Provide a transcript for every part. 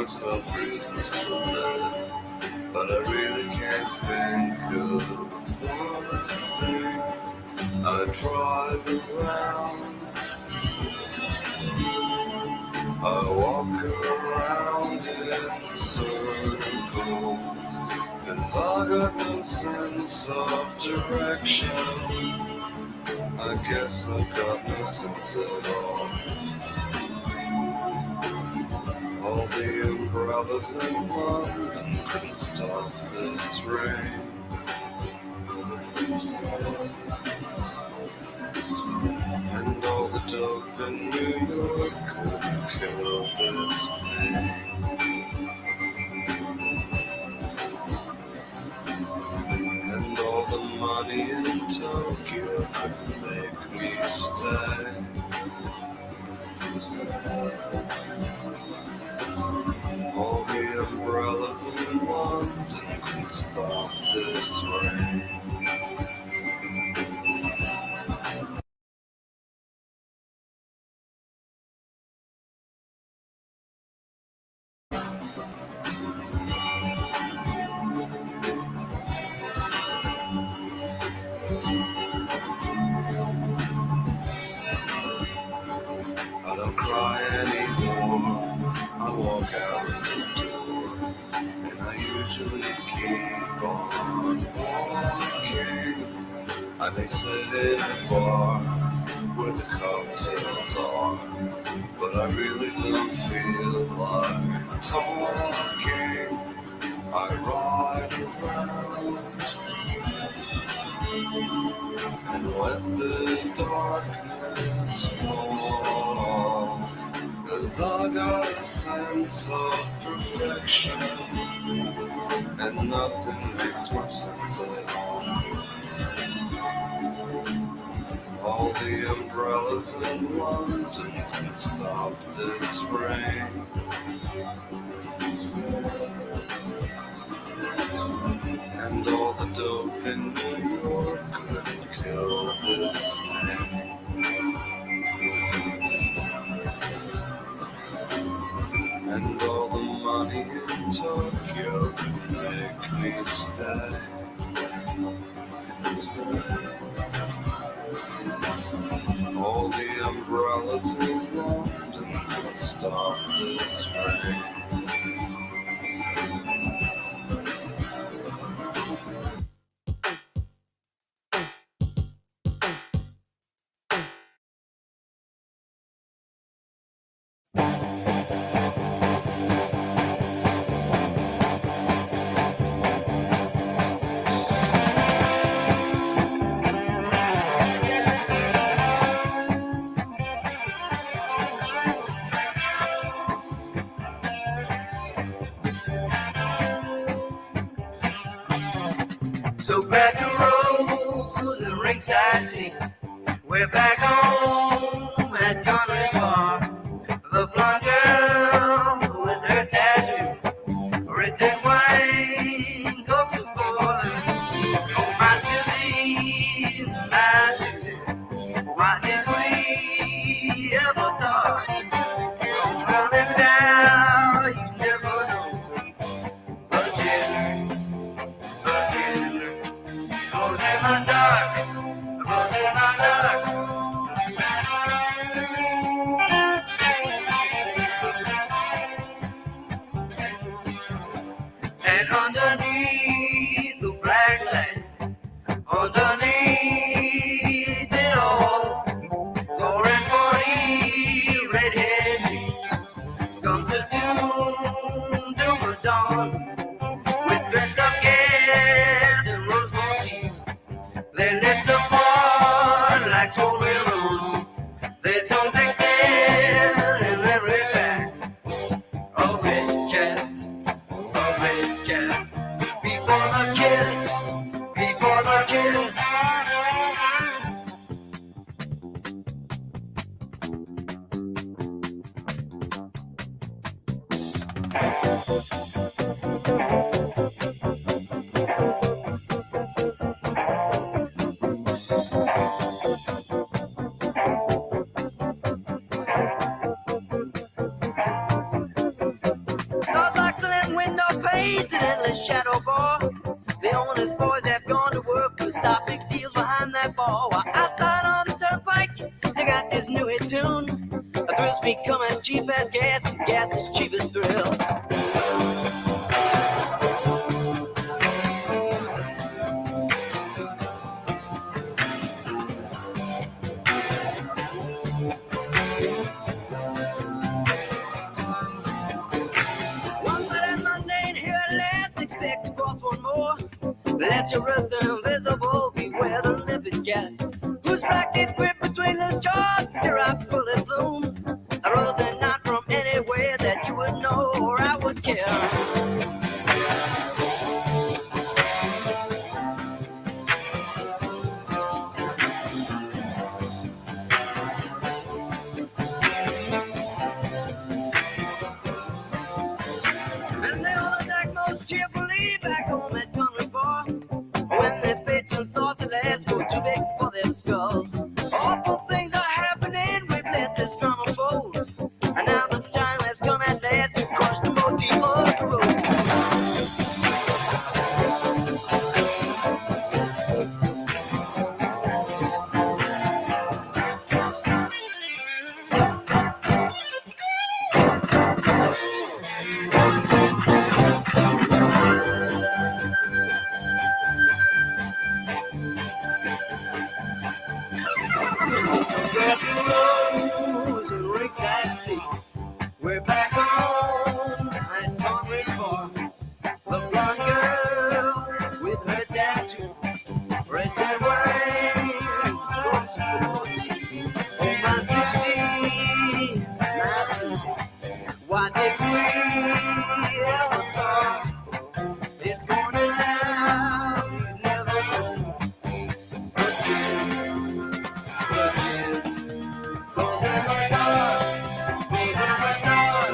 myself reasons to live, but I really can't think of one thing. I drive around, I walk around in circles, 'cause I got no sense of direction. I guess I've got no sense at all. All the umbrellas in London couldn't stop this rain. And all the dope in New York couldn't kill this pain. And all the money in Tokyo couldn't make me stay. I may sit in a bar where the cocktails are, but I really don't feel like talking. I ride around, and when the darkness falls, 'cause I got a sense of perfection, and nothing makes much sense at all. All the umbrellas in London can stop this rain. And all the dope in New York couldn't kill this man. And all the money in Tokyo could make me stay. All the umbrellas in London can stop this rain. So grab your rose and ringside seat. We're back home at Connor's Bar. The blonde girl with her tattoo, red and wine, cokes of boiling. Oh, my Susie, why did we ever start? It's running now, you never know. Virgin, goes in the dark, goes in the dark. And underneath the black light, underneath it all, 4 and 40 redheads come to doom or dawn, with threats of gas and rose motifs. Their lips apart like swollen roses, their tongues extend and then retract. A red cap, before the kiss, before the kiss. Those like Flint window panes and endless shadow bar. The honest boys have gone to work to stop big deals behind that bar. While outside on the turnpike, they got this new hit tune. Thrills become as cheap as gas, and gas as cheap as thrills. One good and mundane here at last, expect to cross one more. Let your rust invisible, beware the limpid cat, whose black teeth grip between his jaws, stir up fully bloom. A rose and not from anywhere that you would know, or Oh, my Susie, why did we ever start? It's morning now, you never know. The gin goes in the dark, goes in the dark.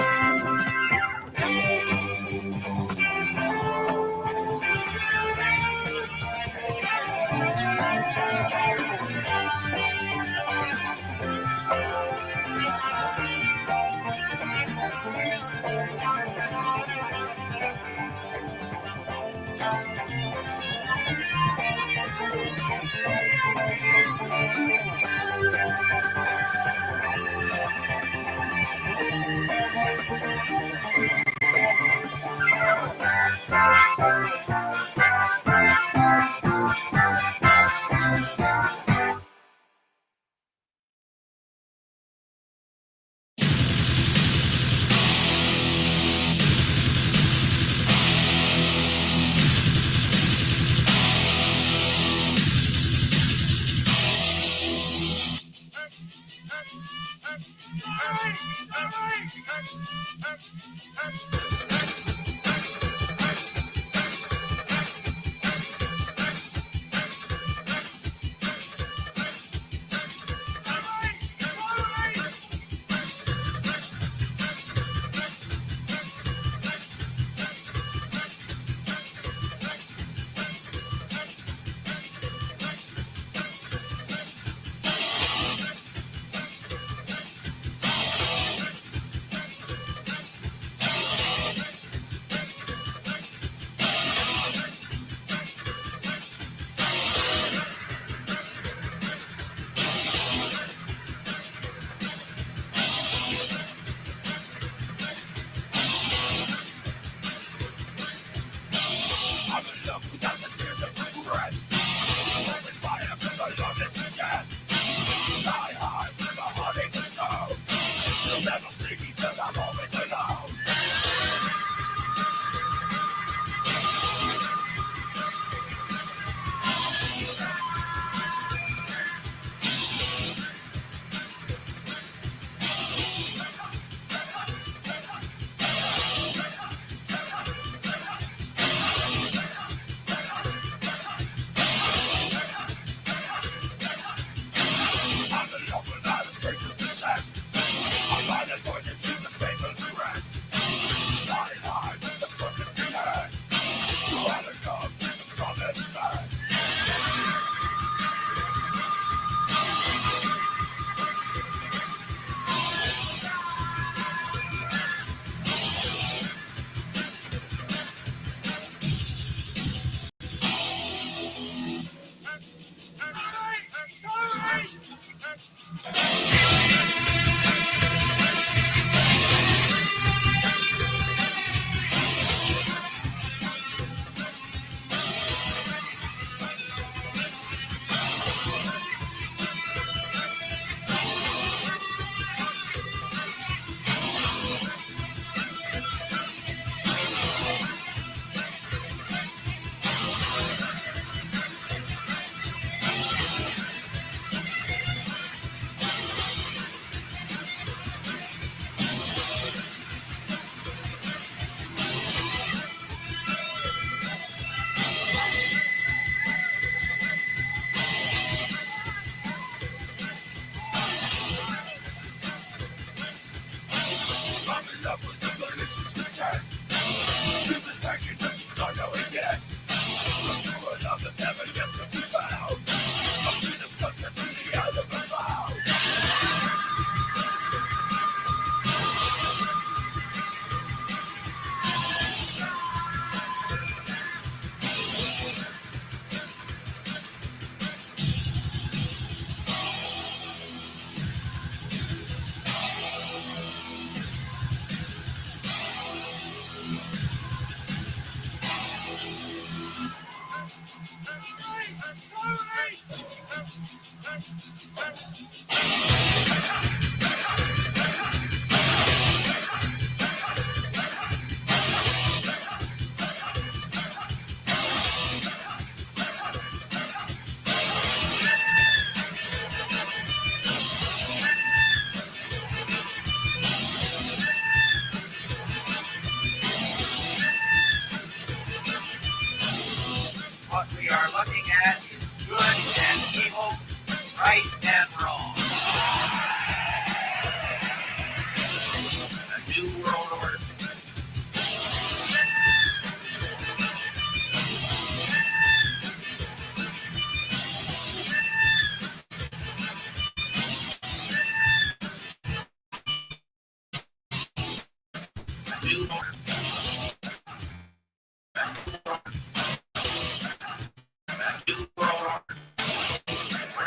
We're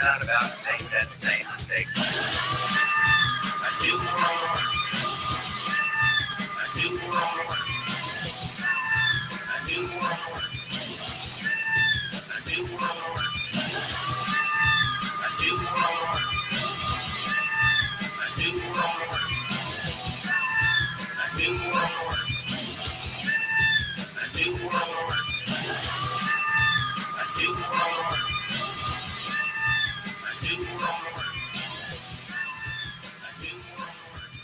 not about to make that same mistake. I do more. I do more. I do more. I do more. I do more. I do more. I do more. I do more. I do more. I do more. I do more.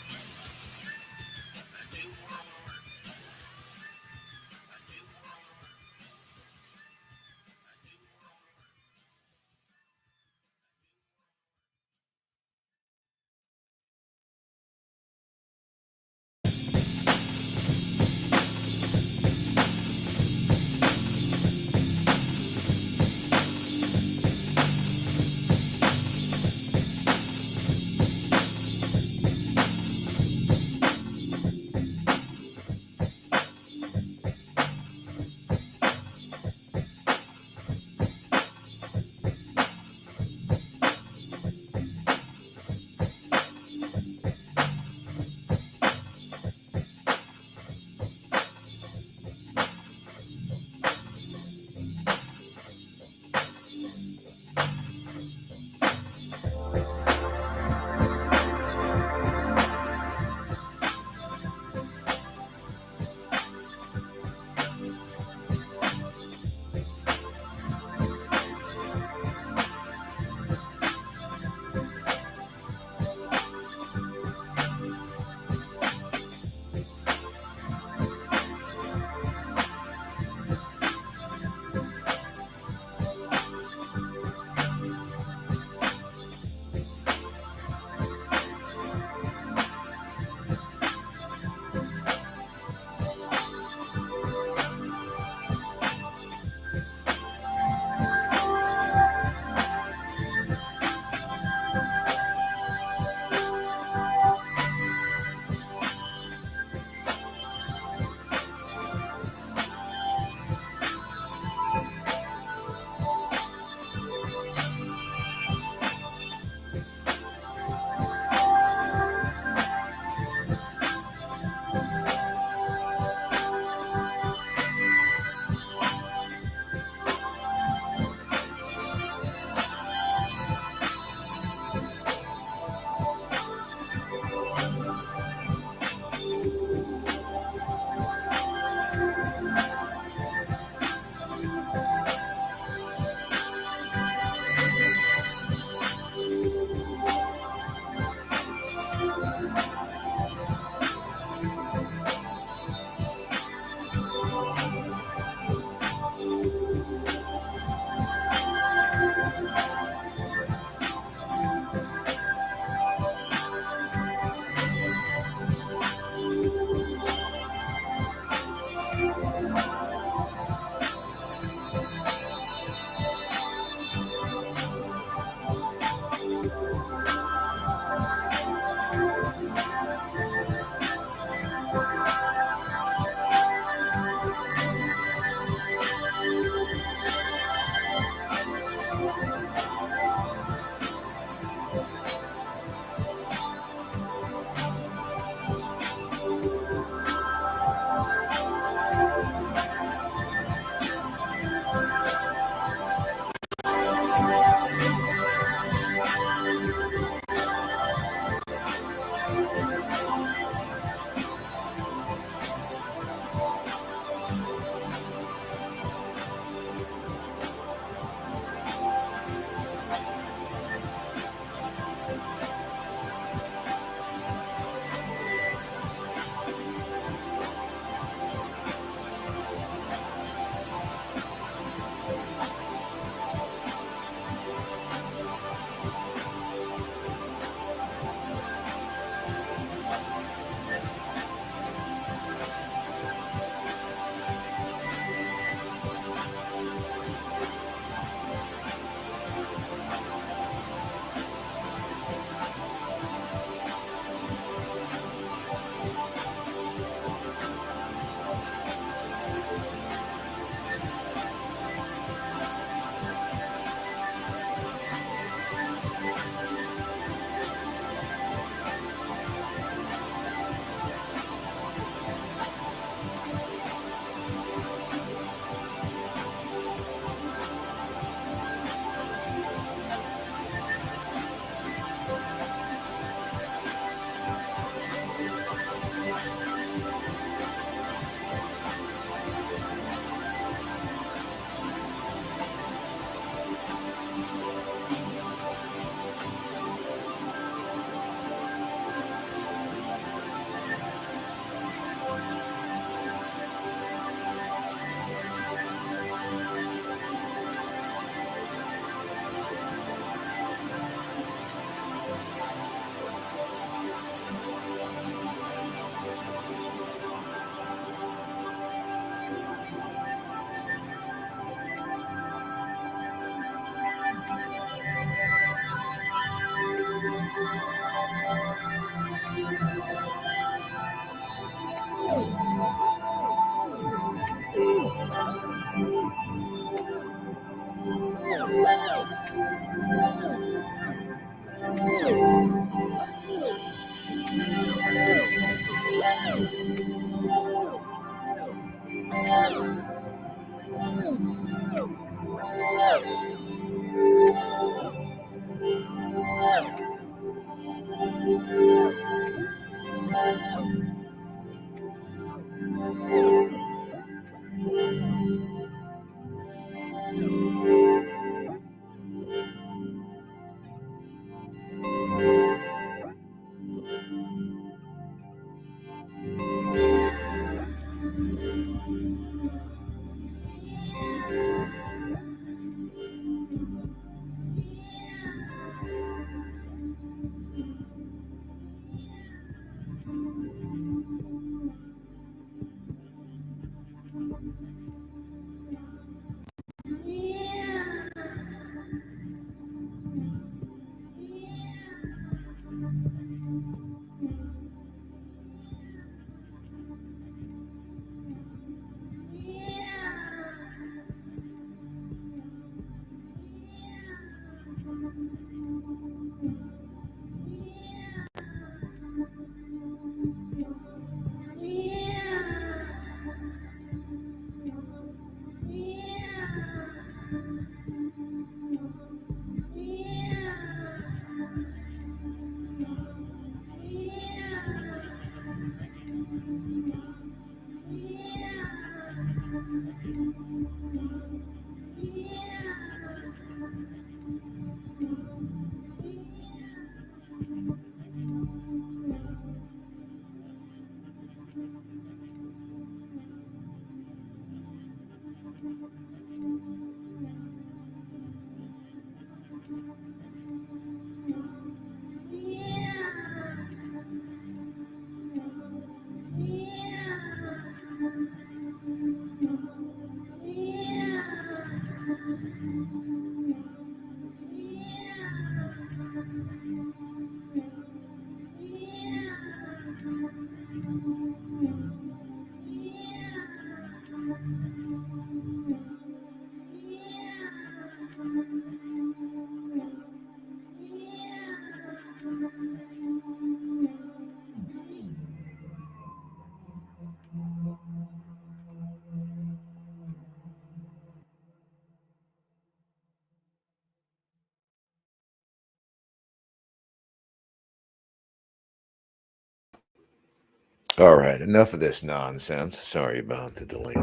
All right, enough of this nonsense. Sorry about the delay.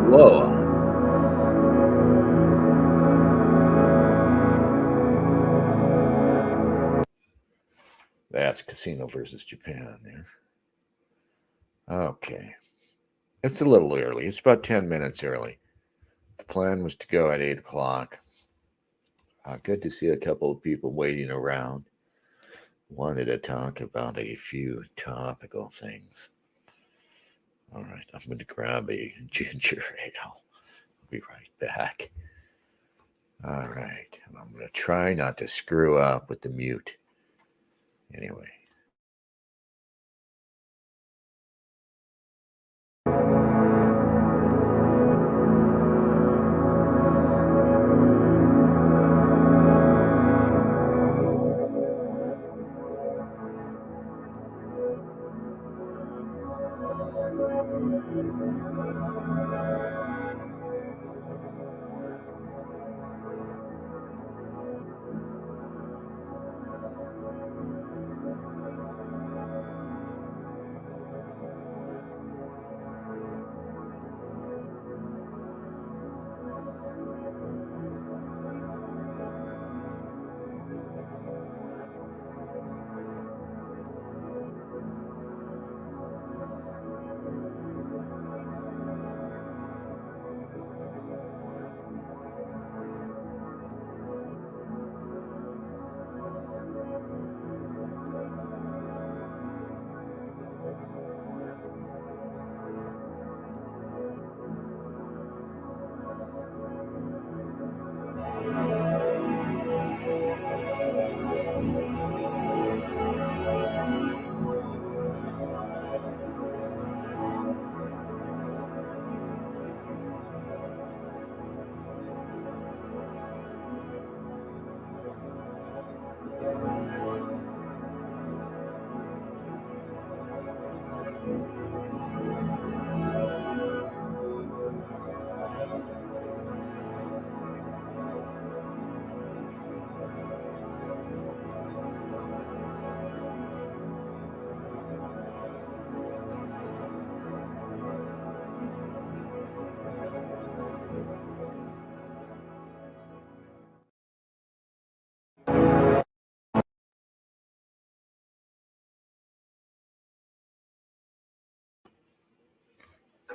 Whoa. That's Casino versus Japan there. Okay. It's a little early. It's about 10 minutes early. The plan was to go at 8 o'clock. Good to see a couple of people waiting around. Wanted to talk about a few topical things. All right, I'm going to grab a ginger ale. I'll be right back. All right, and I'm going to try not to screw up with the mute. Anyway.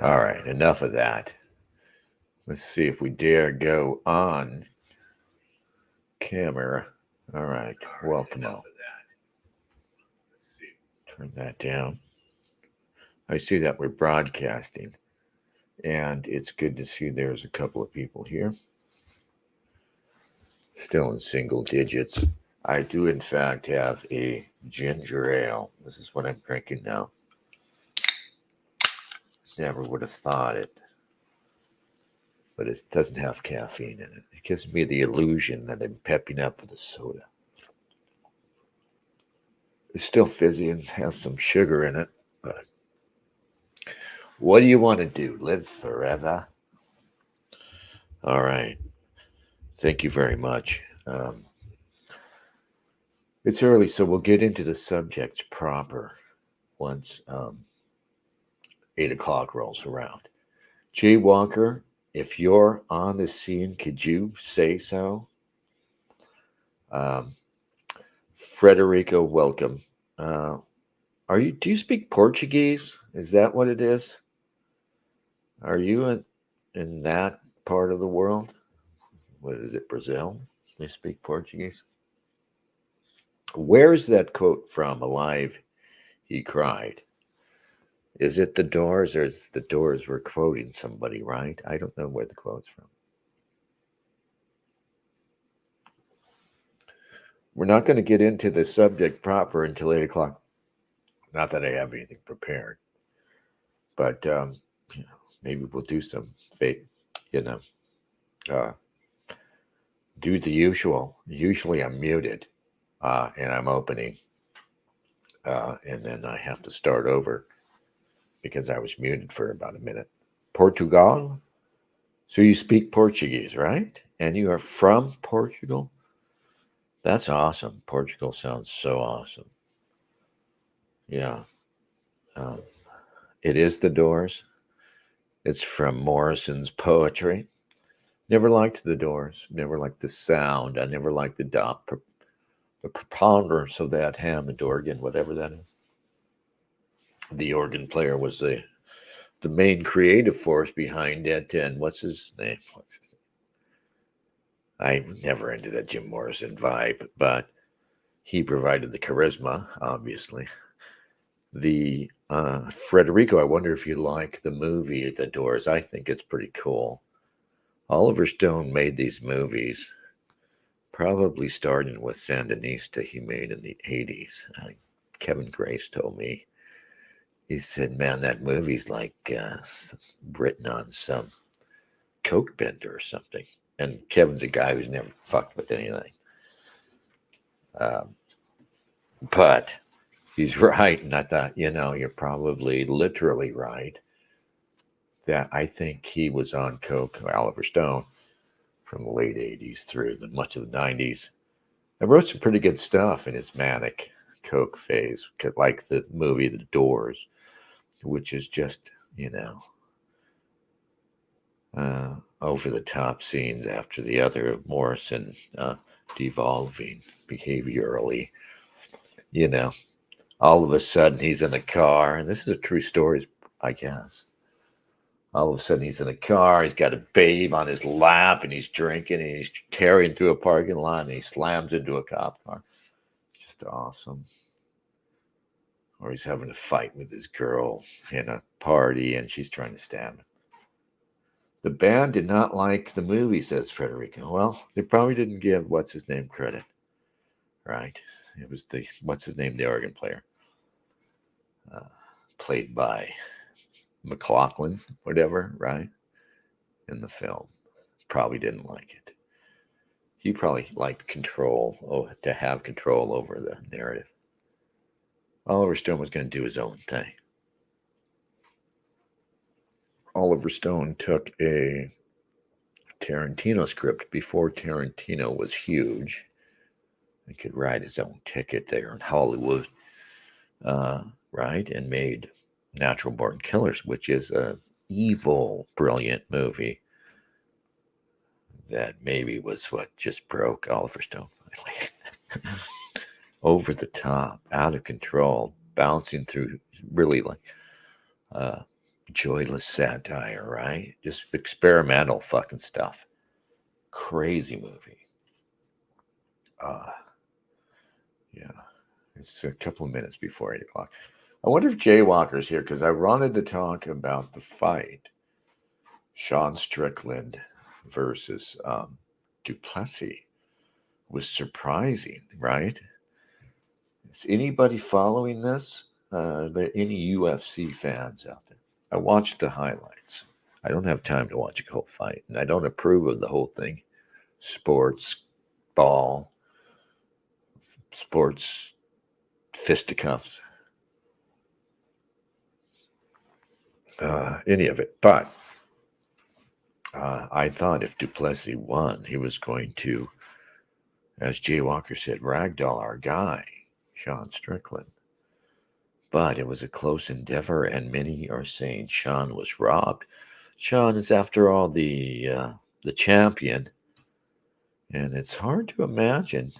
All right, enough of that. Let's see if we dare go on camera. All right, welcome out. Turn that down. I see that we're broadcasting, and it's good to see there's a couple of people here. Still in single digits. I do, in fact, have a ginger ale. This is what I'm drinking now. Never would have thought it. But it doesn't have caffeine in it. It gives me the illusion that I'm pepping up with a soda. It's still fizzy and has some sugar in it, but what do you want to do? Live forever? All right. Thank you very much. It's early, so we'll get into the subjects proper once 8 o'clock rolls around. Jay Walker, if you're on the scene, could you say so? Frederico, welcome. Do you speak Portuguese? Is that what it is? Are you in that part of the world? What is it, Brazil? They speak Portuguese? Where is that quote from? Alive, he cried. Is it the Doors, or is the Doors were quoting somebody, right? I don't know where the quote's from. We're not going to get into the subject proper until 8 o'clock. Not that I have anything prepared, but maybe we'll do some fake, do the usual. Usually I'm muted and I'm opening, and then I have to start over because I was muted for about a minute. Portugal? So you speak Portuguese, right? And you are from Portugal? That's awesome. Portugal sounds so awesome. Yeah. It is The Doors. It's from Morrison's poetry. Never liked The Doors. Never liked the sound. I never liked the preponderance of that Hammond organ, whatever that is. The organ player was the main creative force behind it. And what's his name? I'm never into that Jim Morrison vibe, but he provided the charisma, obviously. The Frederico, I wonder if you like the movie The Doors. I think it's pretty cool. Oliver Stone made these movies, probably starting with Sandinista he made in the 80s. Kevin Grace told me. He said, man, that movie's like written on some coke bender or something. And Kevin's a guy who's never fucked with anything. But he's right. And I thought, you're probably literally right. That I think he was on coke, Oliver Stone, from the late 80s through much of the 90s. I wrote some pretty good stuff in his manic coke phase, like the movie The Doors, which is just, over the top scenes after the other of Morrison devolving behaviorally. All of a sudden he's in a car, and this is a true story, I guess. All of a sudden he's in a car, he's got a babe on his lap, and he's drinking, and he's tearing through a parking lot, and he slams into a cop car. Just awesome. Or he's having a fight with his girl in a party, and she's trying to stab him. The band did not like the movie, says Frederico. Well, they probably didn't give what's-his-name credit, right? It was the organ player, played by McLaughlin, whatever, right? In the film. Probably didn't like it. He probably liked to have control over the narrative. Oliver Stone was going to do his own thing. Oliver Stone took a Tarantino script before Tarantino was huge. He could write his own ticket there in Hollywood, right? And made Natural Born Killers, which is a evil, brilliant movie that maybe was what just broke Oliver Stone finally. Over the top, out of control, bouncing through really like joyless satire, right? Just experimental fucking stuff. Crazy movie. Yeah, it's a couple of minutes before 8 o'clock. I wonder if Jaywalker's here, because I wanted to talk about the fight. Sean Strickland versus Duplessis was surprising, right? Is anybody following this? Are there any UFC fans out there? I watched the highlights. I don't have time to watch a whole fight, and I don't approve of the whole thing. Sports, ball, sports fisticuffs, any of it. But I thought if Duplessis won, he was going to, as Jay Walker said, ragdoll our guy, Sean Strickland. But it was a close endeavor, and many are saying Sean was robbed. Sean is, after all, the champion, and it's hard to imagine.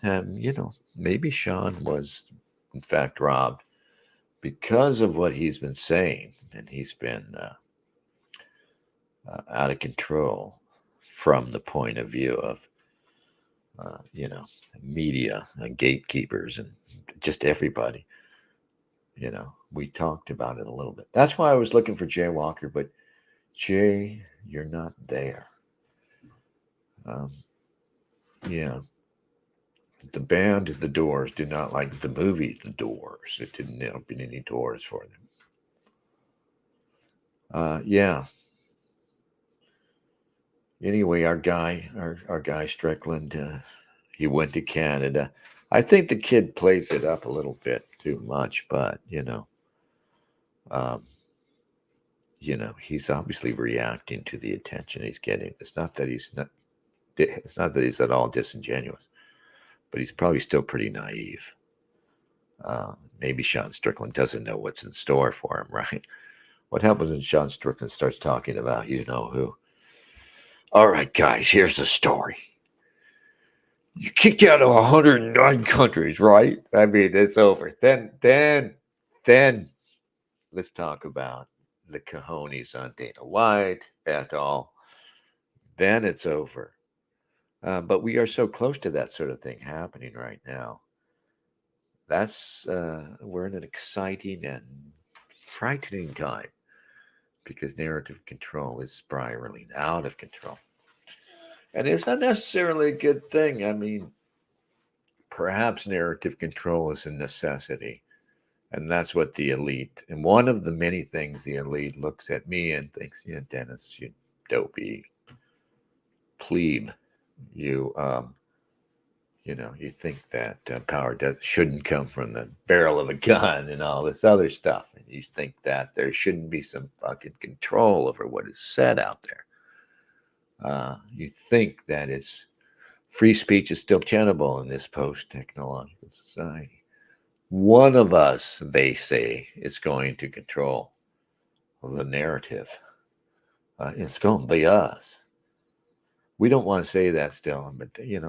Maybe Sean was, in fact, robbed because of what he's been saying, and he's been out of control from the point of view of, media and gatekeepers and just everybody. We talked about it a little bit. That's why I was looking for Jay Walker, but Jay, you're not there. Yeah. The band The Doors did not like the movie The Doors. It didn't open any doors for them. Yeah. Anyway, our guy Strickland, he went to Canada. I think the kid plays it up a little bit too much, but he's obviously reacting to the attention he's getting. It's not that he's at all disingenuous, but he's probably still pretty naive. maybe Sean Strickland doesn't know what's in store for him, right? What happens when Sean Strickland starts talking about you know who? All right, guys, here's the story. You kicked out of 109 countries, right? I mean, it's over. Then, let's talk about the cojones on Dana White et al. Then it's over. But we are so close to that sort of thing happening right now. We're in an exciting and frightening time because narrative control is spiraling out of control. And it's not necessarily a good thing. I mean, perhaps narrative control is a necessity. And that's what the elite, and one of the many things the elite looks at me and thinks, yeah, Dennis, you dopey plebe, you, you think that power shouldn't come from the barrel of a gun and all this other stuff. And you think that there shouldn't be some fucking control over what is said out there. You think that free speech is still tenable in this post-technological society. One of us, they say, is going to control the narrative. It's going to be us. We don't want to say that still, but I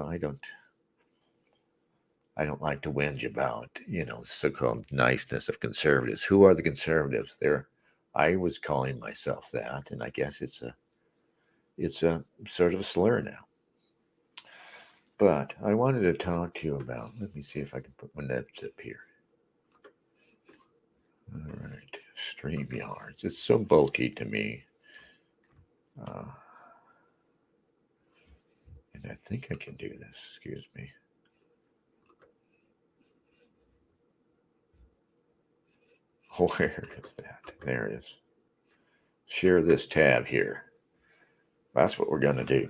don't like to whinge about so-called niceness of conservatives. Who are the conservatives? I was calling myself that, and I guess it's a sort of a slur now. But I wanted to talk to you about. Let me see if I can put my notes up here. All right, StreamYards. It's so bulky to me. And I think I can do this. Excuse me. Where is that? There it is. Share this tab here. That's what we're going to do.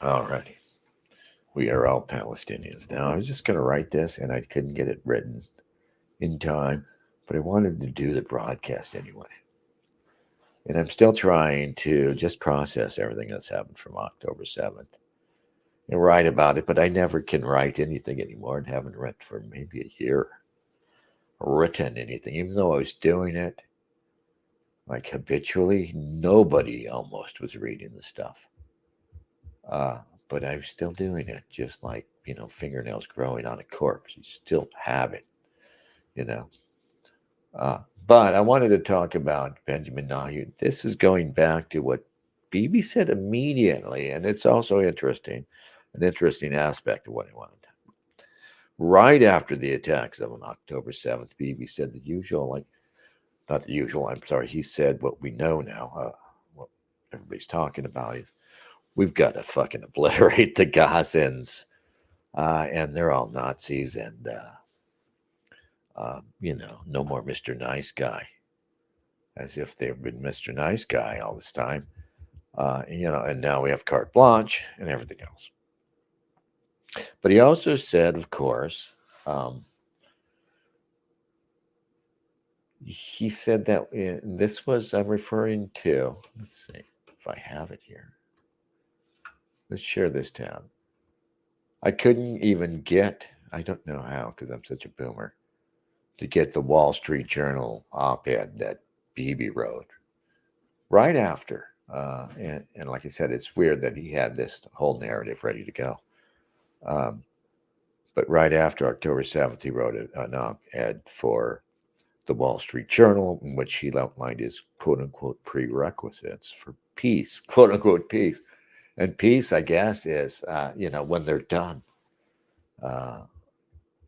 All righty. We are all Palestinians. Now, I was just going to write this, and I couldn't get it written in time, but I wanted to do the broadcast anyway. And I'm still trying to just process everything that's happened from October 7th and write about it, but I never can write anything anymore and haven't read for maybe a year. Written anything, even though I was doing it like habitually. Nobody almost was reading the stuff. But I was still doing it, just like, fingernails growing on a corpse. You still have it, But I wanted to talk about Benjamin Netanyahu. This is going back to what Bibi said immediately, and it's also an interesting aspect of what I wanted to. Right after the attacks of on October 7th, Bibi said the usual, not the usual, I'm sorry, he said what we know now, what everybody's talking about is, we've got to fucking obliterate the Gazans, and they're all Nazis, and, no more Mr. Nice Guy, as if they've been Mr. Nice Guy all this time, and now we have carte blanche and everything else. But he also said, of course, he said that this was, I'm referring to, let's see if I have it here. Let's share this tab. I couldn't even get, I don't know how, because I'm such a boomer, to get the Wall Street Journal op-ed that Bibi wrote right after. And like I said, it's weird that he had this whole narrative ready to go. But right after October 7th, he wrote an op-ed for the Wall Street Journal, in which he outlined his quote-unquote prerequisites for peace, quote-unquote peace. And peace, I guess, is, when they're done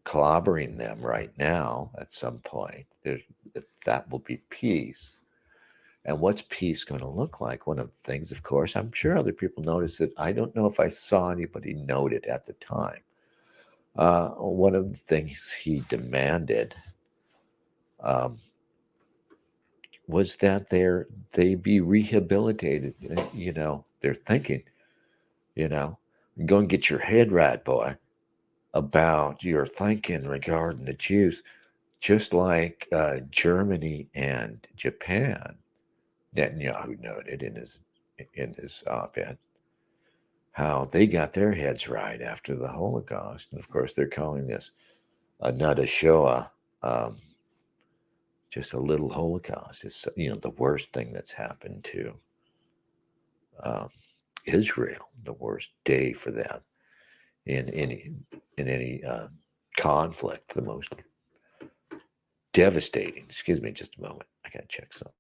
clobbering them right now at some point, that will be peace. And what's peace going to look like? One of the things, of course, I'm sure other people noticed it. I don't know if I saw anybody note it at the time. One of the things he demanded was that they be rehabilitated. They're thinking, go and get your head right, boy, about your thinking regarding the Jews, just like Germany and Japan. Netanyahu noted in his op-ed how they got their heads right after the Holocaust, and of course they're calling this not a Shoah, just a little Holocaust. It's the worst thing that's happened to um, Israel, the worst day for them in any conflict, the most devastating. Excuse me, just a moment. I gotta check something.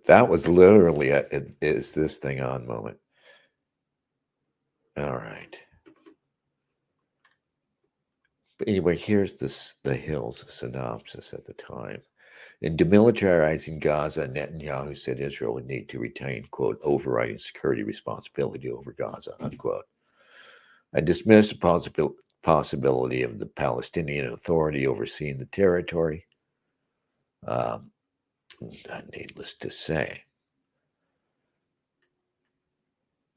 That was literally is this thing on moment. All right. But anyway, here's the Hill's synopsis at the time. In demilitarizing Gaza, Netanyahu said Israel would need to retain, quote, overriding security responsibility over Gaza, unquote. I dismissed the possibility of the Palestinian Authority overseeing the territory. Um, needless to say,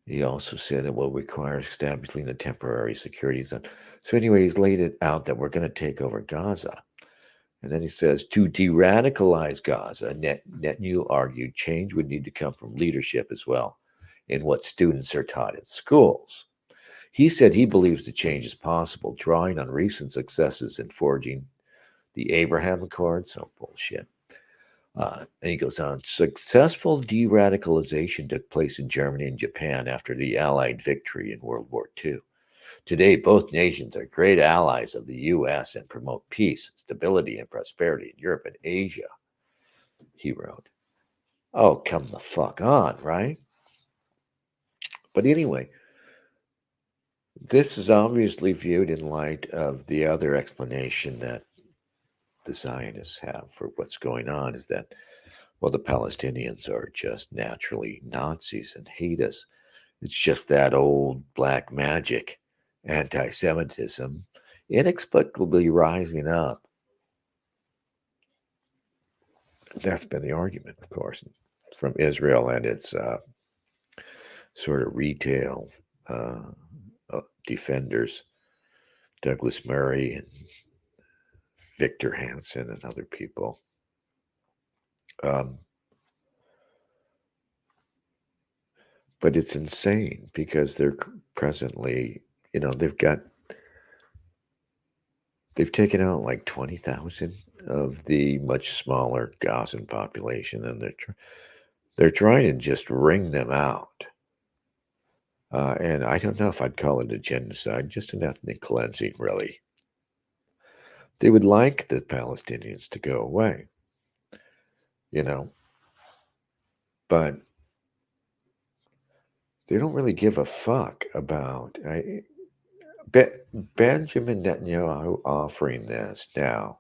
he also said it will require establishing a temporary security zone. So anyway, he's laid it out that we're going to take over Gaza. And then he says, to de-radicalize Gaza, Netanyahu argued change would need to come from leadership as well in what students are taught in schools. He said he believes the change is possible, drawing on recent successes in forging the Abraham Accords. Oh, bullshit. And he goes on, successful de-radicalization took place in Germany and Japan after the Allied victory in World War II. Today, both nations are great allies of the U.S. and promote peace, stability, and prosperity in Europe and Asia, he wrote. Oh, come the fuck on, right? But anyway, this is obviously viewed in light of the other explanation that the Zionists have for what's going on is that, well, the Palestinians are just naturally Nazis and hate us. It's just that old black magic, anti Semitism, inexplicably rising up. That's been the argument, of course, from Israel and its sort of retail defenders, Douglas Murray and Victor Hansen and other people. But it's insane because they're presently, they've taken out like 20,000 of the much smaller Gazan population, and they're trying to just wring them out. And I don't know if I'd call it a genocide, just an ethnic cleansing, really. They would like the Palestinians to go away, but they don't really give a fuck about Benjamin Netanyahu offering this now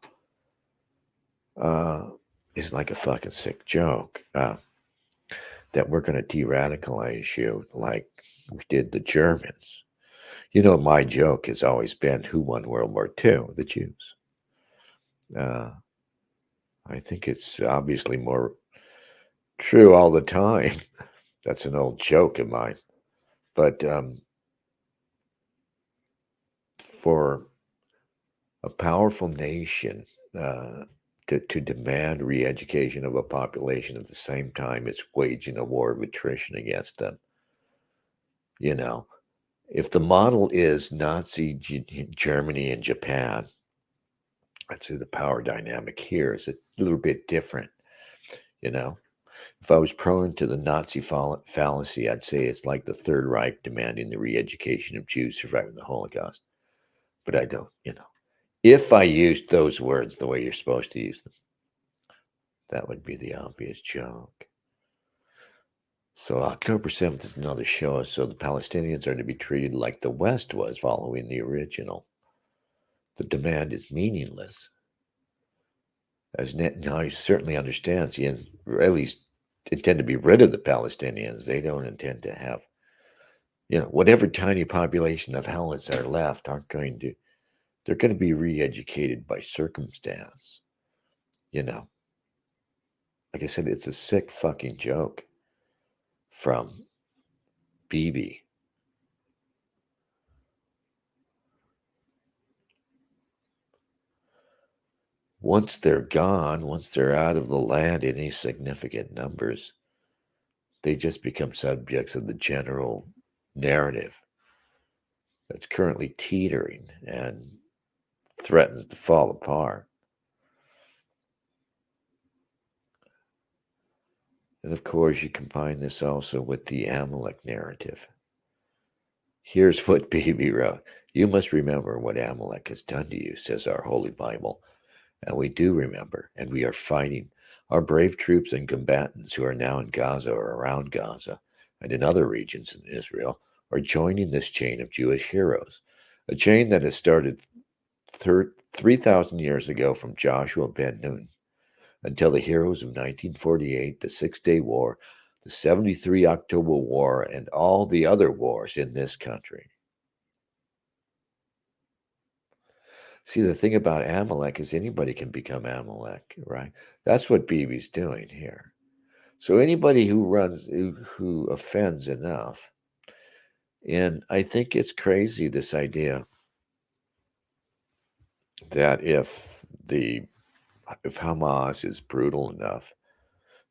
is like a fucking sick joke that we're going to de-radicalize you like we did the Germans. My joke has always been who won World War II? The Jews. I think it's obviously more true all the time. That's an old joke of mine. But for a powerful nation to demand re-education of a population at the same time it's waging a war of attrition against them, if the model is Nazi Germany and Japan, I'd say the power dynamic here is a little bit different. If I was prone to the Nazi fallacy, I'd say it's like the Third Reich demanding the re-education of Jews surviving the Holocaust. But I don't, If I used those words the way you're supposed to use them, that would be the obvious joke. So October 7th is another show. So the Palestinians are to be treated like the West was following the original. The demand is meaningless. As Netanyahu certainly understands, he at least intend to be rid of the Palestinians. They don't intend to have, whatever tiny population of Hellas are left they're going to be re-educated by circumstance. Like I said, it's a sick fucking joke from Bibi. Once they're gone, once they're out of the land in any significant numbers, they just become subjects of the general narrative that's currently teetering and threatens to fall apart. And of course, you combine this also with the Amalek narrative. Here's what Bibi wrote. You must remember what Amalek has done to you, says our Holy Bible. And we do remember, and we are fighting. Our brave troops and combatants who are now in Gaza or around Gaza and in other regions in Israel are joining this chain of Jewish heroes, a chain that has started 3,000 years ago from Joshua ben Nun until the heroes of 1948, the Six-Day War, the 73 October War, and all the other wars in this country. See, the thing about Amalek is anybody can become Amalek, right? That's what Bibi's doing here. So anybody who offends enough, and I think it's crazy, this idea that if Hamas is brutal enough,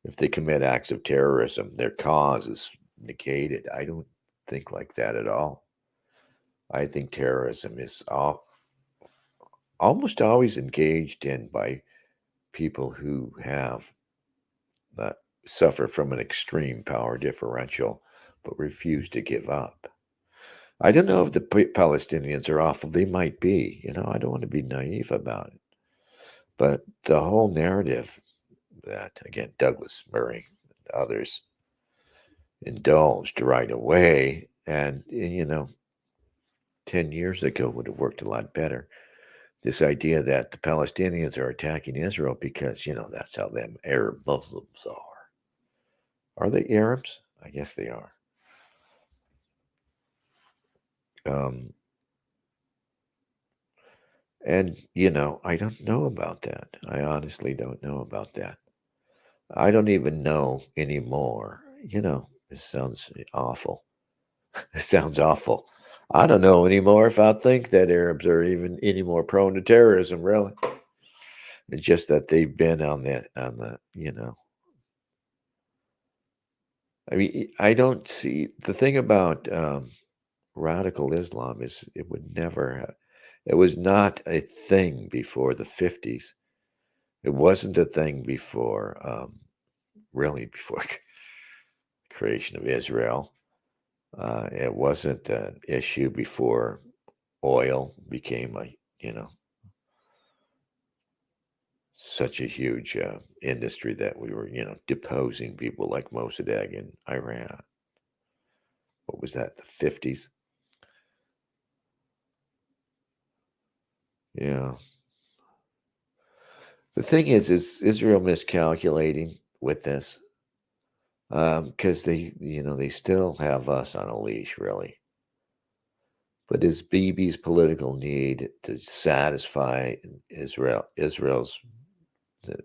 if they commit acts of terrorism, their cause is negated. I don't think like that at all. I think terrorism is almost always engaged in by people who have suffer from an extreme power differential but refuse to give up. I don't know if the Palestinians are awful. They might be. I don't want to be naive about it. But the whole narrative that, again, Douglas Murray and others indulged right away, and 10 years ago would have worked a lot better. This idea that the Palestinians are attacking Israel because, that's how them Arab Muslims are. Are they Arabs? I guess they are. And, I don't know about that. I honestly don't know about that. I don't even know anymore. This sounds awful. It sounds awful. I don't know anymore if I think that Arabs are even any more prone to terrorism, really. It's just that they've been on the. I mean, I don't see the thing about radical Islam is it would never. It was not a thing before the 50s. It wasn't a thing before, really, before the creation of Israel. It wasn't an issue before oil became such a huge industry that we were, deposing people like Mossadegh in Iran. What was that, the 50s? Yeah. The thing is Israel miscalculating with this? Because they still have us on a leash, really. But is Bibi's political need to satisfy the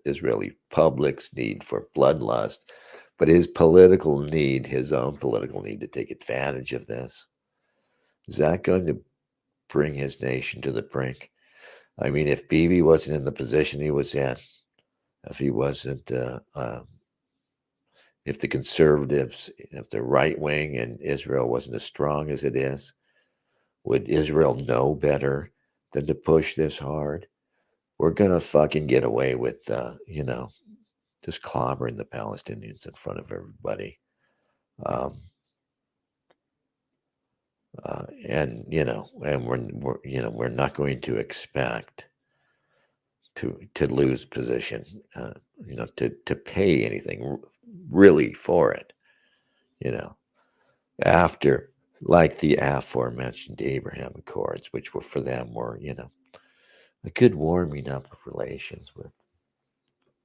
Israeli public's need for bloodlust, but his own political need to take advantage of this? Is that going to bring his nation to the brink? I mean, if Bibi wasn't in the position he was in, if he wasn't, if the conservatives, if the right wing in Israel wasn't as strong as it is, would Israel know better than to push this hard? We're going to fucking get away with, just clobbering the Palestinians in front of everybody. And we're not going to expect to lose position, to pay anything really for it, after, like the aforementioned Abraham Accords, which were for them were, a good warming up of relations with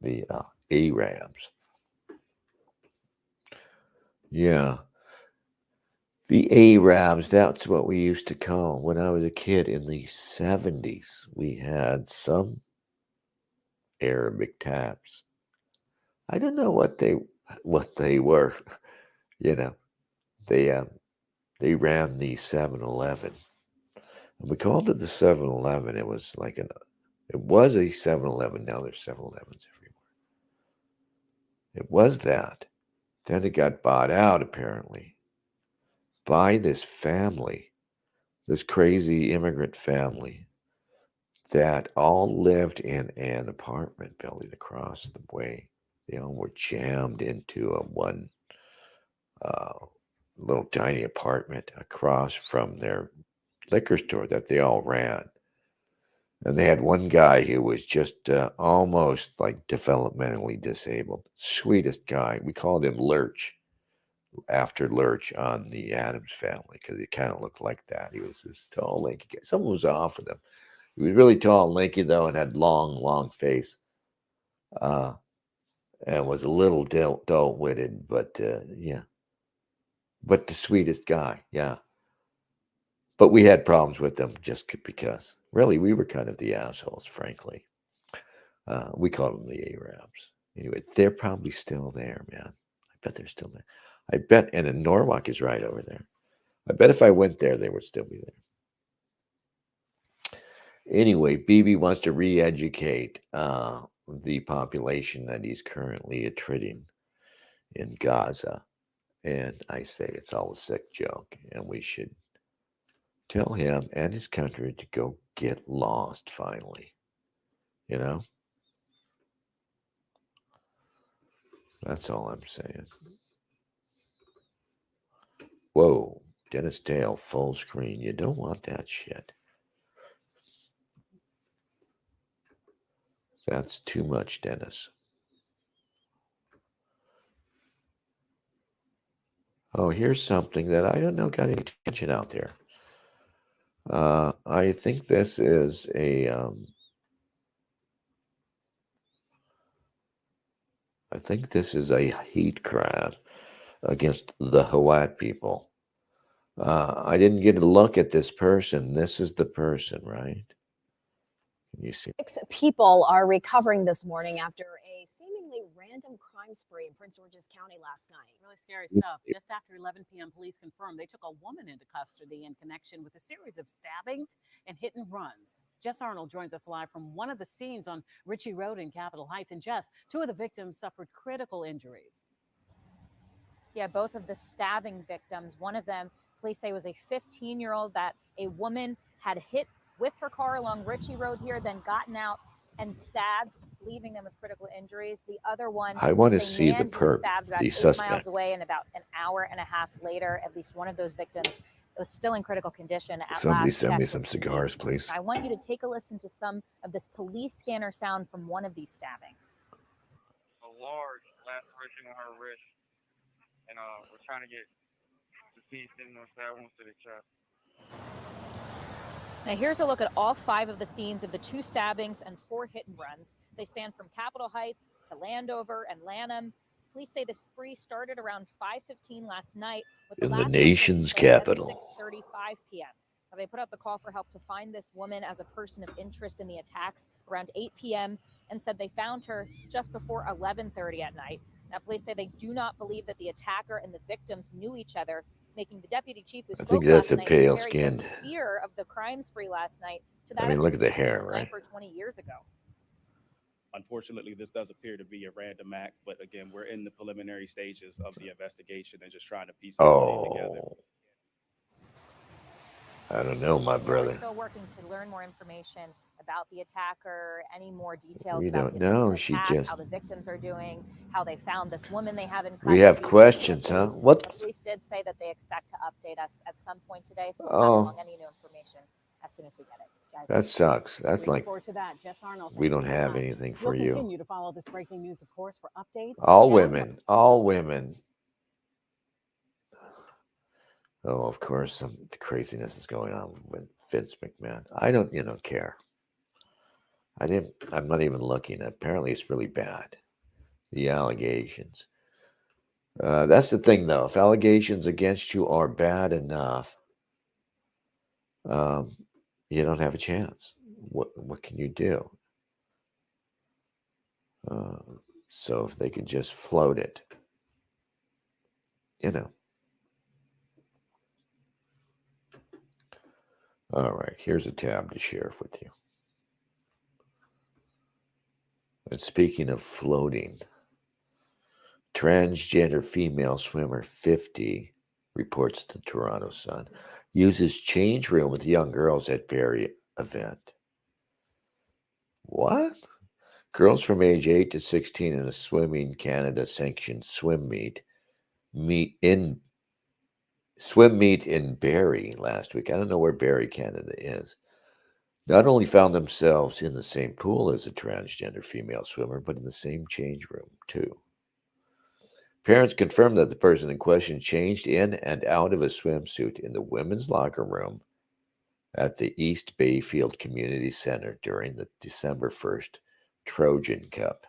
the Arabs. Yeah. The Arabs, that's what we used to call, when I was a kid in the 70s, we had some Arabic taps. I don't know what they were, they ran the 7-Eleven. And we called it the 7-Eleven. It was it was a 7-Eleven. Now there's 7-Elevens everywhere. It was that Then it got bought out, apparently, by this family, this crazy immigrant family that all lived in an apartment building across the way. They all were jammed into a one uh, little tiny apartment across from their liquor store that they all ran. And they had one guy who was just almost like developmentally disabled. Sweetest guy. We called him Lurch, after Lurch on the Addams Family, because he kind of looked like that. He was this tall, lanky guy. Something was off with him. He was really tall and lanky, though, and had long face. And was a little dull-witted, but yeah. But the sweetest guy, yeah. But we had problems with them just because. Really, we were kind of the assholes, frankly. We called them the Arabs. Anyway, they're probably still there, man. I bet they're still there. I bet, and in Norwalk is right over there. I bet if I went there, they would still be there. Anyway, Bibi wants to re-educate the population that he's currently treating in Gaza. And I say it's all a sick joke, and we should tell him and his country to go get lost finally. You know? That's all I'm saying. Whoa, Dennis Dale, full screen. You don't want that shit. That's too much, Dennis. Oh, here's something that I don't know got any attention out there. I think this is a hate crime against the Hawat people. I didn't get a look at this person. This is the person, right? Can you see? 6 people are recovering this morning after a seemingly random crime spree in Prince George's County last night. Really scary stuff. Just after 11 p.m., police confirmed they took a woman into custody in connection with a series of stabbings and hit and runs. Jess Arnold joins us live from one of the scenes on Ritchie Road in Capitol Heights. And Jess, 2 of the victims suffered critical injuries. Yeah, both of the stabbing victims, one of them, police say, was a 15-year-old that a woman had hit with her car along Ritchie Road here, then gotten out and stabbed, leaving them with critical injuries. The other one, I want to is a see the man who was stabbed about 8 suspect. miles away, and about an hour and a half later, at least one of those victims was still in critical condition. At Somebody last send me check some with cigars, police. please. I want you to take a listen to some of this police scanner sound from one of these stabbings. A large laceration on her wrist, and we're trying to get the piece in the stab wounds to the chest. Now here's a look at all 5 of the scenes of the 2 stabbings and 4 hit and runs. They span from Capitol Heights to Landover and Lanham. Police say the spree started around 5:15 last night, with the In the last nation's one at capital. 6:35 p.m. Now, they put out the call for help to find this woman as a person of interest in the attacks around 8 p.m. and said they found her just before 11:30 at night. Now, police say they do not believe that the attacker and the victims knew each other, making the deputy chief who spoke that's last a night pale-skinned. this fear of the crime spree last night to that I mean, of look at the Texas hair, right? sniper 20 years ago. Unfortunately, this does appear to be a random act, but again, we're in the preliminary stages of the investigation and just trying to piece everything together. I don't know, my brother. We're still working to learn more information about the attacker, any more details We about don't this know. attack, She just. how the victims are doing, how they found this woman they have in We have custody. questions, huh? What? The police did say that they expect to update us at some point today, so we'll Oh. pass along any new information as soon as we get it. Guys. That sucks. That's We look like forward to that. Jess Arnold, we thank don't you so have much. anything for We'll you. continue to follow this breaking news, of course, for updates. All Yeah. women. All women. Oh, of course, some craziness is going on with Vince McMahon. I don't, care. I'm not even looking. Apparently, it's really bad. The allegations. That's the thing, though. If allegations against you are bad enough, you don't have a chance. What can you do? So if they could just float it, All right, here's a tab to share with you. And speaking of floating, Transgender female swimmer 50, reports the Toronto Sun, uses change room with young girls at Barrie event. What? Girls from age 8 to 16 in a Swimming Canada sanctioned swim meet in Barrie last week. I don't know where Barrie, Canada is. Not only found themselves in the same pool as a transgender female swimmer, but in the same change room too. Parents confirmed that the person in question changed in and out of a swimsuit in the women's locker room at the East Bayfield Community Center during the December 1st Trojan Cup.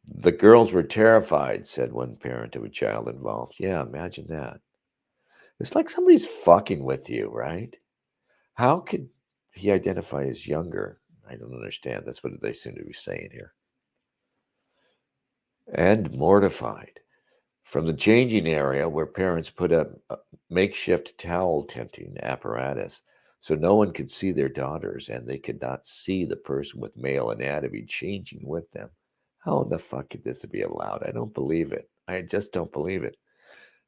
The girls were terrified, said one parent of a child involved. Yeah, imagine that. It's like somebody's fucking with you, right? How could he identify as younger? I don't understand. That's what they seem to be saying here. And mortified. From the changing area where parents put up a makeshift towel tenting apparatus so no one could see their daughters and they could not see the person with male anatomy changing with them. How in the fuck could this be allowed? I don't believe it. I just don't believe it.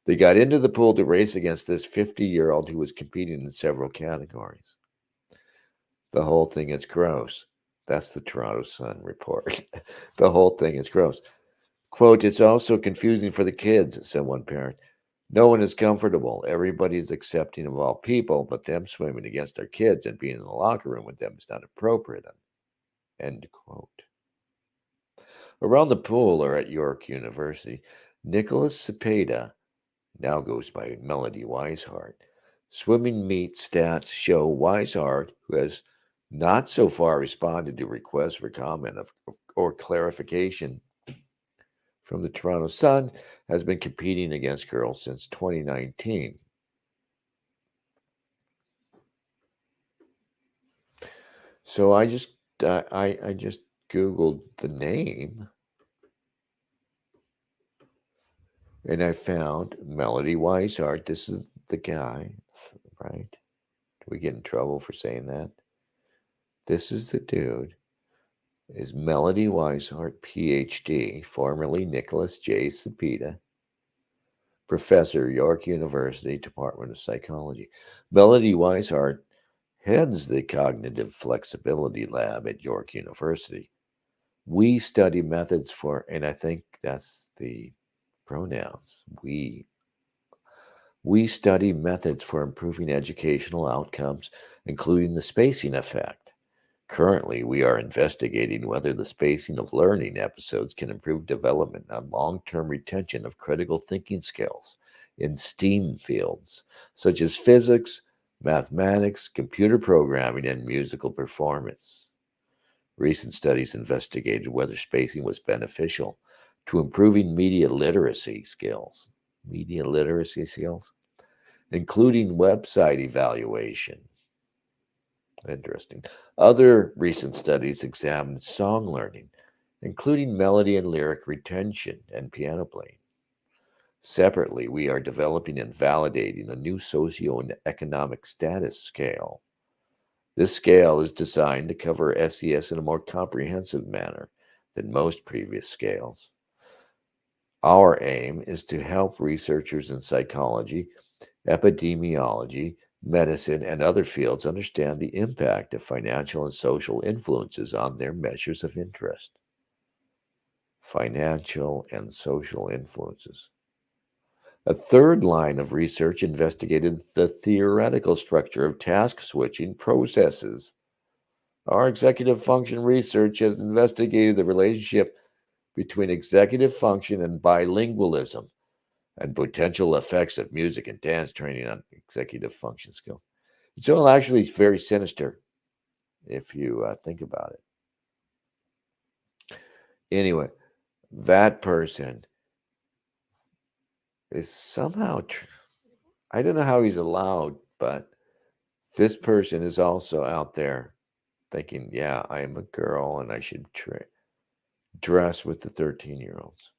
They got into the pool to race against this 50-year-old who was competing in several categories. The whole thing is gross. That's the Toronto Sun report. The whole thing is gross. Quote, it's also confusing for the kids, said one parent. No one is comfortable. Everybody's accepting of all people, but them swimming against their kids and being in the locker room with them is not appropriate. End quote. Around the pool or at York University, Nicholas Cepeda, now goes by Melody Weishart. Swimming meet stats show Weishart, who has not so far responded to requests for comment or clarification from the Toronto Sun, has been competing against girls since 2019. So I just Googled the name and I found Melody Weishart. This is the guy, right? Do we get in trouble for saying that? This is the dude. Is Melody Weishart, PhD, formerly Nicholas J. Cepeda, professor, York University, Department of Psychology. Melody Weishart heads the Cognitive Flexibility Lab at York University. We study methods for, and I think that's the pronouns, we study methods for improving educational outcomes, including the spacing effect. Currently, we are investigating whether the spacing of learning episodes can improve development and long-term retention of critical thinking skills in STEAM fields, such as physics, mathematics, computer programming, and musical performance. Recent studies investigated whether spacing was beneficial to improving media literacy skills, including website evaluation. Interesting. Other recent studies examined song learning, including melody and lyric retention and piano playing. Separately, we are developing and validating a new socioeconomic status scale. This scale is designed to cover SES in a more comprehensive manner than most previous scales. Our aim is to help researchers in psychology, epidemiology, medicine, and other fields understand the impact of financial and social influences on their measures of interest. Financial and social influences. A third line of research investigated the theoretical structure of task switching processes. Our executive function research has investigated the relationship between executive function and bilingualism and potential effects of music and dance training on executive function skills. It's all actually very sinister if you think about it. Anyway, that person is somehow, I don't know how he's allowed, but this person is also out there thinking, yeah, I am a girl and I should dress with the 13-year-olds.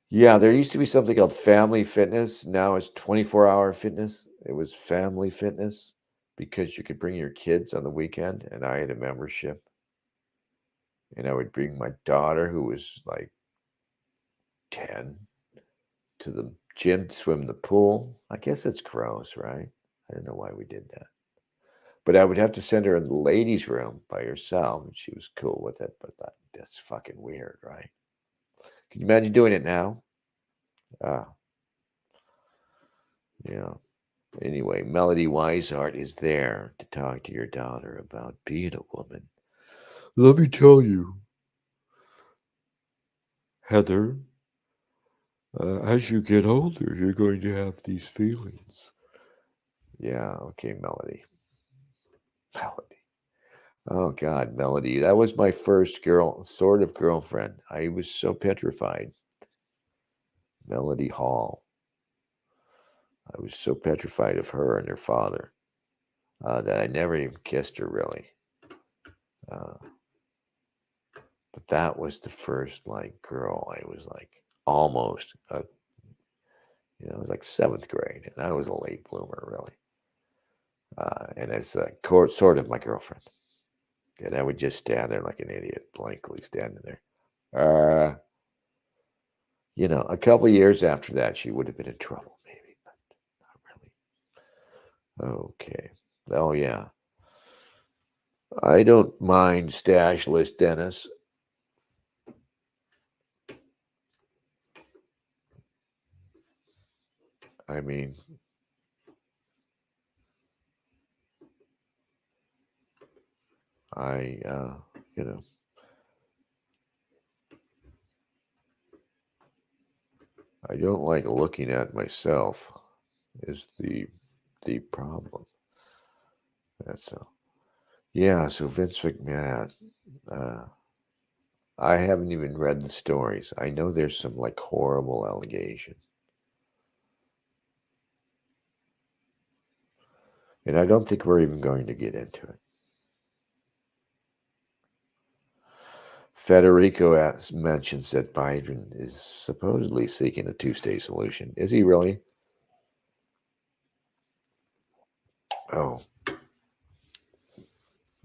Yeah, there used to be something called Family Fitness. Now it's 24-hour fitness. It was Family Fitness because you could bring your kids on the weekend, and I had a membership. And I would bring my daughter, who was like 10, to the gym to swim in the pool. I guess it's gross, right? I don't know why we did that. But I would have to send her in the ladies' room by herself, and she was cool with it. But that's fucking weird, right? Can you imagine doing it now? Yeah. Anyway, Melody Weishart is there to talk to your daughter about being a woman. Let me tell you, Heather, as you get older, you're going to have these feelings. Yeah, okay, Melody. Melody. Oh, God, Melody. That was my first sort of girlfriend. I was so petrified. Melody Hall. I was so petrified of her and her father that I never even kissed her, really. But that was the first, like, girl. I was, like, almost, it was like 7th grade, and I was a late bloomer, really. And it's sort of my girlfriend. And I would just stand there like an idiot, blankly standing there. A couple of years after that, she would have been in trouble, maybe, but not really. Okay. Oh, yeah. I don't mind stash list, Dennis. I mean, I don't like looking at myself is the problem. That's all. Yeah, so Vince McMahon, I haven't even read the stories. I know there's some like horrible allegation. And I don't think we're even going to get into it. Federico mentions that Biden is supposedly seeking a 2-state solution. Is he really? Oh.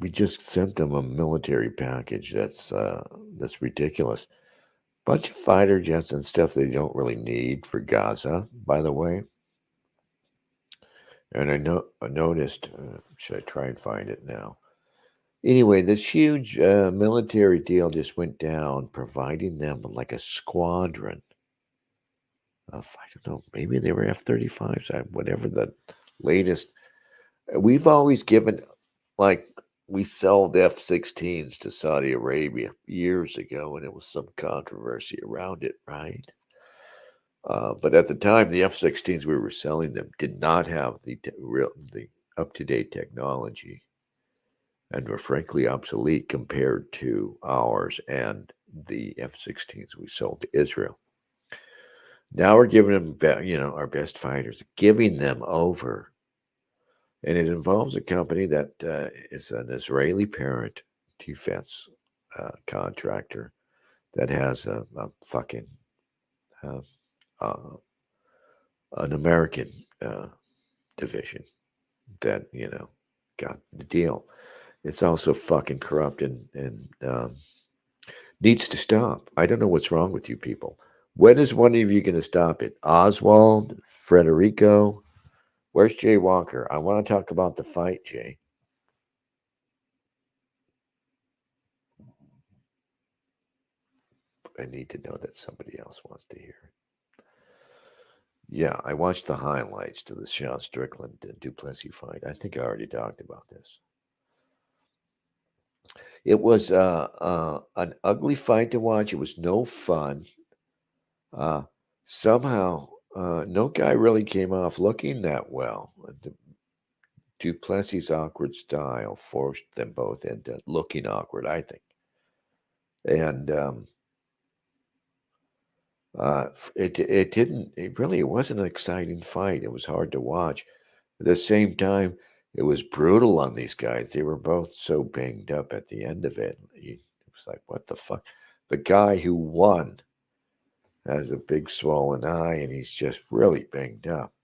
We just sent them a military package. That's ridiculous. Bunch of fighter jets and stuff they don't really need for Gaza, by the way. And I noticed, should I try and find it now? Anyway, this huge military deal just went down, providing them with like a squadron of, I don't know, maybe they were F-35s, whatever the latest. We've always given, like, we sold F-16s to Saudi Arabia years ago, and it was some controversy around it, right? But at the time, the F-16s we were selling them did not have the up-to-date technology, and were frankly obsolete compared to ours and the F-16s we sold to Israel. Now we're giving them, our best fighters, giving them over. And it involves a company that is an Israeli parent defense contractor that has a fucking an American division that got the deal. It's also fucking corrupt and needs to stop. I don't know what's wrong with you people. When is one of you going to stop it? Oswald, Federico. Where's Jay Walker? I want to talk about the fight, Jay. I need to know that somebody else wants to hear it. Yeah, I watched the highlights to the Sean Strickland and Duplessis fight. I think I already talked about this. It was an ugly fight to watch. It was no fun. Somehow, no guy really came off looking that well. Duplessis' awkward style forced them both into looking awkward, I think. And it wasn't an exciting fight. It was hard to watch. At the same time, it was brutal on these guys. They were both so banged up at the end of it. It was like, what the fuck? The guy who won has a big swollen eye, and he's just really banged up.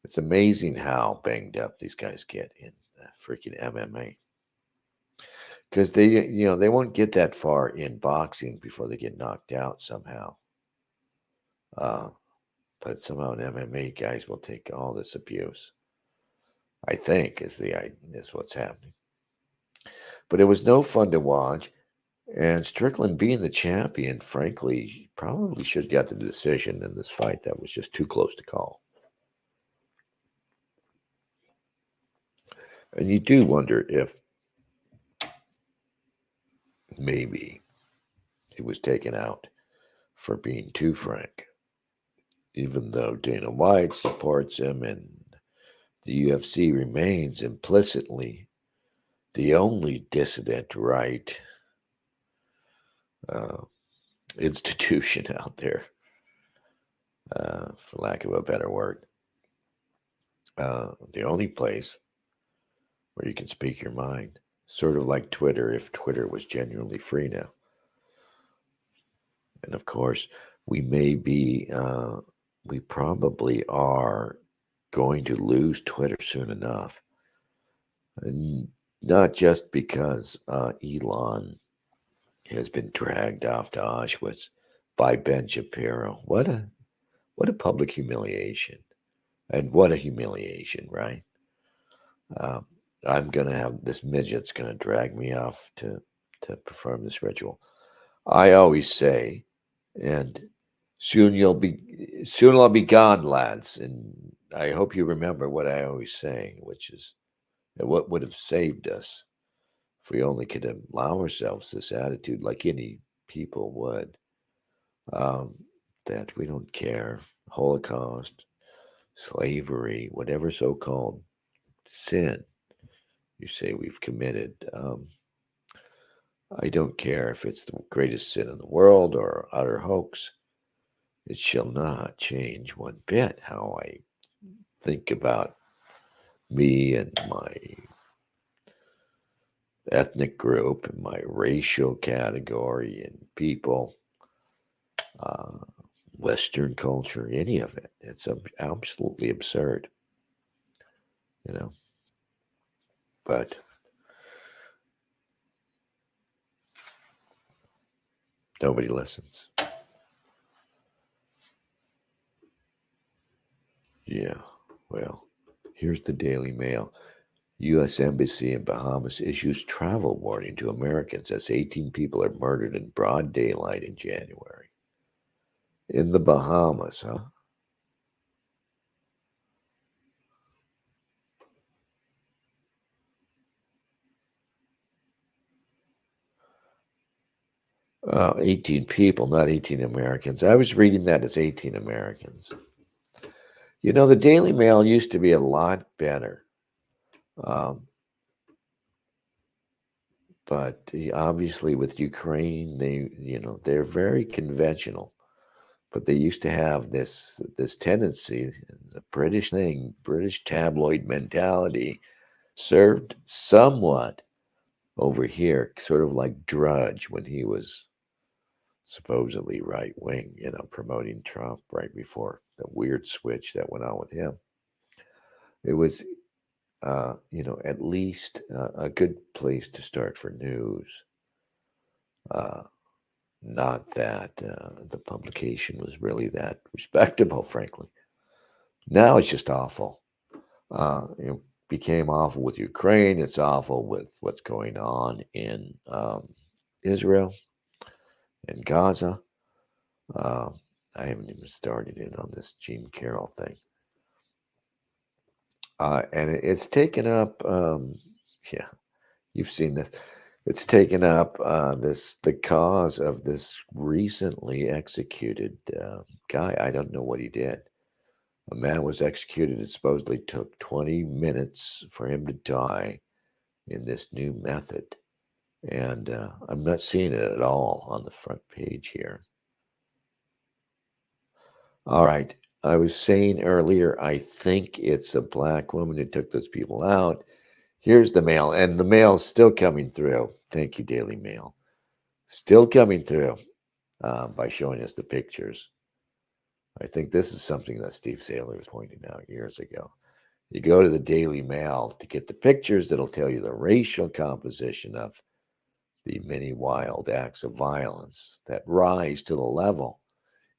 It's amazing how banged up these guys get in freaking MMA. because they won't get that far in boxing before they get knocked out somehow. But somehow in MMA, guys will take all this abuse. I think is what's happening. But it was no fun to watch. And Strickland being the champion, frankly, probably should get the decision in this fight. That was just too close to call. And you do wonder if maybe he was taken out for being too frank, even though Dana White supports him and the UFC remains implicitly the only dissident right institution out there, for lack of a better word. The only place where you can speak your mind, sort of like Twitter, if Twitter was genuinely free now. And of course, we probably are going to lose Twitter soon enough. And not just because Elon has been dragged off to Auschwitz by Ben Shapiro. What a public humiliation. And what a humiliation, right? I'm going to have this midget's going to drag me off to perform this ritual. I always say, and soon I'll be gone, lads. And I hope you remember what I always say, which is what would have saved us if we only could allow ourselves this attitude like any people would, that we don't care, Holocaust, slavery, whatever so-called sin you say we've committed. I don't care if it's the greatest sin in the world or utter hoax. It shall not change one bit how I think about me and my ethnic group and my racial category and people, Western culture, any of it. It's absolutely absurd, But nobody listens. Yeah, well, here's the Daily Mail. U.S. Embassy in Bahamas issues travel warning to Americans as 18 people are murdered in broad daylight in January. In the Bahamas, huh? Oh, 18 people, not 18 Americans. I was reading that as 18 Americans. The Daily Mail used to be a lot better. But obviously with Ukraine, they're very conventional. But they used to have this tendency, the British thing, British tabloid mentality, served somewhat over here, sort of like Drudge when he was supposedly right wing, promoting Trump right before the weird switch that went on with him. It was, at least a good place to start for news. Not that the publication was really that respectable, frankly. Now it's just awful. It became awful with Ukraine. It's awful with what's going on in Israel and Gaza. I haven't even started in on this Gene Carroll thing. And it's taken up, yeah, you've seen this. It's taken up the cause of this recently executed guy. I don't know what he did. A man was executed. It supposedly took 20 minutes for him to die in this new method. And I'm not seeing it at all on the front page here. All right. I was saying earlier, I think it's a black woman who took those people out. Here's the mail, and the mail's still coming through. Thank you, Daily Mail. Still coming through by showing us the pictures. I think this is something that Steve Saylor was pointing out years ago. You go to the Daily Mail to get the pictures that'll tell you the racial composition of the many wild acts of violence that rise to the level.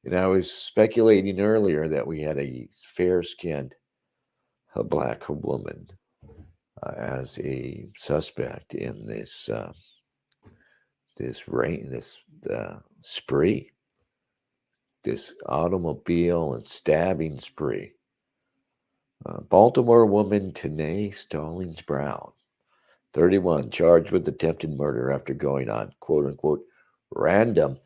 And I was speculating earlier that we had a fair-skinned black woman as a suspect in this spree, this automobile and stabbing spree. Baltimore woman Tanae Stallings Brown, 31, charged with attempted murder after going on quote unquote random.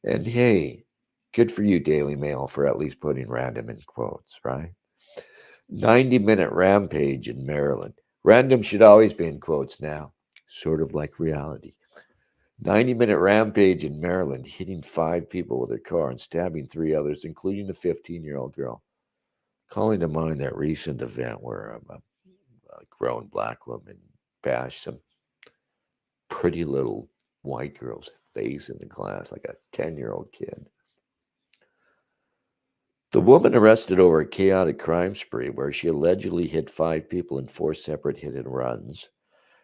And hey, good for you, Daily Mail, for at least putting random in quotes, right? 90-minute rampage in Maryland. Random should always be in quotes now, sort of like reality. 90-minute rampage in Maryland, hitting 5 people with a car and stabbing 3 others, including a 15-year-old girl. Calling to mind that recent event where a grown black woman bashed some pretty little white girl's face in the glass like a 10-year-old kid. The woman arrested over a chaotic crime spree where she allegedly hit 5 people in 4 separate hit and runs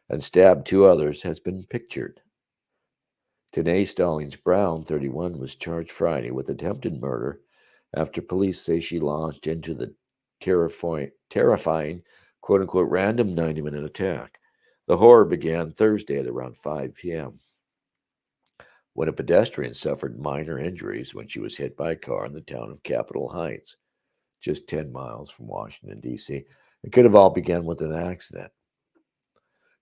and stabbed 2 others has been pictured. Tanae Stallings Brown, 31, was charged Friday with attempted murder after police say she launched into the terrifying quote-unquote random 90-minute attack. The horror began Thursday at around 5 p.m. when a pedestrian suffered minor injuries when she was hit by a car in the town of Capitol Heights, just 10 miles from Washington, D.C. It could have all begun with an accident.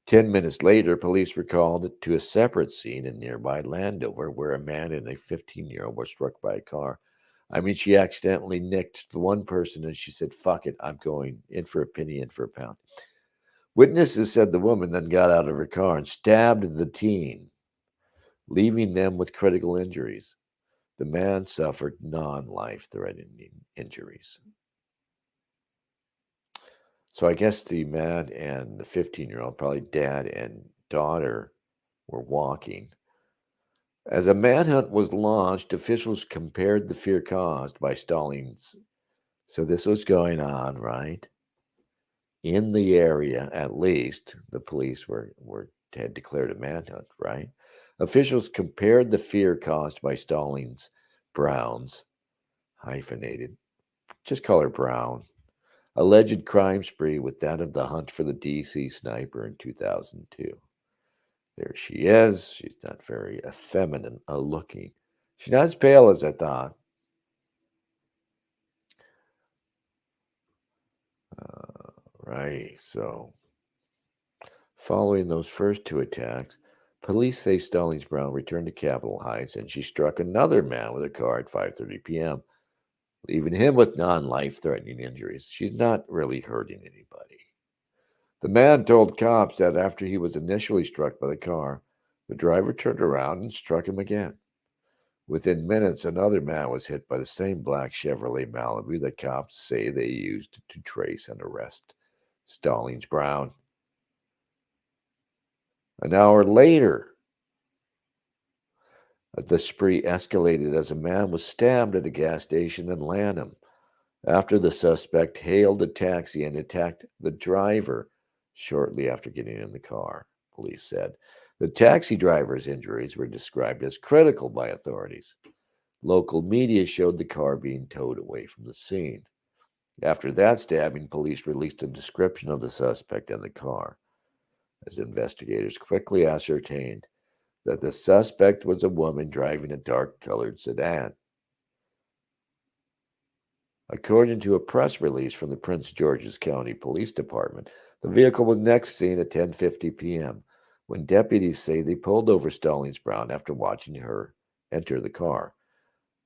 10 minutes later, police were called to a separate scene in nearby Landover where a man and a 15-year-old were struck by a car. I mean, she accidentally nicked the one person and she said, fuck it, I'm going in for a penny, in for a pound. Witnesses said the woman then got out of her car and stabbed the teen, leaving them with critical injuries. The man suffered non-life-threatening injuries. So I guess the man and the 15-year-old, probably dad and daughter, were walking. As a manhunt was launched, officials compared the fear caused by Stallings. So this was going on, right? In the area, at least, the police had declared a manhunt, right? Officials compared the fear caused by Stallings Brown's, hyphenated, just call her Brown, alleged crime spree with that of the hunt for the D.C. sniper in 2002. There she is. She's not very feminine looking. She's not as pale as I thought. Righty, so following those first 2 attacks, police say Stallings Brown returned to Capitol Heights and she struck another man with a car at 5:30 p.m., leaving him with non-life-threatening injuries. She's not really hurting anybody. The man told cops that after he was initially struck by the car, the driver turned around and struck him again. Within minutes, another man was hit by the same black Chevrolet Malibu that cops say they used to trace and arrest Stallings Brown. An hour later, the spree escalated as a man was stabbed at a gas station in Lanham after the suspect hailed a taxi and attacked the driver shortly after getting in the car, police said. The taxi driver's injuries were described as critical by authorities. Local media showed the car being towed away from the scene. After that stabbing, police released a description of the suspect and the car, as investigators quickly ascertained that the suspect was a woman driving a dark-colored sedan. According to a press release from the Prince George's County Police Department, the vehicle was next seen at 10:50 p.m. when deputies say they pulled over Stallings Brown after watching her enter the car.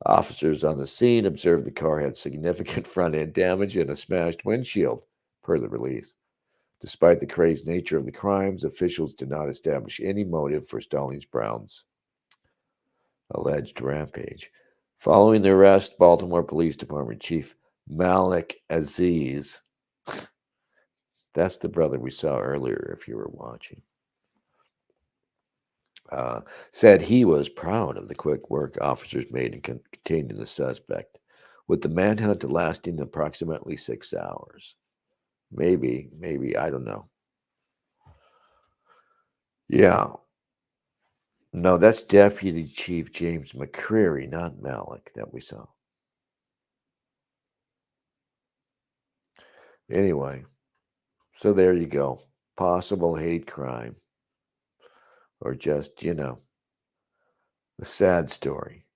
Officers on the scene observed the car had significant front-end damage and a smashed windshield, per the release. Despite the crazed nature of the crimes, officials did not establish any motive for Stallings Brown's alleged rampage. Following the arrest, Baltimore Police Department Chief Malik Aziz, that's the brother we saw earlier if you were watching, said he was proud of the quick work officers made in containing the suspect, with the manhunt lasting approximately 6 hours. Maybe, I don't know. Yeah. No, that's Deputy Chief James McCreary, not Malik, that we saw. Anyway, so there you go. Possible hate crime. Or just, a sad story.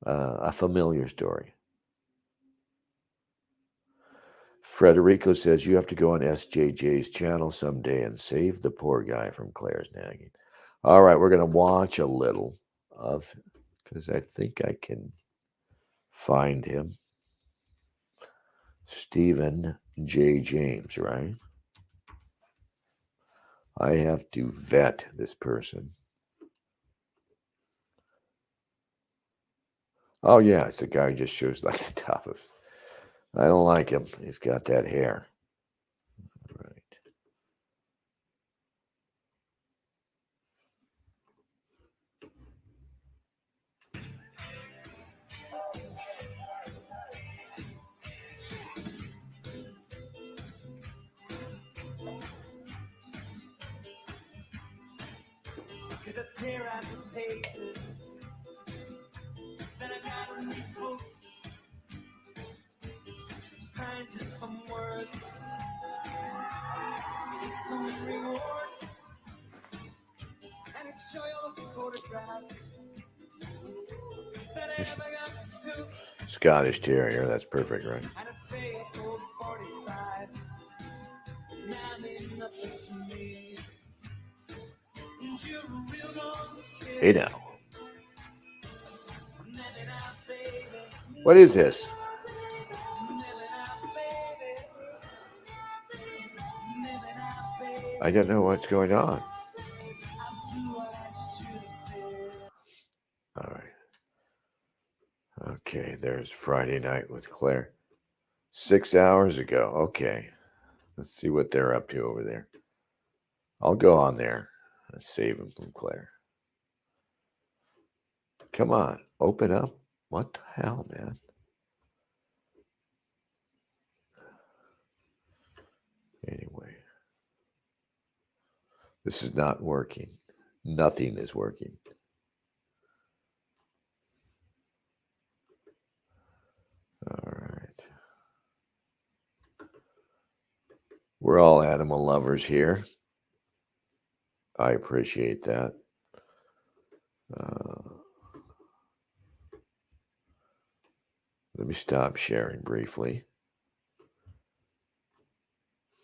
A familiar story. Frederico says you have to go on SJJ's channel someday and save the poor guy from Claire's nagging. All right, we're going to watch a little of, because I think I can find him. Stephen J. James, right? I have to vet this person. Oh, yeah, it's the guy who just shows like the top of. I don't like him. He's got that hair. Right. Cause I tear out the pages that I got in these books. Find just some words, take some reward, and show you all the photographs that I ever got to. Scottish Terrier, that's perfect, right? And a faithful 45s now mean nothing to me. And you're a real gone kid. Hey now. What is this? I don't know what's going on. All right. Okay, there's Friday Night with Claire. 6 hours ago. Okay. Let's see what they're up to over there. I'll go on there and save them from Claire. Come on, open up. What the hell, man? Anyway. This is not working. Nothing is working. All right. We're all animal lovers here. I appreciate that. Let me stop sharing briefly.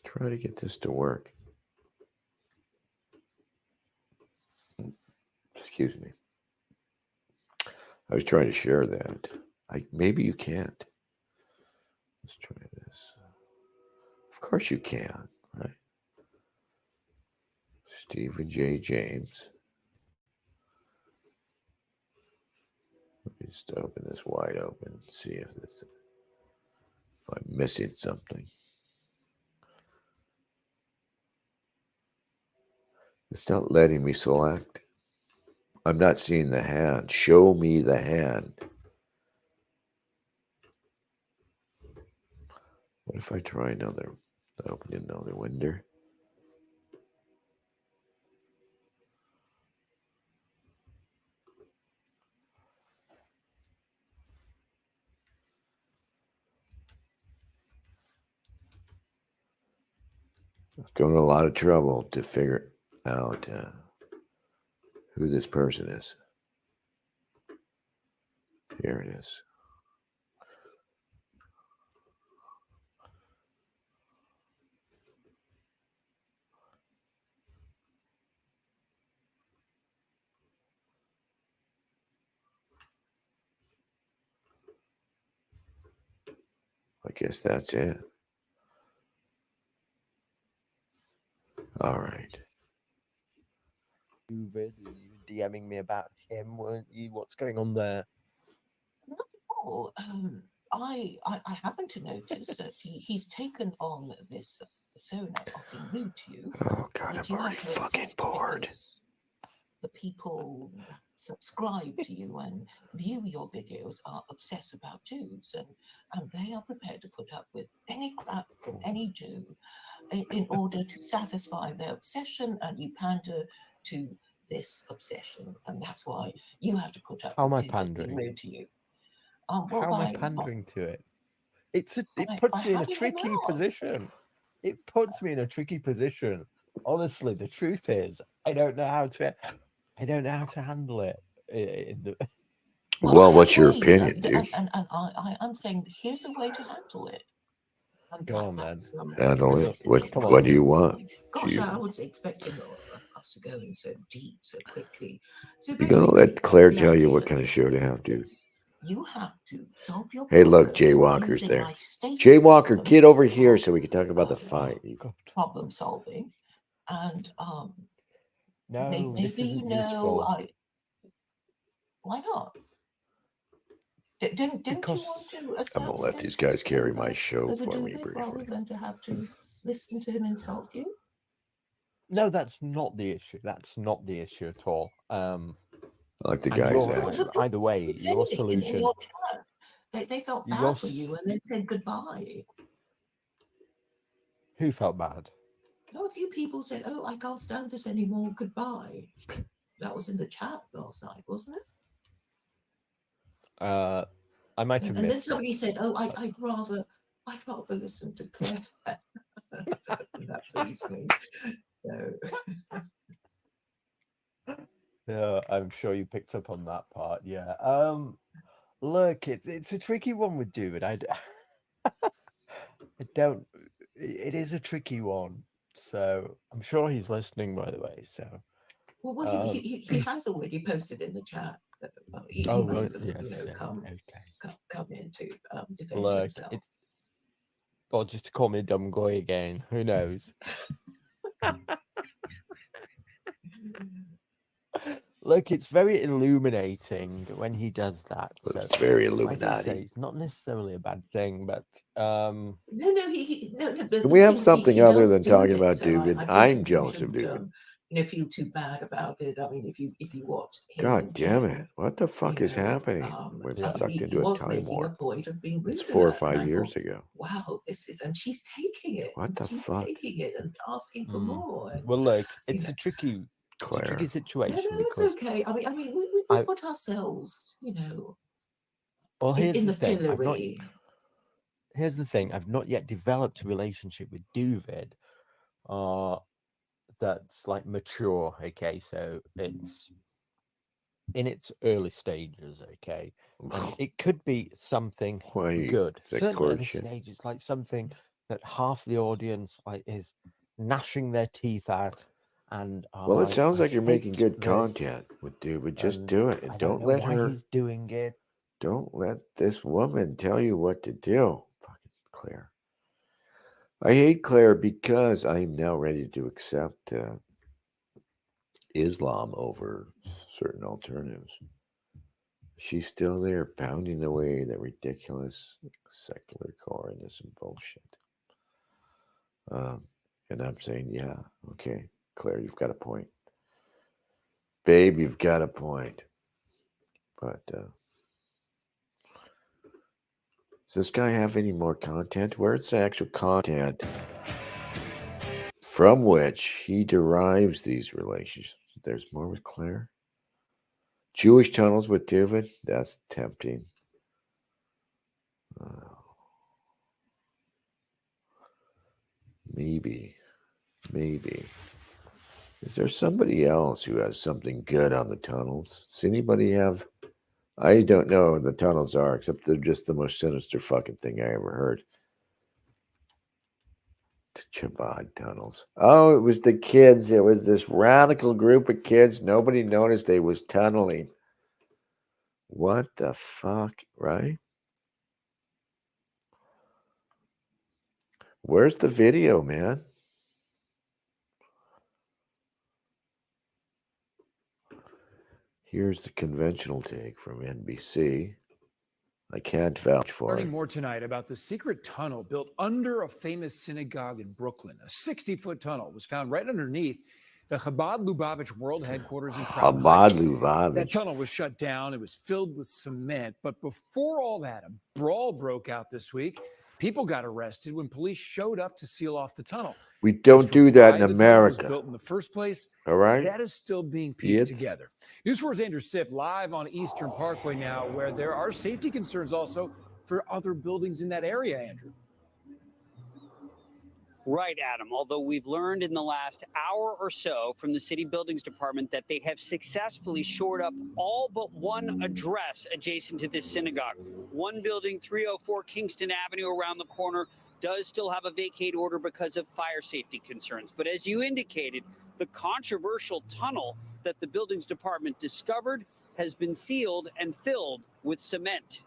Try to get this to work. Excuse me. I was trying to share that. Maybe you can't. Let's try this. Of course you can, right? Stephen J. James. Let me just open this wide open. See if I'm missing something. It's not letting me select. I'm not seeing the hand. Show me the hand. What if I try open another window? I've gone to a lot of trouble to figure out who this person is. Here it is. I guess that's it. All right. You were DMing me about him, weren't you? What's going on there? Not at all. I happen to notice that he's taken on this persona of being rude to you. Oh God, that I'm you already have to fucking accept bored. because the people that subscribe to you and view your videos are obsessed about Jews, and they are prepared to put up with any crap from any Jew in order to satisfy their obsession, and you pander to this obsession, and that's why you have to put up How am I with people being pandering? rude to you. How am I pandering to it? It puts me in a tricky position. It puts me in a tricky position. Honestly, the truth is, I don't know how to handle it. Well, what's your ways, opinion, dude? And I'm saying here's a way to handle it. And Go on, man. Handle it. sensitive. What do you want? Gosh, I was expecting us to go in so deep so quickly. So You're gonna let Claire tell you what kind of show to have, dude. You have to solve your Hey, look, problems Jay Walker's using there. my status Jay Walker, system get over here so we can talk about the fight. problem solving, and No, maybe this isn't you know useful. why not? Don't Because you want to? I'm gonna let these guys carry my show for me rather briefly. than to have to listen to him insult you. No, that's not the issue. That's not the issue at all. I like the and guy's your- attitude. either way, your solution. They felt bad for you and then said goodbye. Who felt bad? No, a few people said, "Oh, I can't stand this anymore. Goodbye." That was in the chat last night, wasn't it? I might have And then missed somebody it. said, "Oh, I'd rather listen to Claire." That pleased me. So. Yeah, I'm sure you picked up on that part. Yeah. Look, it's a tricky one with David. I don't. It is a tricky one. So I'm sure he's listening, by the way. So. Well, he has already posted in the chat. He Oh, may right. even, Yes. come in to defend Look, himself. Or just to call me a dumb guy again. Who knows? Look, it's very illuminating when he does that. Well, so, it's very like I say, Illuminati. it's not necessarily a bad thing, but no. But Can we have things something he other does than do talking it, about so David? I think I'm you jealous of shouldn't, David. feel too bad about it. I mean, if you watch him God and damn Jen, it! What the fuck is happening? We're sucked he into a was time making a warp. point of being rude It's to 4 or her, and 5 I years thought, ago. wow, this is, and she's taking it. What the she's fuck? taking it and asking for more. And, well, look, it's a tricky Claire. situation no, it's because okay. I mean, we put ourselves, well, here's in the the thing. pillory. Here's the thing. I've not yet developed a relationship with David, that's like mature. Okay, so it's in its early stages. Okay, and it could be something good. Certainly at this stage, it's like something that half the audience is gnashing their teeth at. And well, it sounds like you're making good this, content with David. Just do it. And I don't know let why her. he's doing it. Don't let this woman tell you what to do. Fucking Claire. I hate Claire because I'm now ready to accept Islam over certain alternatives. She's still there pounding away that ridiculous secular corness and bullshit. And I'm saying, yeah, okay, Claire, you've got a point. Babe, you've got a point. But does this guy have any more content? Where's the actual content from which he derives these relationships? There's more with Claire. Jewish tunnels with David? That's tempting. Maybe. Is there somebody else who has something good on the tunnels? Does anybody have? I don't know what the tunnels are, except they're just the most sinister fucking thing I ever heard. Chabad tunnels. Oh, it was the kids. It was this radical group of kids. Nobody noticed they was tunneling. What the fuck, right? Where's the video, man? Here's the conventional take from NBC. I can't vouch for it. Learning more tonight about the secret tunnel built under a famous synagogue in Brooklyn. A 60-foot tunnel was found right underneath the Chabad Lubavitch World Headquarters in Crown Heights. Chabad Lubavitch. That tunnel was shut down. It was filled with cement. But before all that, a brawl broke out this week People got arrested when police showed up to seal off the tunnel. We don't do that in why the tunnel was America. built in the first place, All right? that is still being pieced Idiots. together. News 4's Andrew Sipp live on Eastern Parkway now, where there are safety concerns also for other buildings in that area, Andrew. Right, Adam. Although we've learned in the last hour or so from the city buildings department that they have successfully shored up all but one address adjacent to this synagogue. One building, 304 Kingston Avenue around the corner, does still have a vacate order because of fire safety concerns. But as you indicated, the controversial tunnel that the buildings department discovered has been sealed and filled with cement.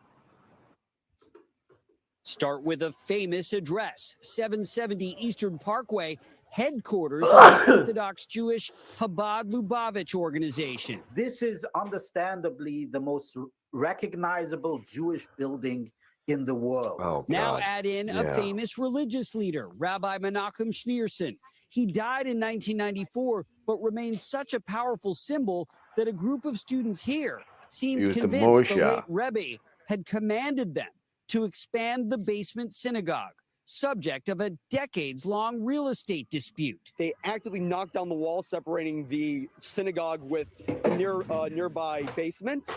Start with a famous address, 770 Eastern Parkway, headquarters of the Orthodox Jewish Chabad Lubavitch organization. This is understandably the most recognizable Jewish building in the world. Oh, now add in a famous religious leader, Rabbi Menachem Schneerson. He died in 1994, but remains such a powerful symbol that a group of students here seemed convinced the late Rebbe had commanded them to expand the basement synagogue, subject of a decades-long real estate dispute. They actively knocked down the wall separating the synagogue with a nearby basement,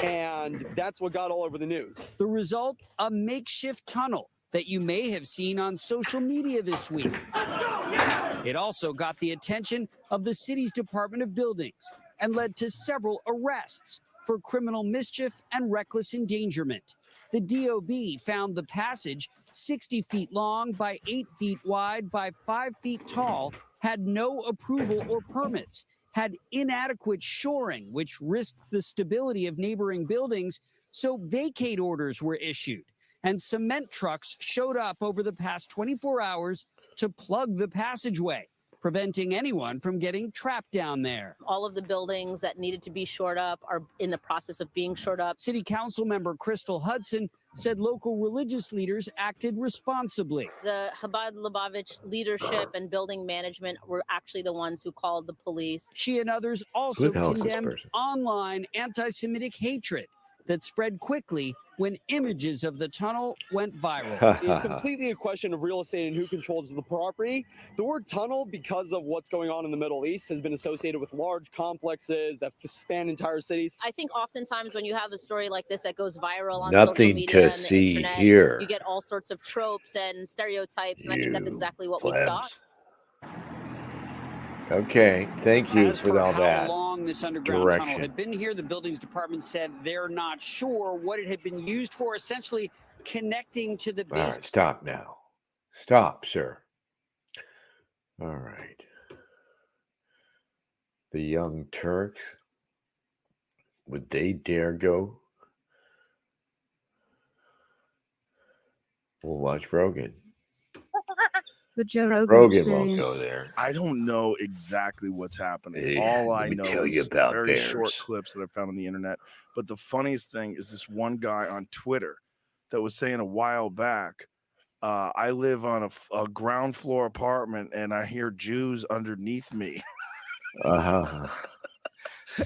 and that's what got all over the news. The result, a makeshift tunnel that you may have seen on social media this week. It also got the attention of the city's Department of Buildings and led to several arrests for criminal mischief and reckless endangerment. The DOB found the passage 60 feet long by 8 feet wide by 5 feet tall, had no approval or permits, had inadequate shoring, which risked the stability of neighboring buildings, so vacate orders were issued. And cement trucks showed up over the past 24 hours to plug the passageway, preventing anyone from getting trapped down there. All of the buildings that needed to be shored up are in the process of being shored up. City Council member Crystal Hudson said local religious leaders acted responsibly. The Chabad Lubavitch leadership and building management were actually the ones who called the police. She and others also condemned online anti-Semitic hatred that spread quickly when images of the tunnel went viral. It's completely a question of real estate and who controls the property. The word tunnel, because of what's going on in the Middle East, has been associated with large complexes that span entire cities. I think oftentimes when you have a story like this that goes viral on Nothing social media to and the see internet, here. you get all sorts of tropes and stereotypes, and I think that's exactly what we saw. Okay, thank you As for all how that long this underground direction. tunnel had been here, the buildings department said they're not sure what it had been used for, essentially connecting to the All business. right, stop now. Stop, sir. All right. The Young Turks, would they dare go? We'll watch Rogan. The Joe Rogan Rogan won't experience. go there. I don't know exactly what's happening. Yeah, All I let me know tell is you about very bears. short clips that I found on the internet. But the funniest thing is this one guy on Twitter that was saying a while back, I live on a ground floor apartment and I hear Jews underneath me. Uh-huh.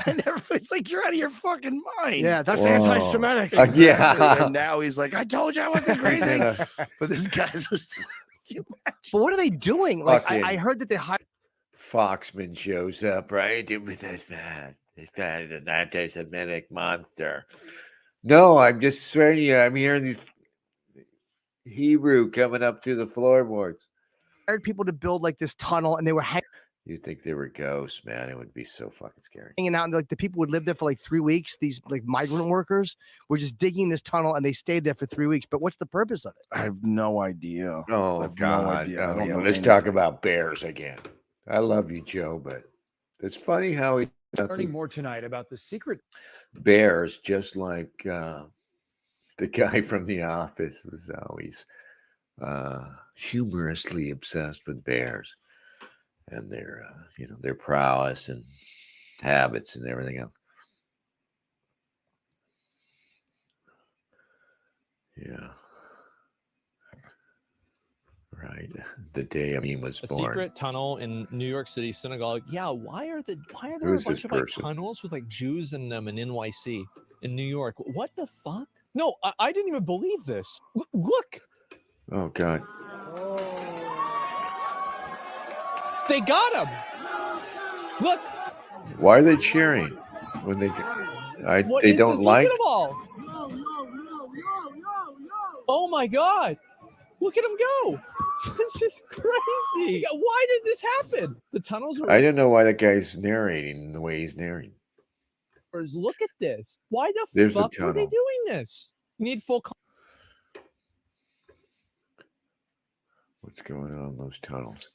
And everybody's like, you're out of your fucking mind. Yeah, that's anti-Semitic. Exactly. Yeah. And now he's like, I told you I wasn't crazy. But this guy's just... But what are they doing? Like, Fucking I heard that they hired Foxman shows up, right? It was this man. This man is an anti-Semitic monster. No, I'm just swearing to you. I'm hearing these Hebrew coming up through the floorboards. people to build like this tunnel, and they were You think they were ghosts, man? It would be so fucking scary. hanging out, and like the people would live there for like 3 weeks. These like migrant workers were just digging this tunnel, and they stayed there for 3 weeks. But what's the purpose of it? I have no idea. Oh, I have God. no idea. I don't know Let's anything. talk about bears again. I love you, Joe, but it's funny how he's Learning more tonight about the secret. bears, just like the guy from The Office was always humorously obsessed with bears and their, their prowess and habits and everything else. Yeah. Right. The day was A born. secret tunnel in New York City synagogue. Yeah, why are there Who's a bunch this of like person? tunnels with like Jews in them in NYC in New York? What the fuck? No, I didn't even believe this. Look. Oh, God. They got him. Look. Why are they cheering when they? What they is don't this? like. Look at them all. Oh my God! Look at him go. This is crazy. Why did this happen? The tunnels are. I don't know why that guy's narrating the way he's narrating. Look at this. Why the There's the fuck were they tunnel. doing this? You need full. What's going on in those tunnels?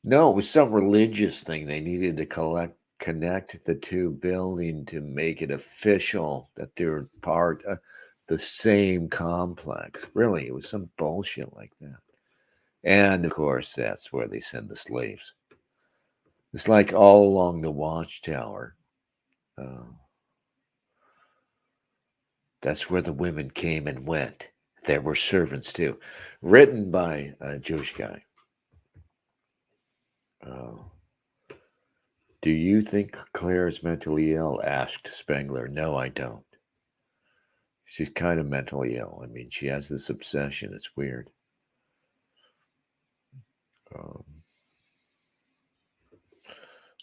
No, it was some religious thing. They needed to connect the two buildings to make it official that they're part of the same complex. Really, it was some bullshit like that. And of course, that's where they send the slaves. It's like all along the Watchtower. That's where the women came and went. There were servants too. Written by a Jewish guy. Do you think Claire is mentally ill? Asked Spengler. No, I don't. She's kind of mentally ill. I mean, she has this obsession. It's weird.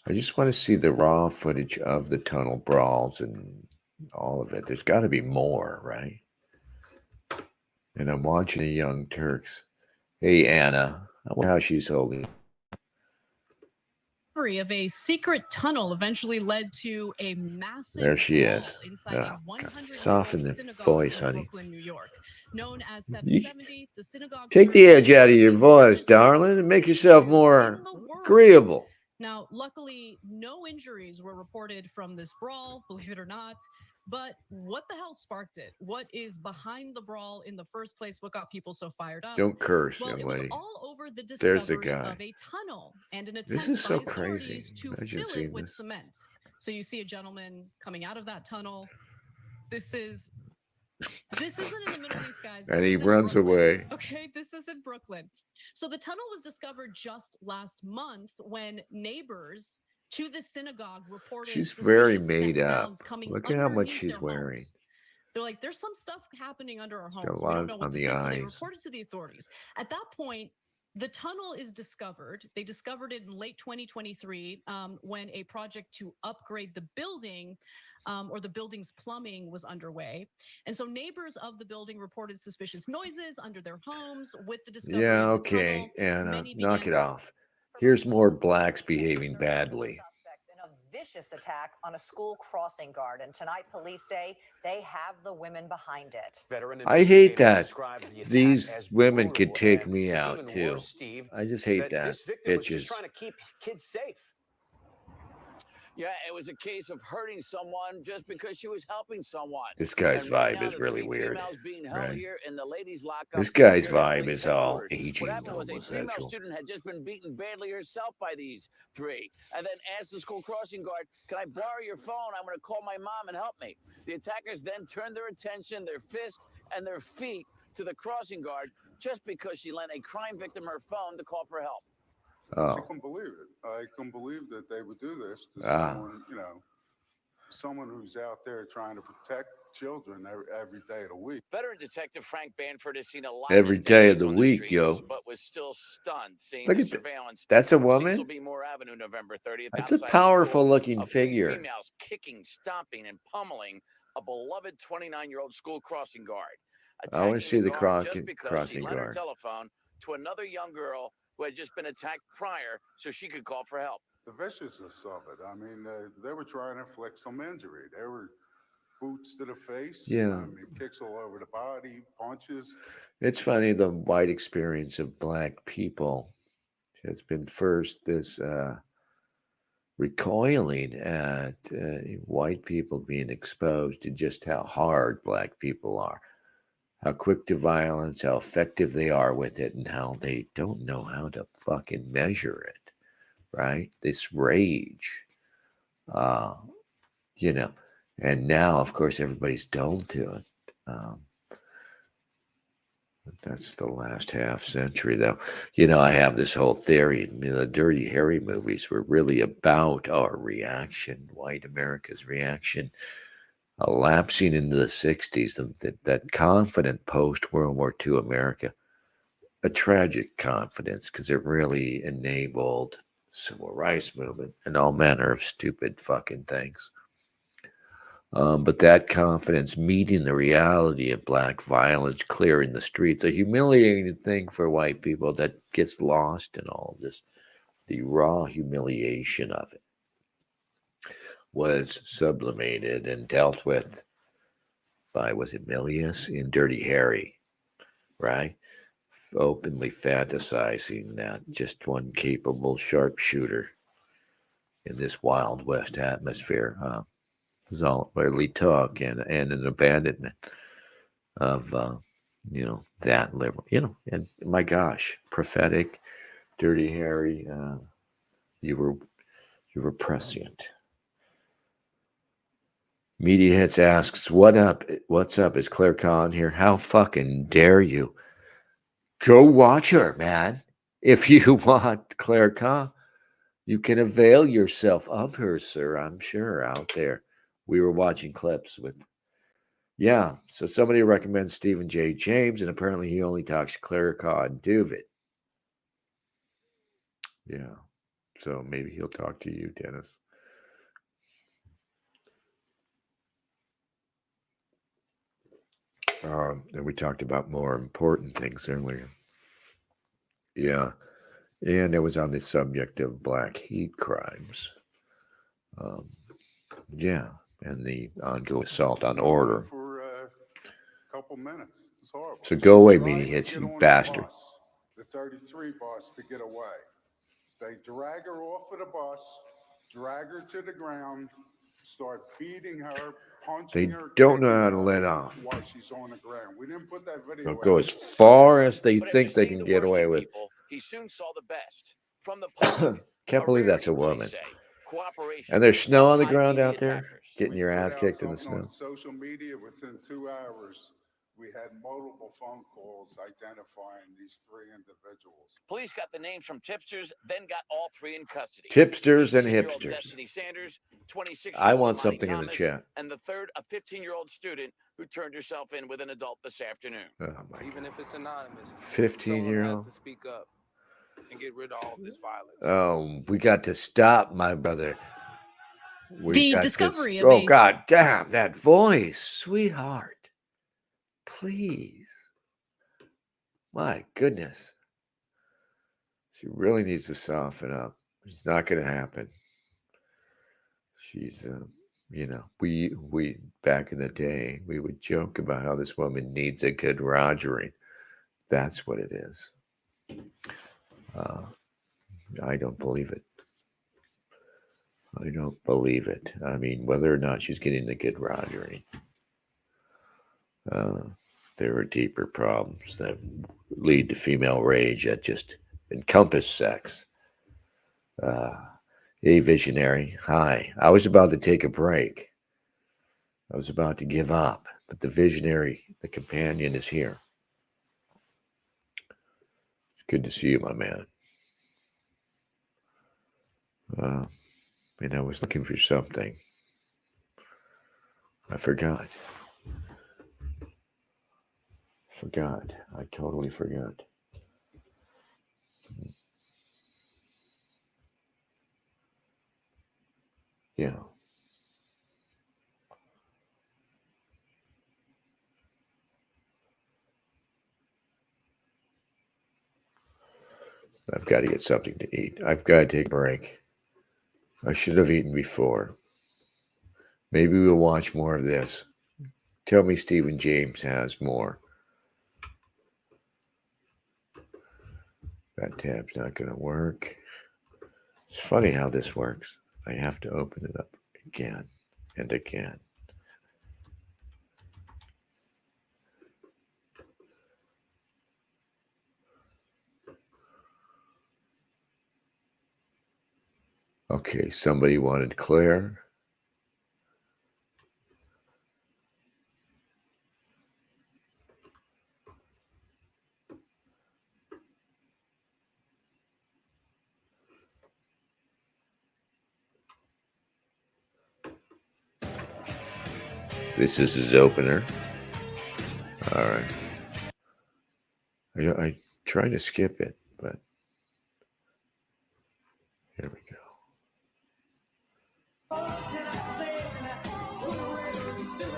I just want to see the raw footage of the tunnel brawls and all of it. There's got to be more, right? And I'm watching the Young Turks. Hey, Anna. I wonder how she's holding. Of a secret tunnel eventually led to a massive There she is. inside a Soften the voice, honey. Brooklyn, New York. Known as 770, the synagogue Take the edge out of your voice, darling, and make yourself more agreeable. Now, luckily, no injuries were reported from this brawl, believe it or not. But what the hell sparked it? What is behind the brawl in the first place? What got people so fired up? Don't curse, well, young it was lady. all over the There's the discovery guy. of a tunnel and an attempt This is so by crazy. authorities to Imagine fill seeing it with this. cement. So you see a gentleman coming out of that tunnel. This isn't in the Middle East, guys. And This he is in runs Brooklyn. away. Okay, this is in Brooklyn. So the tunnel was discovered just last month when neighbors to the synagogue reported She's very suspicious step made up. sounds coming Look at how much underneath she's their wearing. homes. They're like, there's some stuff happening under our got a homes. We lot don't know what on this the is. So they eyes. reported to the authorities. At that point, the tunnel is discovered. They discovered it in late 2023 when a project to upgrade the building or the building's plumbing was underway. And so neighbors of the building reported suspicious noises under their homes with the discovery Yeah, of the okay, tunnel. Anna, Many knock began it to off. Here's more blacks behaving badly. In a vicious attack on a school crossing guard. And tonight, police say they have the women behind it. I hate that. These women could take me out too. I just hate that. Bitches. Trying to keep kids safe. Yeah, it was a case of hurting someone just because she was helping someone. This guy's And right vibe now, is the really three weird. females being held Right? here in the ladies' lockup This guy's here at vibe police is all headquarters. aging What happened was a female homosexual. student had just been beaten badly herself by these three, and then asked the school crossing guard, "Can I borrow your phone? I'm going to call my mom and help me." The attackers then turned their attention, their fist and their feet, to the crossing guard just because she lent a crime victim her phone to call for help. Oh. I couldn't believe it. I couldn't believe that they would do this to Ah. someone, someone who's out there trying to protect children every day of the week. Veteran detective Frank Banford has seen a lot Every of day of days the on week, streets, yo. but was still stunned seeing Look the at that. surveillance. That's a from woman? Cecil B. Moore Avenue, November 30th. That's a outside powerful school, looking of three figure. females kicking, stomping, and pummeling a beloved 29-year-old school crossing guard. I want to see the just because crossing she lent her guard. telephone to another young girl who had just been attacked prior, so she could call for help. The viciousness of it. I mean, they were trying to inflict some injury. They were boots to the face. Yeah. I mean, kicks all over the body, punches. It's funny, the white experience of black people has been first this recoiling at white people being exposed to just how hard black people are, how quick to violence, how effective they are with it, and how they don't know how to fucking measure it, right? This rage, and now, of course, everybody's dull to it. That's the last half century, though. I have this whole theory. The Dirty Harry movies were really about our reaction, white America's reaction, lapsing into the 60s, that confident post-World War II America. a tragic confidence because it really enabled civil rights movement and all manner of stupid fucking things. But that confidence meeting the reality of black violence clear in the streets, a humiliating thing for white people that gets lost in all of this. The raw humiliation of it was sublimated and dealt with by, was it Milius in Dirty Harry, right? Openly fantasizing that just one capable sharpshooter in this Wild West atmosphere was all really talk and an abandonment of, that liberal, and my gosh, prophetic, Dirty Harry, you were prescient. Media Hits asks, what's up? Is Claire Kahn here? How fucking dare you? Go watch her, man. If you want Claire Kahn, you can avail yourself of her, sir, I'm sure, out there. We were watching clips with, so somebody recommends Stephen J. James, and apparently he only talks to Claire Kahn Duvid. Yeah, so maybe he'll talk to you, Dennis. And we talked about more important things earlier. Yeah, and it was on the subject of black hate crimes. And the ongoing assault on order. For a couple minutes. It's horrible. So go away, Tries Media to Hits, get you on the bastard. bus, the 33 bus, to get away. They drag her off of the bus, drag her to the ground, start beating her, punching They her. don't know kicking how to her let off. while she's on the ground. We didn't put that video They'll out. go as far as they But after think they seeing can the get worst away in with. people, he soon saw the best from the public. Can't believe that's a rarity, woman. police say. Cooperation And there's from snow on the high ground TV out there, attackers. getting your We ass put out kicked in the something snow. on social media. Within 2 hours, we had multiple phone calls identifying these 3 individuals. Police got the names from tipsters, then got all 3 in custody. Tipsters and 18-year-old hipsters. Destiny Sanders, 26-year-old I want Imani something in the Thomas, chat. and the third, a 15-year-old student who turned herself in with an adult this afternoon. Oh my Even if it's anonymous, 15-year-old. to speak up and get rid of all this violence. Oh, we got to stop, my brother. The discovery of Oh, a- God damn, that voice. Sweetheart. Please. My goodness. She really needs to soften up. It's not going to happen. She's, we back in the day, we would joke about how this woman needs a good rogering. That's what it is. I don't believe it. I don't believe it. I mean, whether or not she's getting a good rogering, there are deeper problems that lead to female rage that just encompass sex. Hey, visionary. Hi. I was about to take a break. I was about to give up, but the visionary, the companion, is here. It's good to see you, my man. I was looking for something. I forgot. I totally forgot. Yeah. I've got to get something to eat. I've got to take a break. I should have eaten before. Maybe we'll watch more of this. Tell me Stephen James has more. That tab's not going to work. It's funny how this works. I have to open it up again and again. Okay, somebody wanted Claire. This is his opener. All right. trying to skip it, but here we go.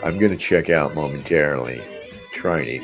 I'm going to check out momentarily. Trying.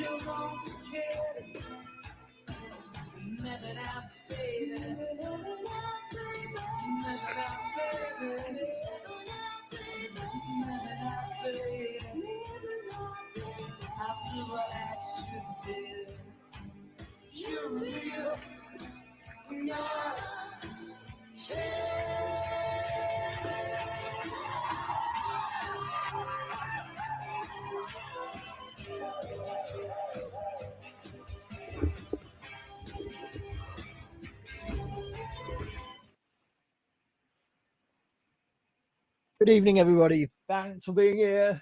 Good evening, everybody. Thanks for being here.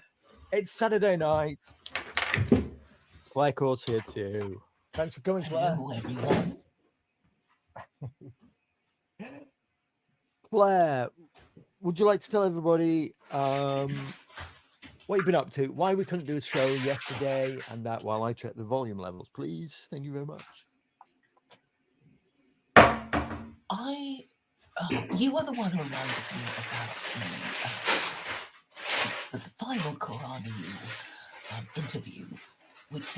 It's Saturday night. Claire Court's here too. Thanks for coming, Claire. Hello, everyone. Claire, would you like to tell everybody what you've been up to, why we couldn't do a show yesterday, and that while I check the volume levels, please? Thank you very much. You were the one who reminded me about the final Quran interview, which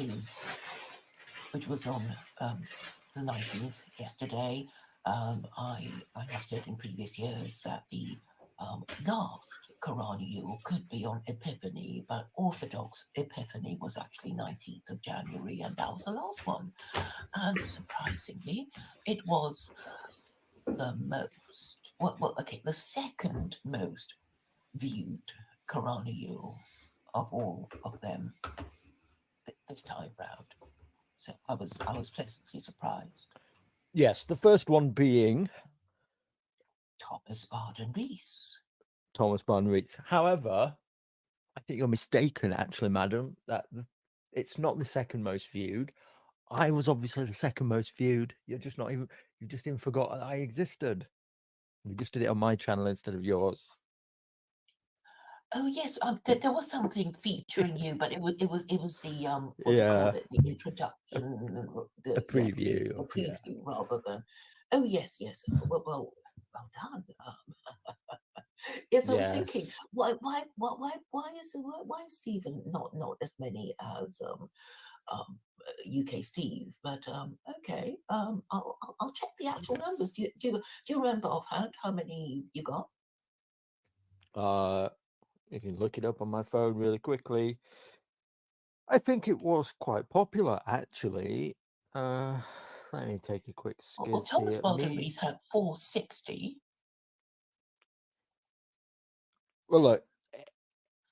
was on the 19th yesterday. I have said in previous years that the last Quran could be on Epiphany, but Orthodox Epiphany was actually 19th of January, and that was the last one. And surprisingly, it was the the second most viewed Quran of all of them this time round. So I was pleasantly surprised. Yes, the first one being Thomas Barden Rees. Thomas Barden Rees. However, I think you're mistaken, actually, madam, that it's not the second most viewed. I was obviously the second most viewed. You just didn't forget that I existed. You just did it on my channel instead of yours. Oh yes, there was something featuring you, but it was the what do you Yeah. call it? The introduction, A preview. the preview rather than. Oh yes. Well done. Yes, I was thinking, why is Stephen not as many as UK Steve? But okay, I'll check the actual numbers. Do you remember offhand how many you got? You can look it up on my phone really quickly. I think it was quite popular, actually. Let me take a quick squiz Well, Thomas here. Barden Rees had 460. Well, look,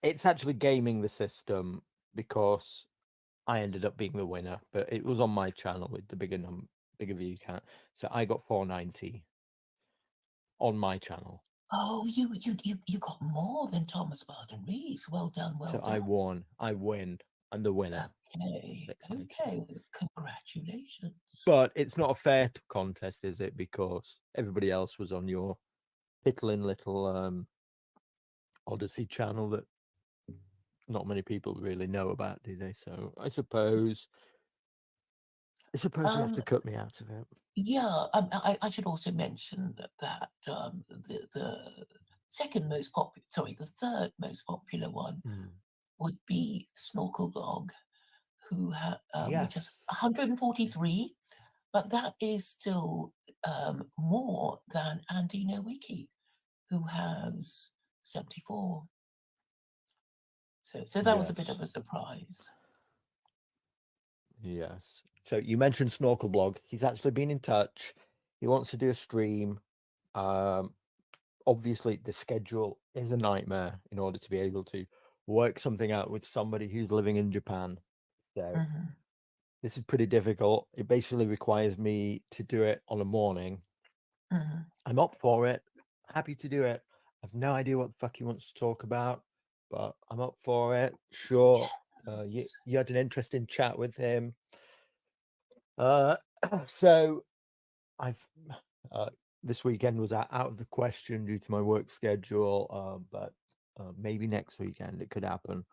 it's actually gaming the system because I ended up being the winner, but it was on my channel with the bigger view count. So I got 490 on my channel. Oh, you got more than Thomas Barden Rees. Well done, well So done. I won. I win. I'm the winner. Okay, congratulations. But it's not a fair contest, is it? Because everybody else was on your piddling little Odyssey channel that not many people really know about, do they? So I suppose you have to cut me out of it. Yeah, I should also mention that the second most popular, sorry, the third most popular one would be Snorkel Blog, who which is 143, but that is still more than Andy Nowicki, who has 74. So that was a bit of a surprise. Yes. So you mentioned Snorkel Blog. He's actually been in touch. He wants to do a stream. Obviously, the schedule is a nightmare in order to be able to work something out with somebody who's living in Japan. So this is pretty difficult. It basically requires me to do it on a morning. I'm up for it. Happy to do it. I've no idea what the fuck he wants to talk about, but I'm up for it. Sure. You had an interesting chat with him. So I've this weekend was out of the question due to my work schedule, but maybe next weekend it could happen.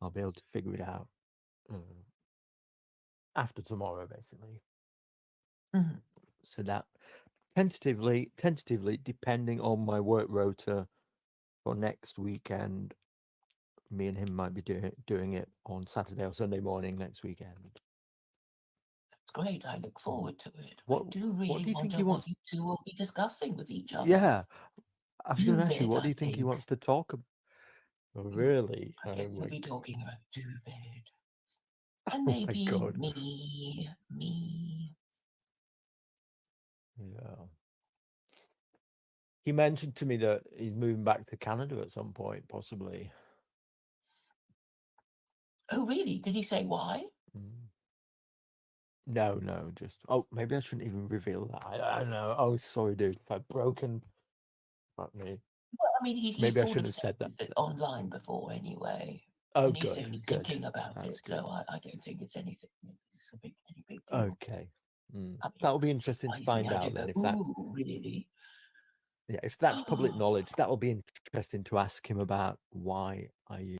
I'll be able to figure it out after tomorrow, basically. So that tentatively, depending on my work rota for next weekend, me and him might be doing it on Saturday or Sunday morning next weekend. That's great. I look forward to it. What I do really do you think wonder he what wants? you two will be discussing with each other. Yeah, I was going to ask you, Duvet, what do I you think he think. wants to talk about? Oh, really? I guess Oh we'll my, be talking about duvet. And oh my maybe God. me. Yeah. He mentioned to me that he's moving back to Canada at some point, possibly. Oh, really? Did he say why? No, just maybe I shouldn't even reveal that. I don't know. Oh, sorry, dude. If I've broken, fuck me. Well, I mean, he Maybe I sort shouldn't of have said that. said it online before anyway. Oh, And he's good, only good. thinking about That's it, good. so I don't think it's anything. It's any big deal. Okay. I mean, That'll be it's interesting to surprising. find I out don't then go, if that. ooh, really? Yeah, if that's public knowledge, that will be interesting to ask him about. Why are you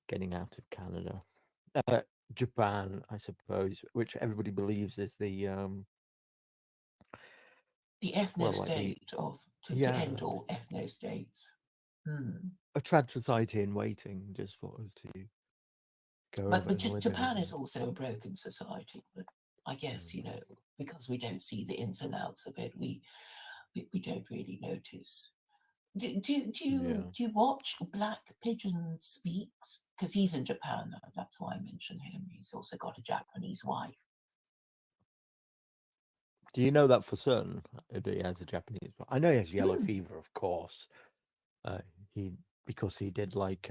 getting out of Canada? Japan, I suppose, which everybody believes is the ethno state to end all ethno states. a trad society in waiting just for us to go But over and live Japan in. is also a broken society. But I guess, you know, because we don't see the ins and outs of it, we don't really notice. Do you watch Black Pigeon Speaks? Because he's in Japan. That's why I mention him. He's also got a Japanese wife. Do you know that for certain that he has a Japanese? I know he has yellow fever, of course. Because he did like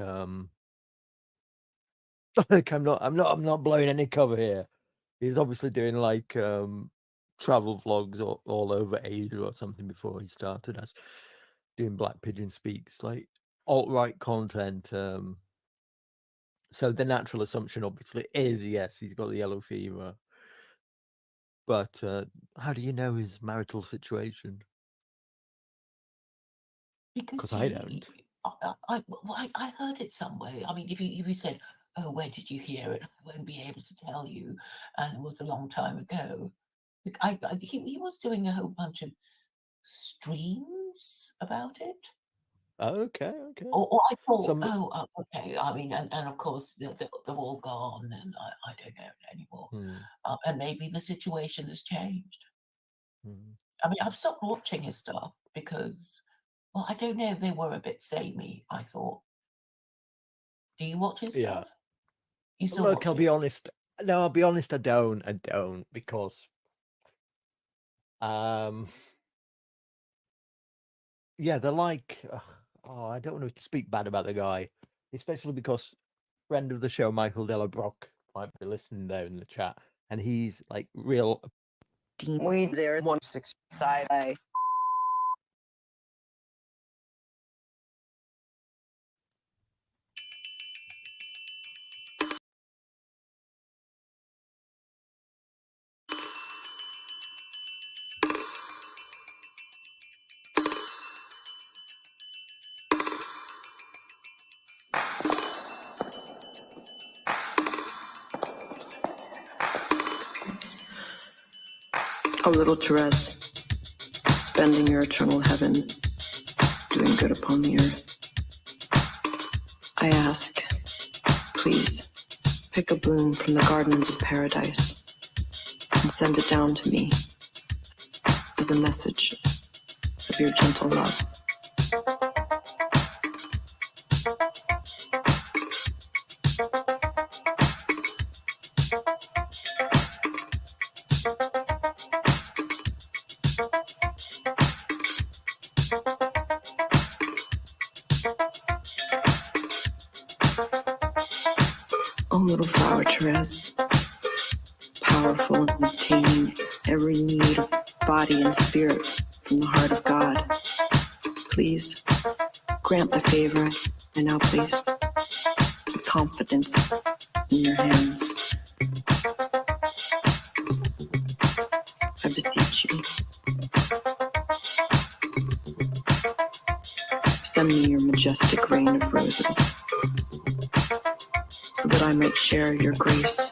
like I'm not blowing any cover here. He's obviously doing like travel vlogs all over Asia or something before he started as doing Black Pigeon Speaks, like alt-right content. So the natural assumption obviously is yes, he's got the yellow fever. But how do you know his marital situation? Because I don't. I heard it somewhere. I mean, if you said, "Oh, where did you hear it?" I won't be able to tell you, and it was a long time ago. He was doing a whole bunch of streams about it. Okay. Or I thought, okay. I mean, and of course they're all gone, and I don't know anymore. And maybe the situation has changed. I mean, I've stopped watching his stuff because, well, I don't know. They were a bit samey, I thought. Do you watch his stuff? You still Look, watch I'll it? be honest. No, I'll be honest. I don't because yeah, they're like I don't want to speak bad about the guy, especially because friend of the show Michael Delabrock might be listening there in the chat, and he's like real. We there 160 side A. O little Therese, spending your eternal heaven, doing good upon the earth. I ask, please, pick a bloom from the gardens of paradise and send it down to me as a message of your gentle love. Oh, little flower Therese, powerful in obtaining every need of body and spirit from the heart of God. Please grant the favor I now place with confidence in your hands. I beseech you. Send me your majestic rain of roses, so that I might share your grace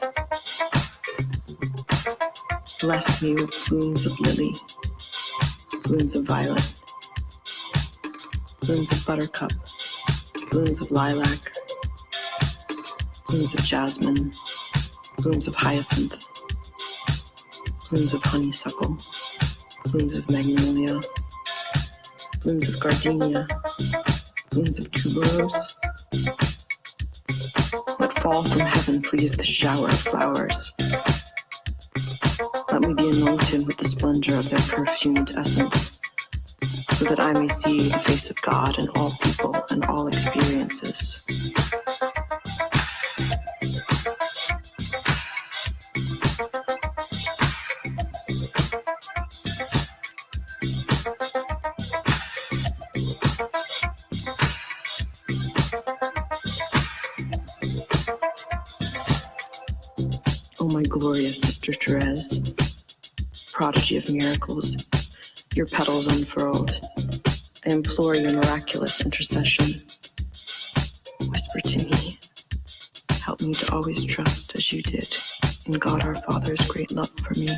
Bless me with blooms of lily, blooms of violet, blooms of buttercup, blooms of lilac, blooms of jasmine, blooms of hyacinth, blooms of honeysuckle, blooms of magnolia, blooms of gardenia, blooms of tuberose. Let fall from heaven, please, the shower of flowers. Let me be anointed with the splendor of their perfumed essence, so that I may see the face of God in all people and all experiences. Oh, my glorious Sister Therese, prodigy of miracles, your petals unfurled, I implore your miraculous intercession. Whisper to me, help me to always trust as you did in God our Father's great love for me,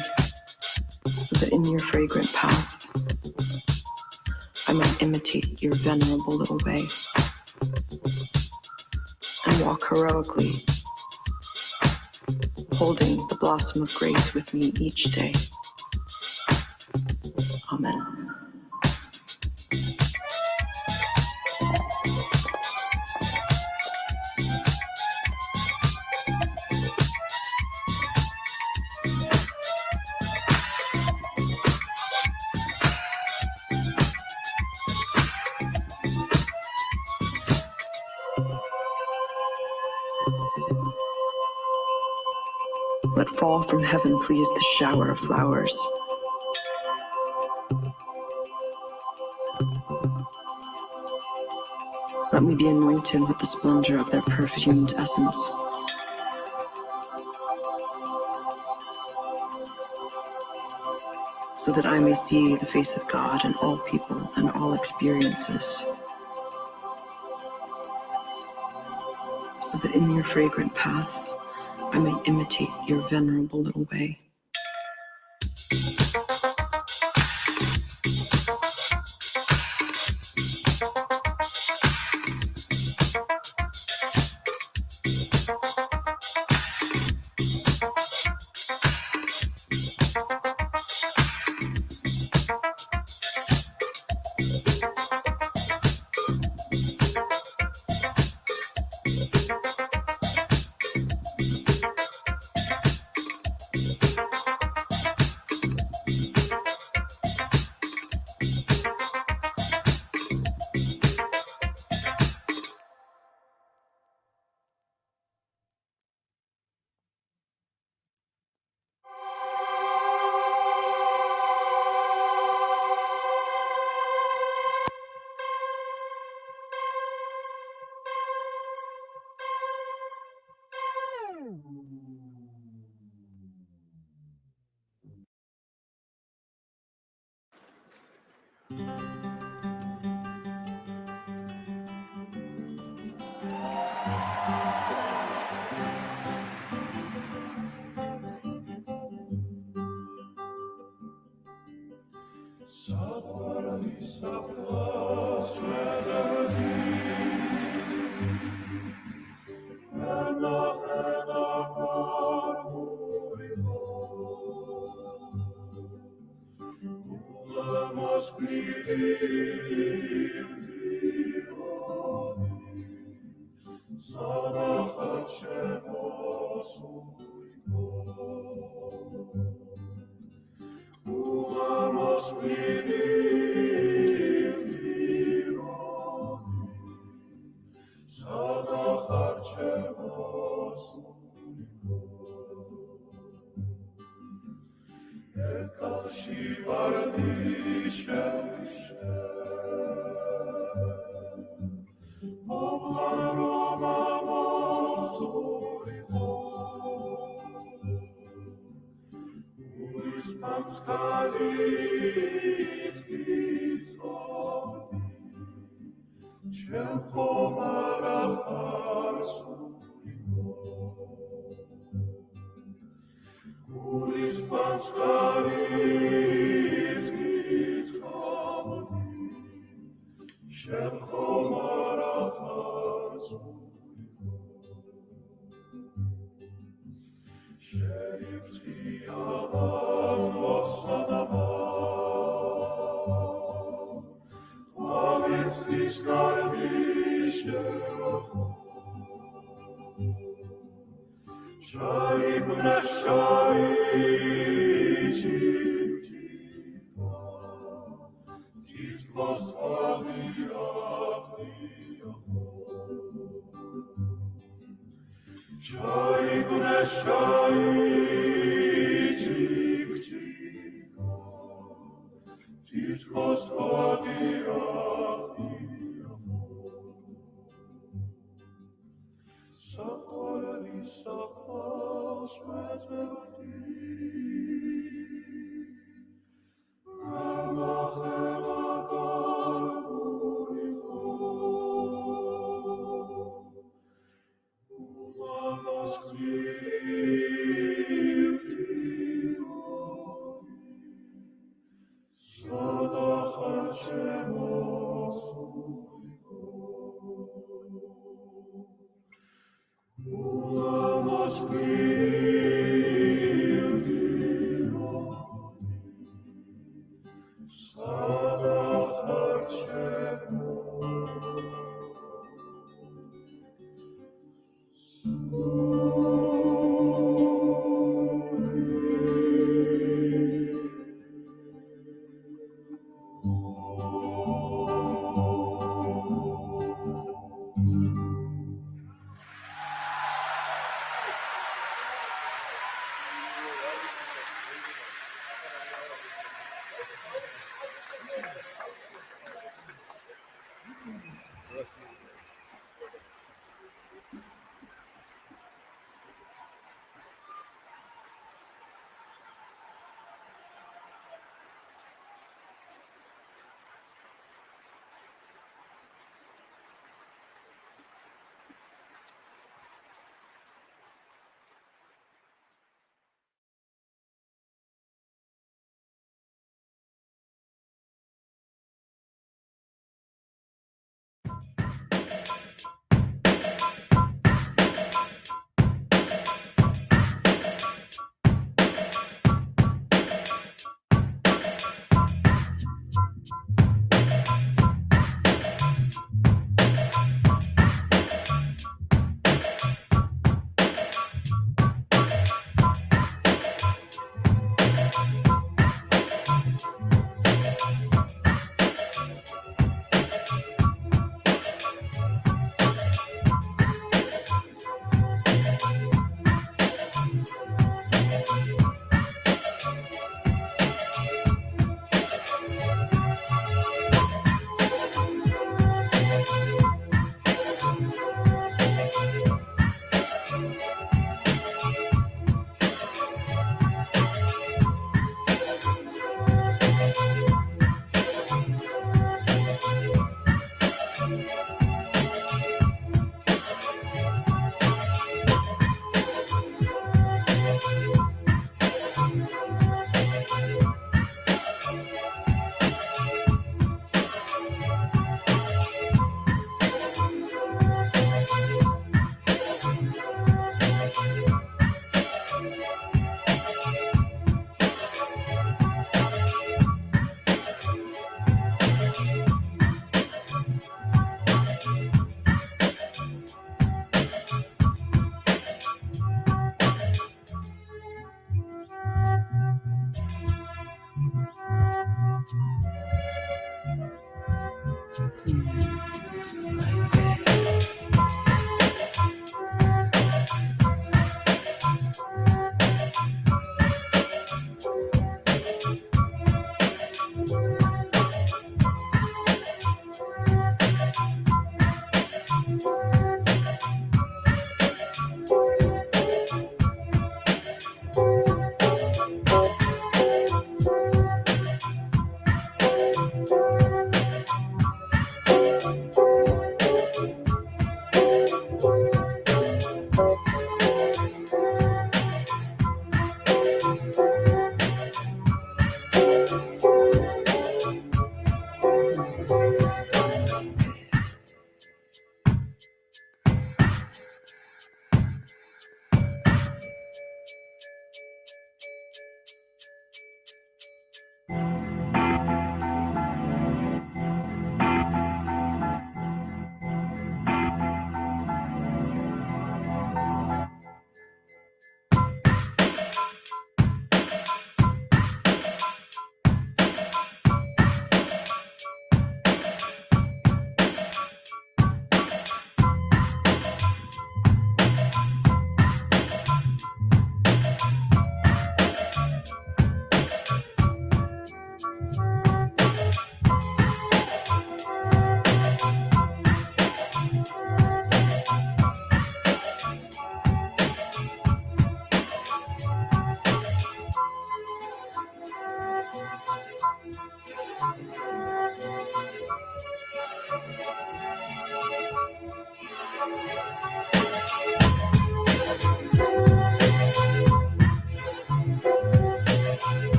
so that in your fragrant path I might imitate your venerable little way and walk heroically, holding the blossom of grace with me each day. Amen. Let fall from heaven, please, the shower of flowers. Let me be anointed with the splendor of their perfumed essence, so that I may see the face of God in all people and all experiences, so that in your fragrant path I may imitate your venerable little way.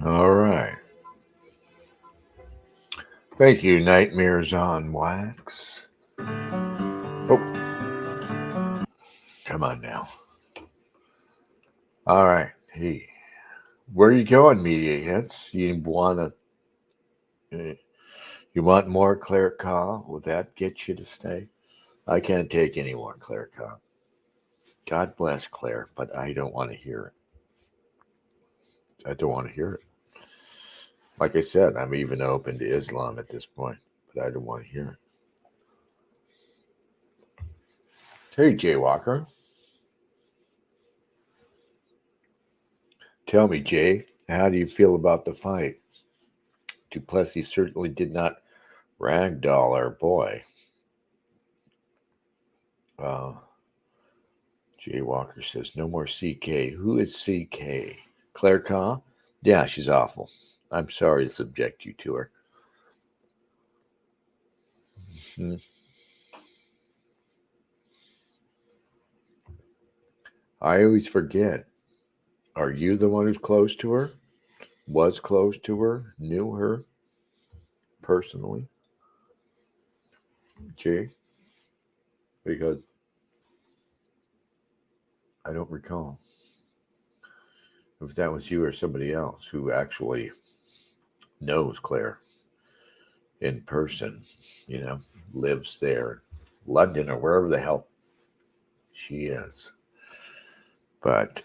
All right. Thank you, Nightmares on Wax. Oh. Come on now. All right. Hey, where are you going, media hits? You want more Claire Kaw? Will that get you to stay? I can't take any more Claire Kaw. God bless Claire, but I don't want to hear it. I don't want to hear it. Like I said, I'm even open to Islam at this point, but I don't want to hear it. Hey, Jay Walker. Tell me, Jay, how do you feel about the fight? Duplessis certainly did not ragdoll our boy. Jay Walker says, no more CK. Who is CK? Claire Kaw? Yeah, she's awful. I'm sorry to subject you to her. Mm-hmm. I always forget. Are you the one who's close to her? Was close to her? Knew her personally? Jay? Because I don't recall if that was you or somebody else who actually knows Claire in person, lives there, London or wherever the hell she is. But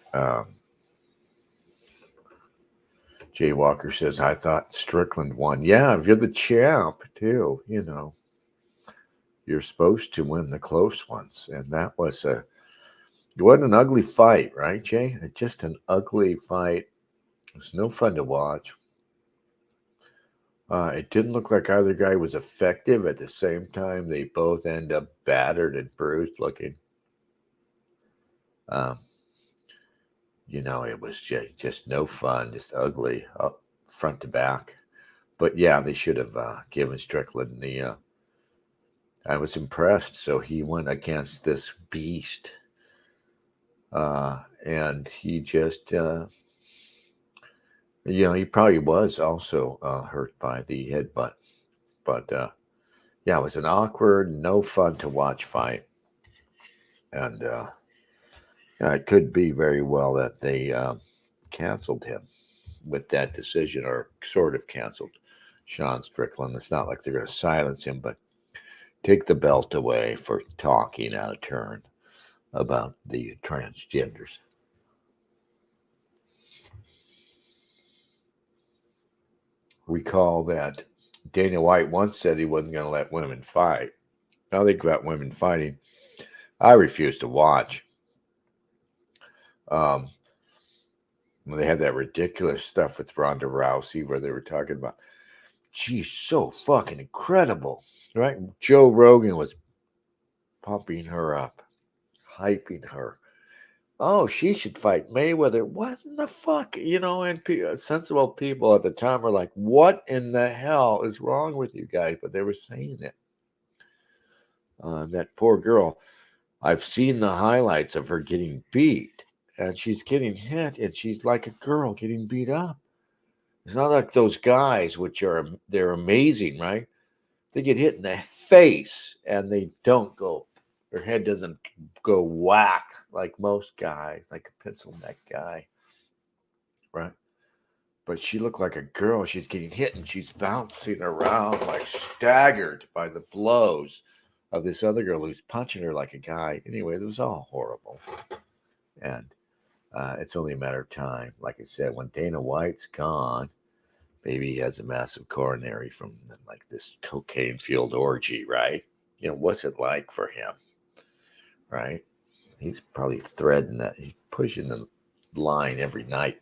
Jay Walker says, I thought Strickland won. Yeah, if you're the champ, too, you're supposed to win the close ones. And that was it wasn't an ugly fight, right, Jay? Just an ugly fight. It was no fun to watch. It didn't look like either guy was effective. At the same time, they both end up battered and bruised looking. It was just no fun, just ugly up front to back. But yeah, they should have given Strickland the. I was impressed. So he went against this beast. And he just, he probably was also hurt by the headbutt. But yeah, it was an awkward, no fun to watch fight. And it could be very well that they canceled him with that decision, or sort of canceled Sean Strickland. It's not like they're going to silence him, but take the belt away for talking out of turn about the transgenders. Recall that Dana White once said he wasn't going to let women fight. Now they got women fighting. I refuse to watch. They had that ridiculous stuff with Ronda Rousey where they were talking about, she's so fucking incredible, right? Joe Rogan was pumping her up, hyping her. Oh, she should fight Mayweather. What in the fuck? And sensible people at the time were like, what in the hell is wrong with you guys? But they were saying it. That poor girl, I've seen the highlights of her getting beat, and she's getting hit, and she's like a girl getting beat up. It's not like those guys, they're amazing, right? They get hit in the face, and they don't go. Her head doesn't go whack like most guys, like a pencil neck guy, right? But she looked like a girl. She's getting hit and she's bouncing around like staggered by the blows of this other girl who's punching her like a guy. Anyway, it was all horrible. And it's only a matter of time. Like I said, when Dana White's gone, maybe he has a massive coronary from like this cocaine-fueled orgy, right? What's it like for him? Right? He's probably threading that. He's pushing the line every night.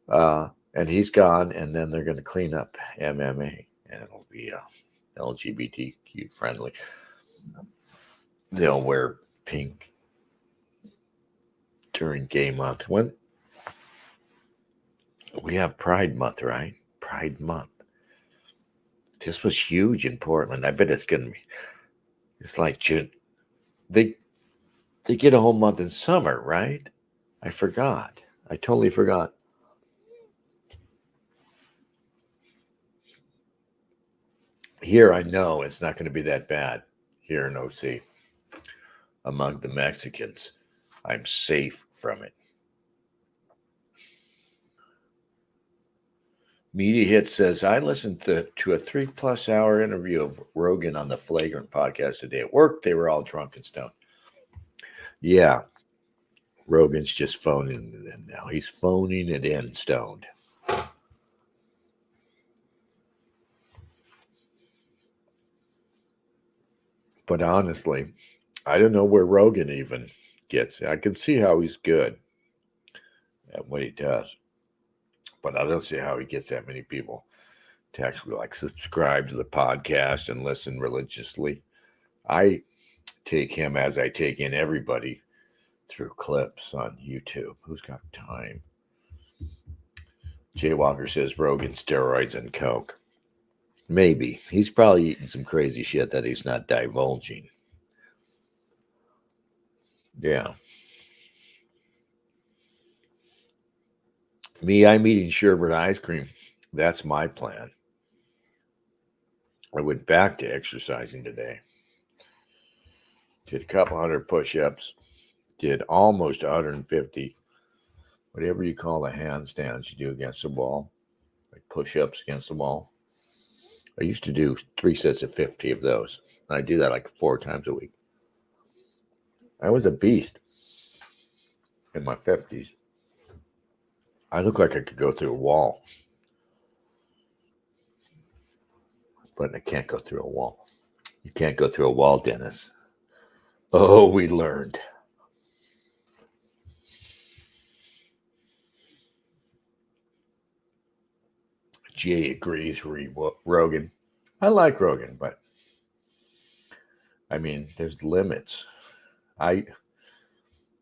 And he's gone, and then they're going to clean up MMA, and it'll be LGBTQ friendly. They'll wear pink during Gay Month. When we have Pride Month, right? Pride Month. This was huge in Portland. I bet it's gonna be. It's like June. They get a whole month in summer, right? I forgot. I totally forgot. Here, I know it's not going to be that bad. Here in OC, among the Mexicans, I'm safe from it. Media Hit says, I listened to a 3+ hour interview of Rogan on the Flagrant podcast today. At work, they were all drunk and stoned. Yeah, Rogan's just phoning it in now. He's phoning it in stoned. But honestly, I don't know where Rogan even gets it. I can see how he's good at what he does. But I don't see how he gets that many people to actually subscribe to the podcast and listen religiously. I take him as I take in everybody through clips on YouTube. Who's got time? Jay Walker says Rogan steroids and coke. Maybe. He's probably eating some crazy shit that he's not divulging. Yeah. Me, I'm eating sherbet ice cream. That's my plan. I went back to exercising today. Did a couple hundred push-ups. Did almost 150. Whatever you call the handstands you do against the wall. Like push-ups against the wall. I used to do 3 sets of 50 of those. I do that like 4 times a week. I was a beast in my 50s. I look like I could go through a wall. But I can't go through a wall. You can't go through a wall, Dennis. Oh, we learned. Jay agrees, Rogan. I like Rogan, but I mean, there's limits. I'm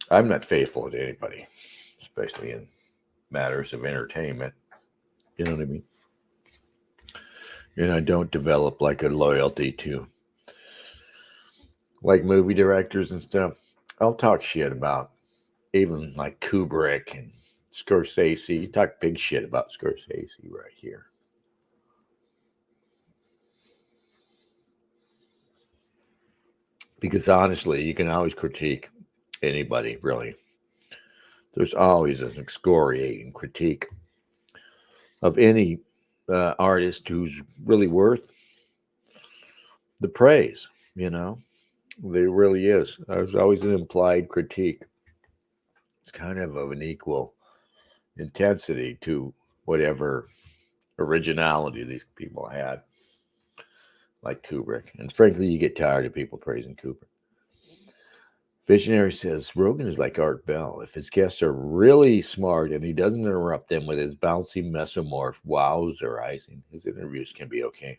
not faithful to anybody, especially in matters of entertainment. You know what I mean? And I don't develop like a loyalty to like movie directors and stuff. I'll talk shit about even like Kubrick and Scorsese. You talk big shit about Scorsese right here. Because honestly, you can always critique anybody, really. There's always an excoriating critique of any artist who's really worth the praise, you know? There really is. There's always an implied critique. It's kind of an equal intensity to whatever originality these people had, like Kubrick. And frankly, you get tired of people praising Kubrick. Visionary says, Rogan is like Art Bell. If his guests are really smart and he doesn't interrupt them with his bouncy mesomorph wowzerizing, his interviews can be okay.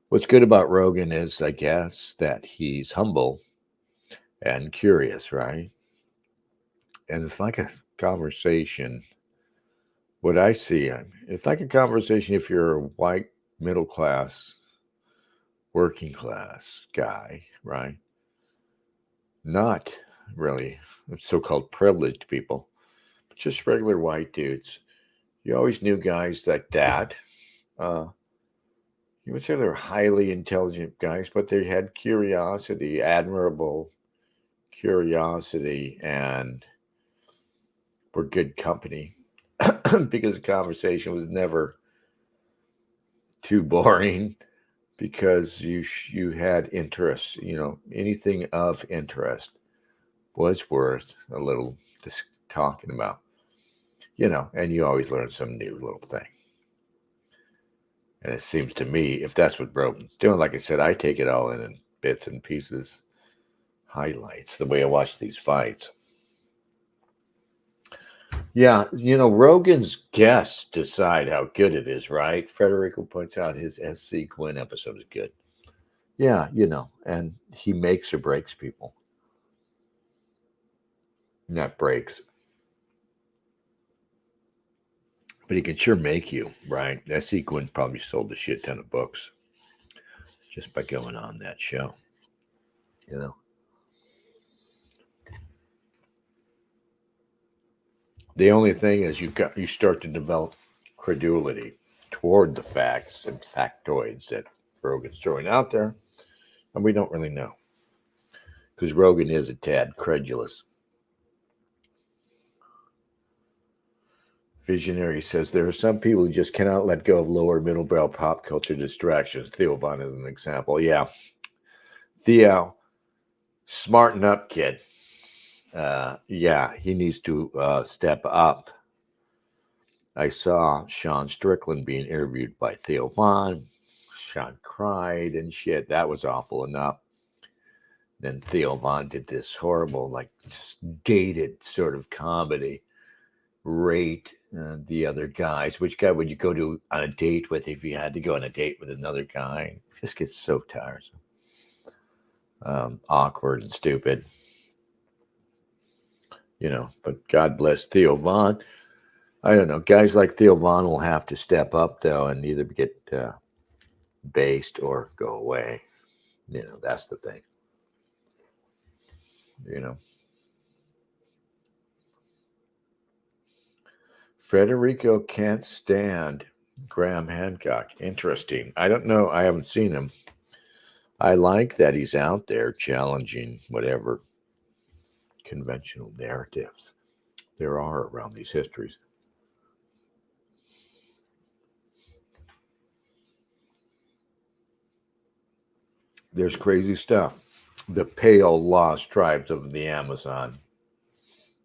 What's good about Rogan is, I guess, that he's humble and curious, right? And it's like a conversation. What I see, it's like a conversation if you're a white, middle class, working class guy, right? Not really so-called privileged people, but just regular white dudes. You always knew guys like that. You would say they're highly intelligent guys, but they had curiosity, admirable curiosity, and were good company because the conversation was never too boring. Because you had interest, anything of interest was worth a little talking about, and you always learn some new little thing. And it seems to me, if that's what Rogan's doing, like I said, I take it all in bits and pieces, highlights, the way I watch these fights. Yeah, Rogan's guests decide how good it is, right? Federico points out his SC Quinn episode is good. Yeah, and he makes or breaks people. And that breaks. But he can sure make you, right? That sequin probably sold a shit ton of books just by going on that show. You know? The only thing is you start to develop credulity toward the facts and factoids that Rogan's throwing out there, and we don't really know. Because Rogan is a tad credulous. Visionary says there are some people who just cannot let go of lower middlebrow pop culture distractions. Theo Von is an example. Yeah. Theo, smarten up, kid. Yeah, he needs to step up. I saw Sean Strickland being interviewed by Theo Von. Sean cried and shit. That was awful enough. Then Theo Von did this horrible, like, dated sort of comedy. Rate the other guys. Which guy would you go to on a date with if you had to go on a date with another guy? It just gets so tiresome. Awkward and stupid. You know, but God bless Theo Von. I don't know. Guys like Theo Von will have to step up, though, and either get based or go away. You know, that's the thing. You know. Federico can't stand Graham Hancock. Interesting. I don't know. I haven't seen him. I like that he's out there challenging whatever conventional narratives there are around these histories. There's crazy stuff. The pale lost tribes of the Amazon.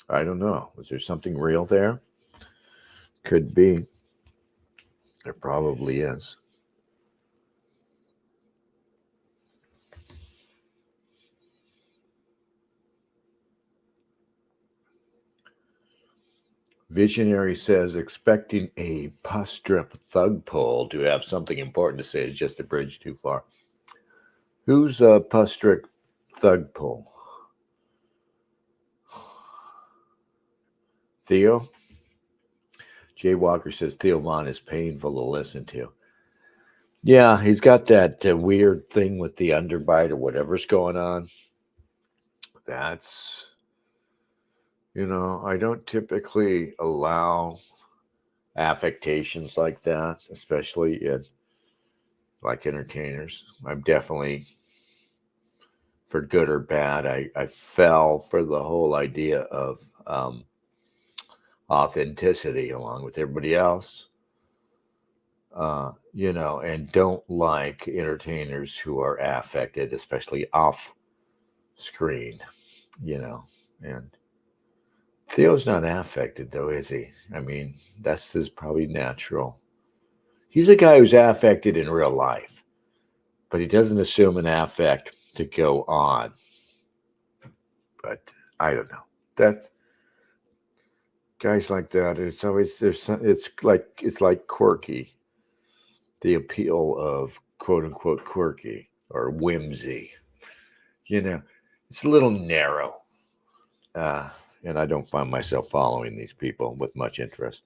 I don't know. Was there something real there? Could be. There probably is. Visionary says expecting a pus drip thug poll to have something important to say is just a bridge too far. Who's a pus drip thug poll? Theo? Jay Walker says Theo Von is painful to listen to. Yeah, he's got that weird thing with the underbite or whatever's going on. That's, you know, I don't typically allow affectations like that, especially in like entertainers. I'm definitely, for good or bad, I fell for the whole idea of authenticity along with everybody else. You know, and don't like entertainers who are affected, especially off screen, you know. And Theo's not affected, though, is he? I mean, that's his probably natural. He's a guy who's affected in real life, but he doesn't assume an affect to go on. But I don't know. That guys like that, it's always it's like quirky. The appeal of quote unquote quirky or whimsy. You know, it's a little narrow. And I don't find myself following these people with much interest.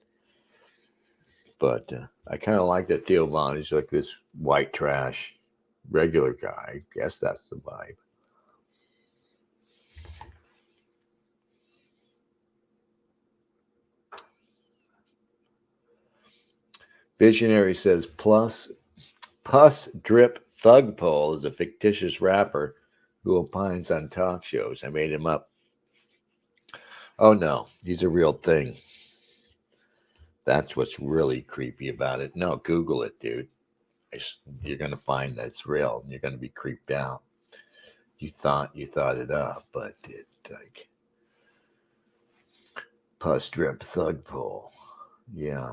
But I kind of like that Theo Von is like this white trash regular guy. I guess that's the vibe. Visionary says pus drip thug pole is a fictitious rapper who opines on talk shows. I made him up. Oh no, he's a real thing. That's what's really creepy about it. No, Google it, dude. You're gonna find that it's real. And you're gonna be creeped out. You thought it up, but it like pus drip thug pole. Yeah.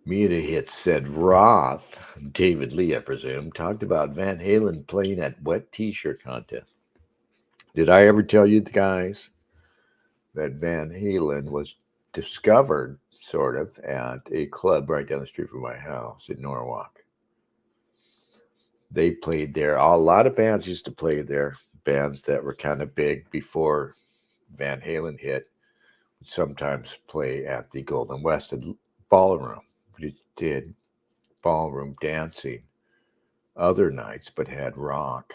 Media Hits said Roth, David Lee, I presume, talked about Van Halen playing at wet t-shirt contest. Did I ever tell you guys that Van Halen was discovered, sort of, at a club right down the street from my house in Norwalk? they played there. A lot of bands used to play there. Bands that were kind of big before Van Halen hit would sometimes play at the Golden West Ballroom. We did ballroom dancing other nights, but had rock.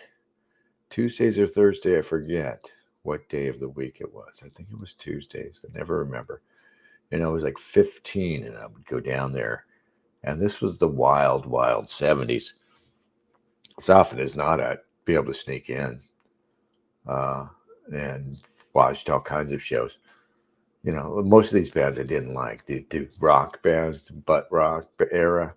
Tuesdays or Thursday, I forget what day of the week it was. I think it was Tuesdays. I never remember. And I was like 15, and I would go down there. And this was the wild, wild 70s. As often as not, I'd be able to sneak in and watched all kinds of shows. You know, most of these bands I didn't like. The rock bands, the butt rock era,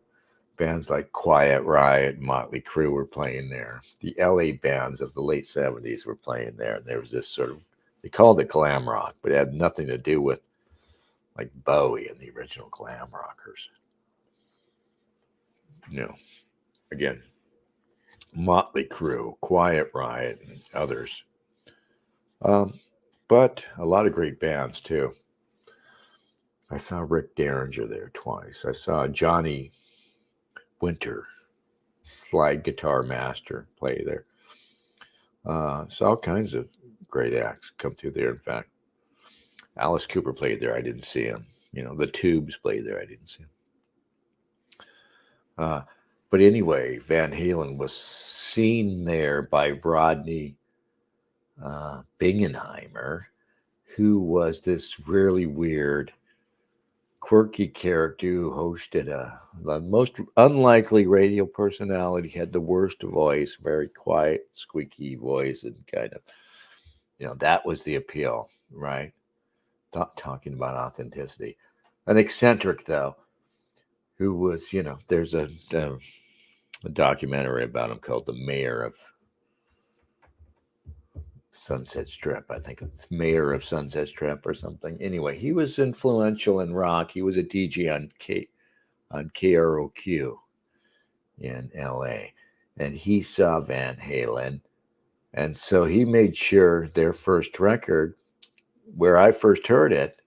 bands like Quiet Riot, Motley Crue were playing there. The LA bands of the late 70s were playing there. And there was this sort of, they called it glam rock, but it had nothing to do with like Bowie and the original glam rockers. You know, again, Motley Crue, Quiet Riot, and others. But a lot of great bands too. I saw Rick Derringer there twice. I saw Johnny Winter, slide guitar master, play there. Saw all kinds of great acts come through there. In fact, Alice Cooper played there. I didn't see him. You know, the Tubes played there. I didn't see him. But anyway, Van Halen was seen there by Rodney Bingenheimer, who was this really weird, quirky character who hosted the most unlikely radio personality, had the worst voice, very quiet, squeaky voice, and kind of, you know, that was the appeal, right? Talking about authenticity. An eccentric, though, who was, you know, there's a documentary about him called The Mayor of Sunset Strip. I think it's Mayor of Sunset Strip or something. Anyway, he was influential in rock. He was a DJ on KROQ in LA. And he saw Van Halen. And so he made sure their first record, where I first heard it,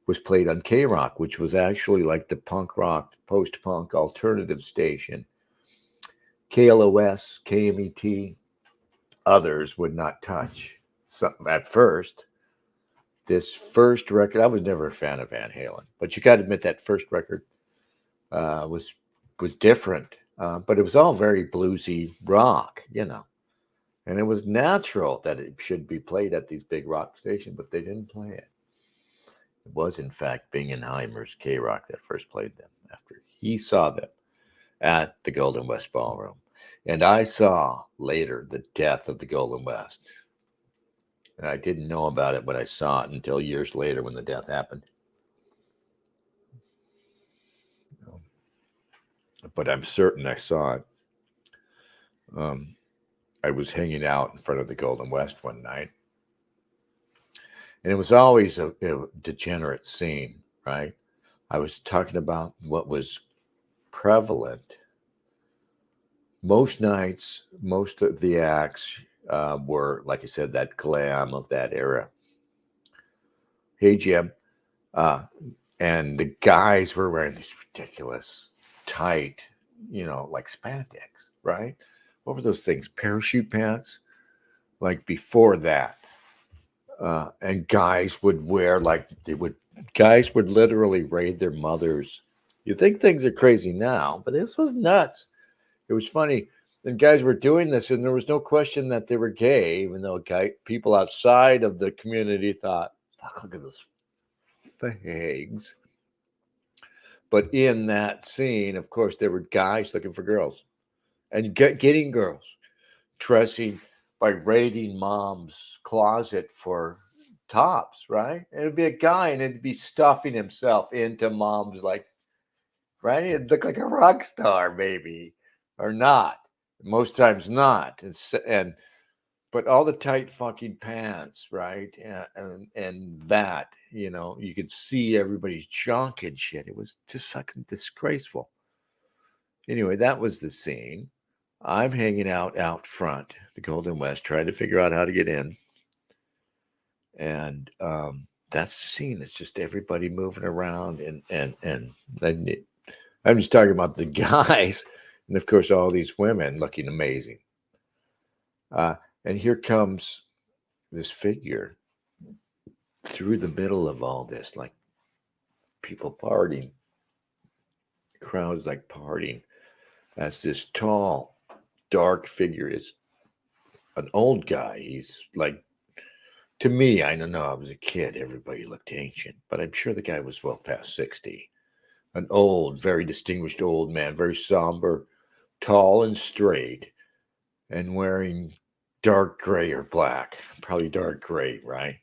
was played on K-Rock, which was actually like the punk rock, post-punk alternative station. KLOS, KMET, others would not touch. So at first, this first record, I was never a fan of Van Halen, but you got to admit that first record was different, but it was all very bluesy rock, you know. And it was natural that it should be played at these big rock stations, but they didn't play it. It was, in fact, Bingenheimer's K-Rock that first played them after he saw them at the Golden West Ballroom. And I saw later the death of the Golden West. And I didn't know about it when I saw it until years later when the death happened. But I'm certain I saw it. I was hanging out in front of the Golden West one night. And it was always a degenerate scene, right? I was talking about what was prevalent. Most nights, most of the acts were, like I said, that glam of that era. Hey, Jim. And the guys were wearing these ridiculous, tight, you know, like spandex, right? What were those things? Parachute pants? Like before that. And guys would wear guys would literally raid their mothers. You think things are crazy now, but this was nuts. It was funny. And guys were doing this, and there was no question that they were gay, even though people outside of the community thought, fuck, look at those fags. But in that scene, of course, there were guys looking for girls and getting girls, dressing by raiding mom's closet for tops, right? And it'd be a guy, and it'd be stuffing himself into mom's, like, right? It'd look like a rock star, maybe, or not. Most times not. But all the tight fucking pants, right? And that, you know, you could see everybody's junk and shit. It was just fucking disgraceful. Anyway, that was the scene. I'm hanging out front, the Golden West, trying to figure out how to get in. And that scene is just everybody moving around. And I'm just talking about the guys. And of course, all these women looking amazing. And here comes this figure through the middle of all this, like people partying, crowds like partying, as this tall, dark figure is an old guy. He's like, to me, I don't know, I was a kid, everybody looked ancient, but I'm sure the guy was well past 60. An old, very distinguished old man, very somber, tall and straight, and wearing dark gray or black, probably dark gray, right?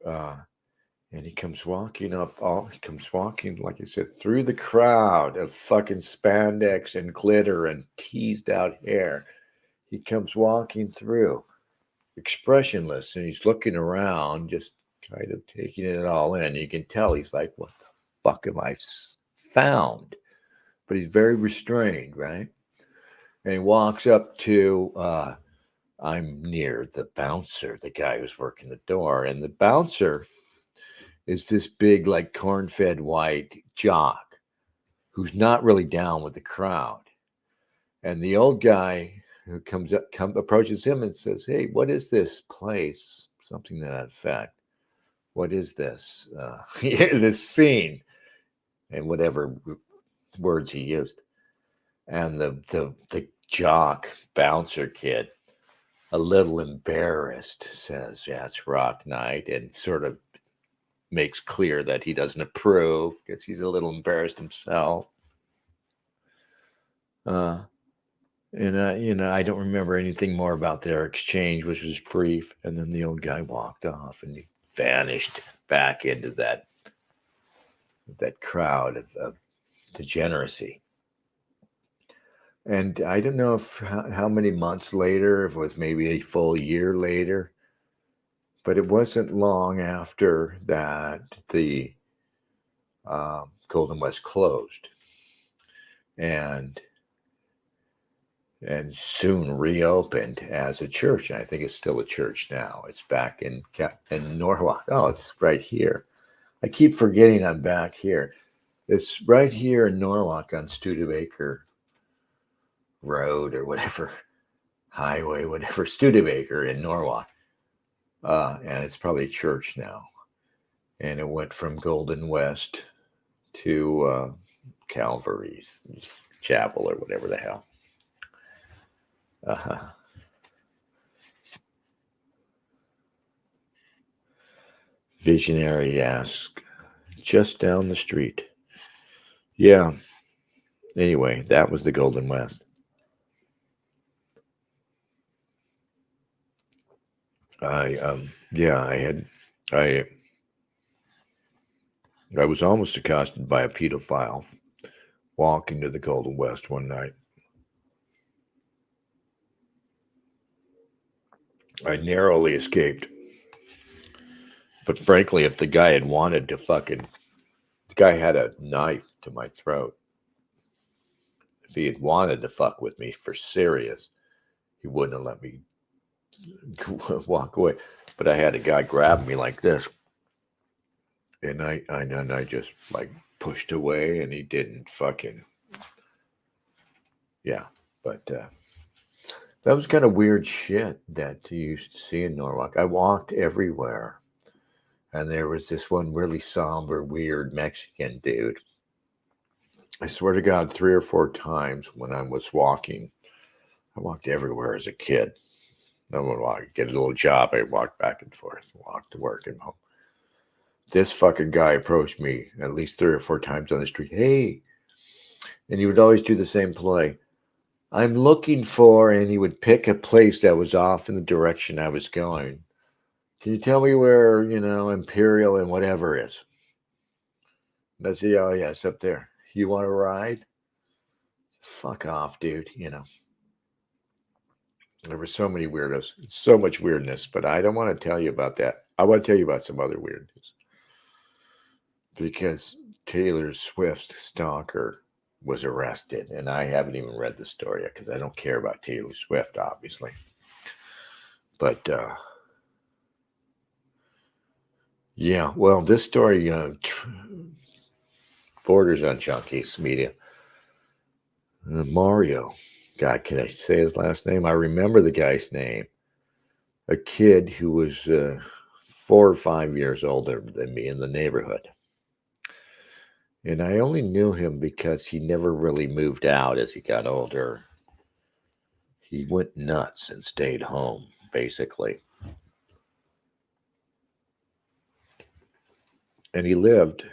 And he comes walking, like I said, through the crowd of fucking spandex and glitter and teased out hair. He comes walking through, expressionless, and he's looking around, just kind of taking it all in. You can tell he's like, what the fuck have I found? But he's very restrained, right? And he walks up to, I'm near the bouncer, the guy who's working the door, and the bouncer is this big, like corn-fed white jock who's not really down with the crowd. And the old guy who approaches him and says, hey, what is this place? Something to that effect. What is this? This scene, and whatever words he used. And the jock bouncer kid, a little embarrassed, says, yeah, it's rock night, and sort of makes clear that he doesn't approve because he's a little embarrassed himself. And I don't remember anything more about their exchange, which was brief. And then the old guy walked off and he vanished back into that crowd of degeneracy. And I don't know how many months later, if it was maybe a full year later, but it wasn't long after that the Golden West closed, and soon reopened as a church. And I think it's still a church now. It's back in Norwalk. Oh, it's right here. I keep forgetting I'm back here. It's right here in Norwalk on Studebaker Road or whatever, highway, whatever, Studebaker in Norwalk. And it's probably a church now. And it went from Golden West to Calvary's Chapel or whatever the hell. Visionary asks, just down the street. Yeah. Anyway, that was the Golden West. I was almost accosted by a pedophile walking to the Golden West one night. I narrowly escaped. But frankly, if the guy had wanted to the guy had a knife to my throat. If he had wanted to fuck with me for serious, he wouldn't have let me walk away. But I had a guy grab me like this. And I just like pushed away, and he didn't fucking. Yeah, but that was kind of weird shit that you used to see in Norwalk. I walked everywhere, and there was this one really somber, weird Mexican dude. I swear to God, 3 or 4 times when I was walking, I walked everywhere as a kid. I would get a little job. I walked back and forth, walk to work and home. This fucking guy approached me at least 3 or 4 times on the street. Hey, and he would always do the same play. I'm looking for, and he would pick a place that was off in the direction I was going. Can you tell me where, Imperial and whatever is? And I say, oh, yeah, it's up there. You want to ride? Fuck off, dude, There were so many weirdos, so much weirdness, but I don't want to tell you about that. I want to tell you about some other weirdness. Because Taylor Swift's stalker was arrested, and I haven't even read the story yet because I don't care about Taylor Swift, obviously. But, yeah, well, this story borders on Junkies Media. Mario. God, can I say his last name? I remember the guy's name. A kid who was 4 or 5 years older than me in the neighborhood. And I only knew him because he never really moved out as he got older. He went nuts and stayed home, basically. And he lived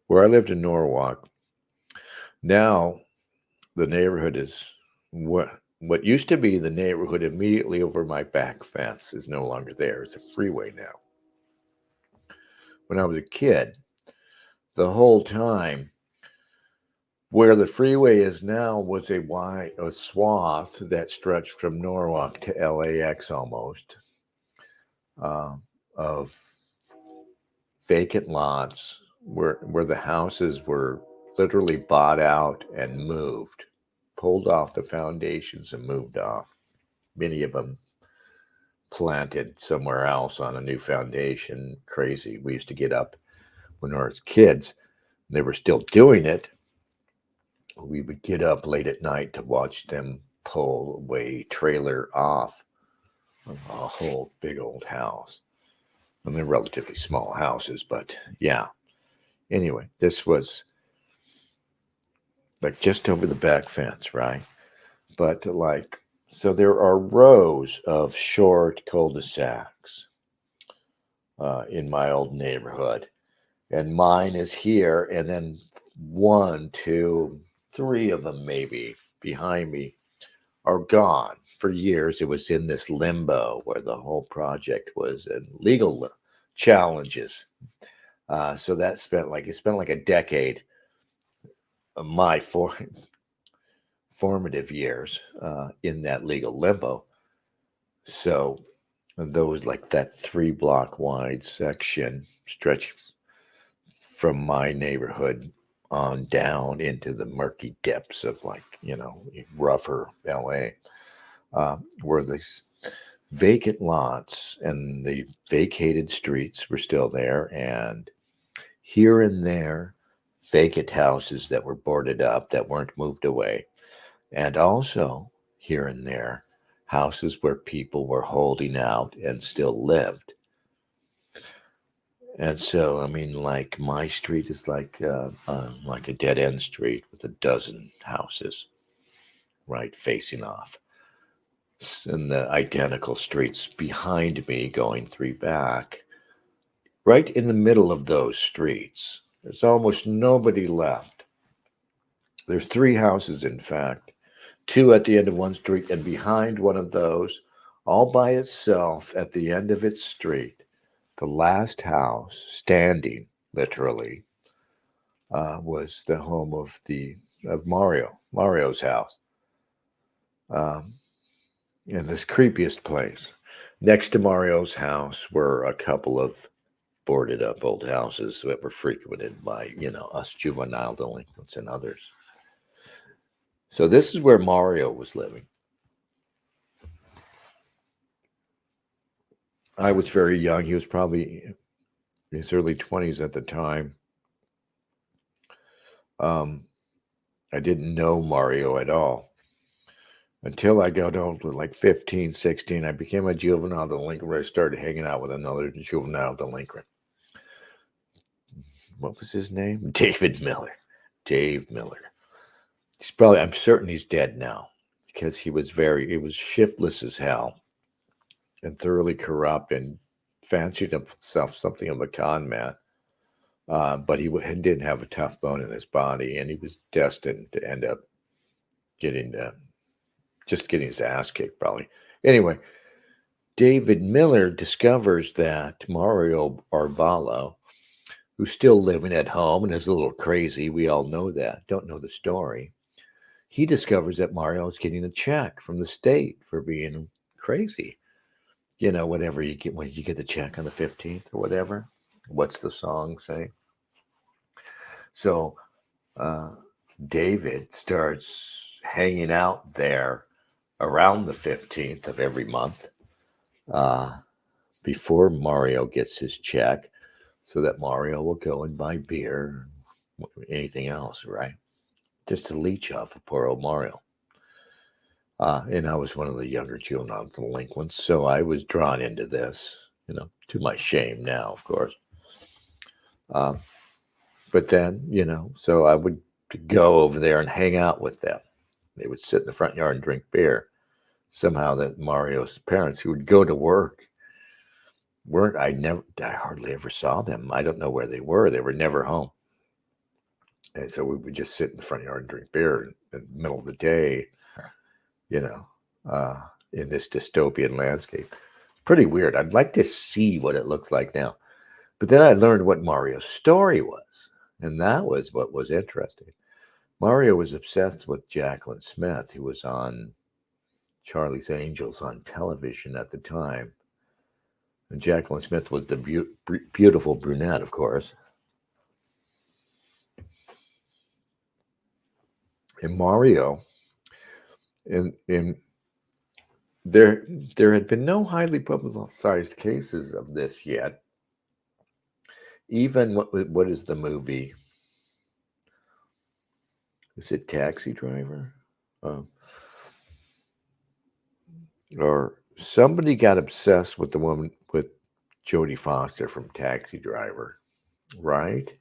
where I lived in Norwalk. Now, the neighborhood is what used to be the neighborhood immediately over my back fence is no longer there. It's a freeway now. When I was a kid, the whole time, where the freeway is now was a swath that stretched from Norwalk to LAX almost, of vacant lots where the houses were literally bought out and moved, pulled off the foundations and moved off. Many of them planted somewhere else on a new foundation. Crazy. We used to get up when we were kids. They were still doing it. We would get up late at night to watch them pull a trailer off of a whole big old house. And they're relatively small houses, but yeah. Anyway, this was like just over the back fence, right? But like, so there are rows of short cul-de-sacs in my old neighborhood. And mine is here, and then 1, 2, 3 of them maybe behind me are gone. For years, it was in this limbo where the whole project was in legal challenges. So that spent like a decade of my formative years in that legal limbo. So those like that 3-block wide section stretch from my neighborhood on down into the murky depths of rougher LA, where these vacant lots and the vacated streets were still there, and here and there vacant houses that were boarded up that weren't moved away, and also here and there houses where people were holding out and still lived. And so, I mean, like my street is like a dead end street with a dozen houses, right, facing off. And the identical streets behind me going 3 back, right in the middle of those streets, there's almost nobody left. There's 3 houses, in fact, 2 at the end of one street, and behind one of those, all by itself at the end of its street, the last house standing, literally, was the home of Mario's house. In this creepiest place. Next to Mario's house were a couple of boarded up old houses that were frequented by, us juvenile delinquents and others. So this is where Mario was living. I was very young. He was probably in his early 20s at the time. I didn't know Mario at all. Until I got on to like 15, 16, I became a juvenile delinquent where I started hanging out with another juvenile delinquent. What was his name? David Miller. Dave Miller. I'm certain he's dead now because he was shiftless as hell and thoroughly corrupt and fancied himself something of a con man. But he didn't have a tough bone in his body, and he was destined to end up getting his ass kicked, probably. Anyway, David Miller discovers that Mario Barbalo, who's still living at home and is a little crazy, we all know that, don't know the story. He discovers that Mario is getting a check from the state for being crazy. Whatever you get when you get the check on the 15th or whatever. What's the song say? So David starts hanging out there around the 15th of every month before Mario gets his check, so that Mario will go and buy beer, anything else, right? just to leech off of poor old Mario. And I was one of the younger juvenile delinquents, so I was drawn into this, to my shame now, of course. But then, so I would go over there and hang out with them. They would sit in the front yard and drink beer. Somehow that Mario's parents, who would go to work, I hardly ever saw them. I don't know where they were. They were never home. And so we would just sit in the front yard and drink beer in the middle of the day, in this dystopian landscape. Pretty weird. I'd like to see what it looks like now. But then I learned what Mario's story was. And that was what was interesting. Mario was obsessed with Jacqueline Smith, who was on Charlie's Angels on television at the time. And Jacqueline Smith was the beautiful brunette, of course. And Mario, there had been no highly publicized cases of this yet. Even what is the movie? Is it Taxi Driver? Or somebody got obsessed with the woman, with Jodie Foster from Taxi Driver, right?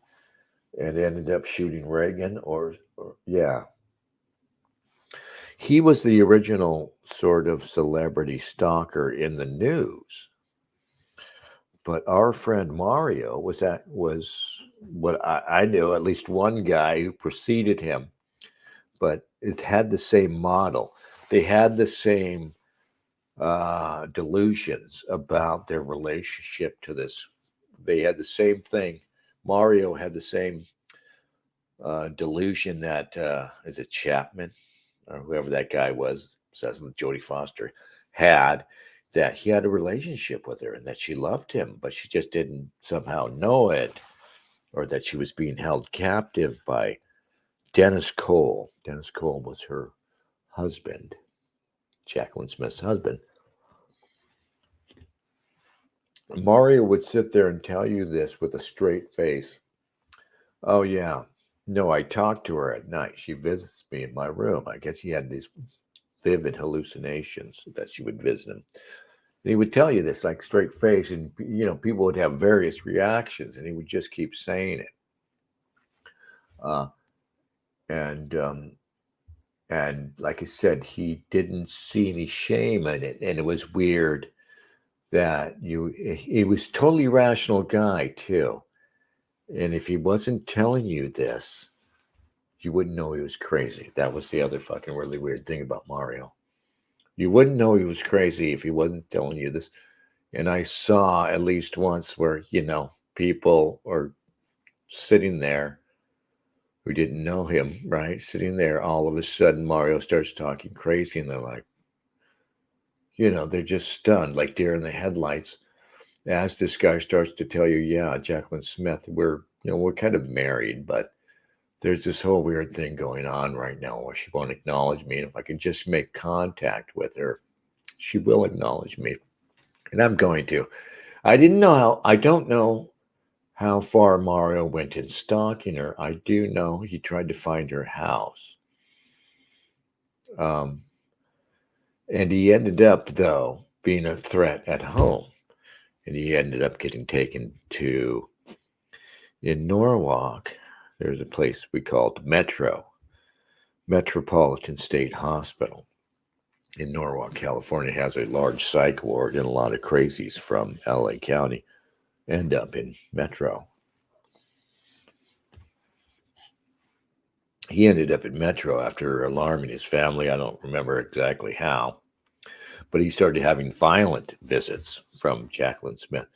And ended up shooting Reagan, or yeah. He was the original sort of celebrity stalker in the news. But our friend Mario was what I knew, at least one guy who preceded him, but it had the same model. They had the same delusions about their relationship to this. They had the same thing. Mario had the same delusion that, is it Chapman or whoever that guy was, says with Jodie Foster, had, that he had a relationship with her and that she loved him, but she just didn't somehow know it, or that she was being held captive by Dennis Cole. Dennis Cole was her husband, Jacqueline Smith's husband. Mario would sit there and tell you this with a straight face. Oh, yeah. No, I talked to her at night. She visits me in my room. I guess he had these vivid hallucinations that she would visit him. And he would tell you this like straight face, and people would have various reactions, and he would just keep saying it. And like I said, he didn't see any shame in it, and it was weird that he was a totally rational guy too. And if he wasn't telling you this, you wouldn't know he was crazy. That was the other fucking really weird thing about Mario. You wouldn't know he was crazy if he wasn't telling you this. And I saw at least once where, people are sitting there who didn't know him, right? Sitting there, all of a sudden Mario starts talking crazy, and they're like, they're just stunned, like deer in the headlights, as this guy starts to tell you, yeah, Jacqueline Smith, we're kind of married, but there's this whole weird thing going on right now where she won't acknowledge me. And if I can just make contact with her, she will acknowledge me. And I'm going to. I don't know how far Mario went in stalking her. I do know he tried to find her house. And he ended up, though, being a threat at home. And he ended up getting taken to, in Norwalk, there's a place we called Metropolitan State Hospital in Norwalk, California. It has a large psych ward, and a lot of crazies from LA County end up in Metro. He ended up in Metro after alarming his family. I don't remember exactly how, but he started having violent visits from Jacqueline Smith.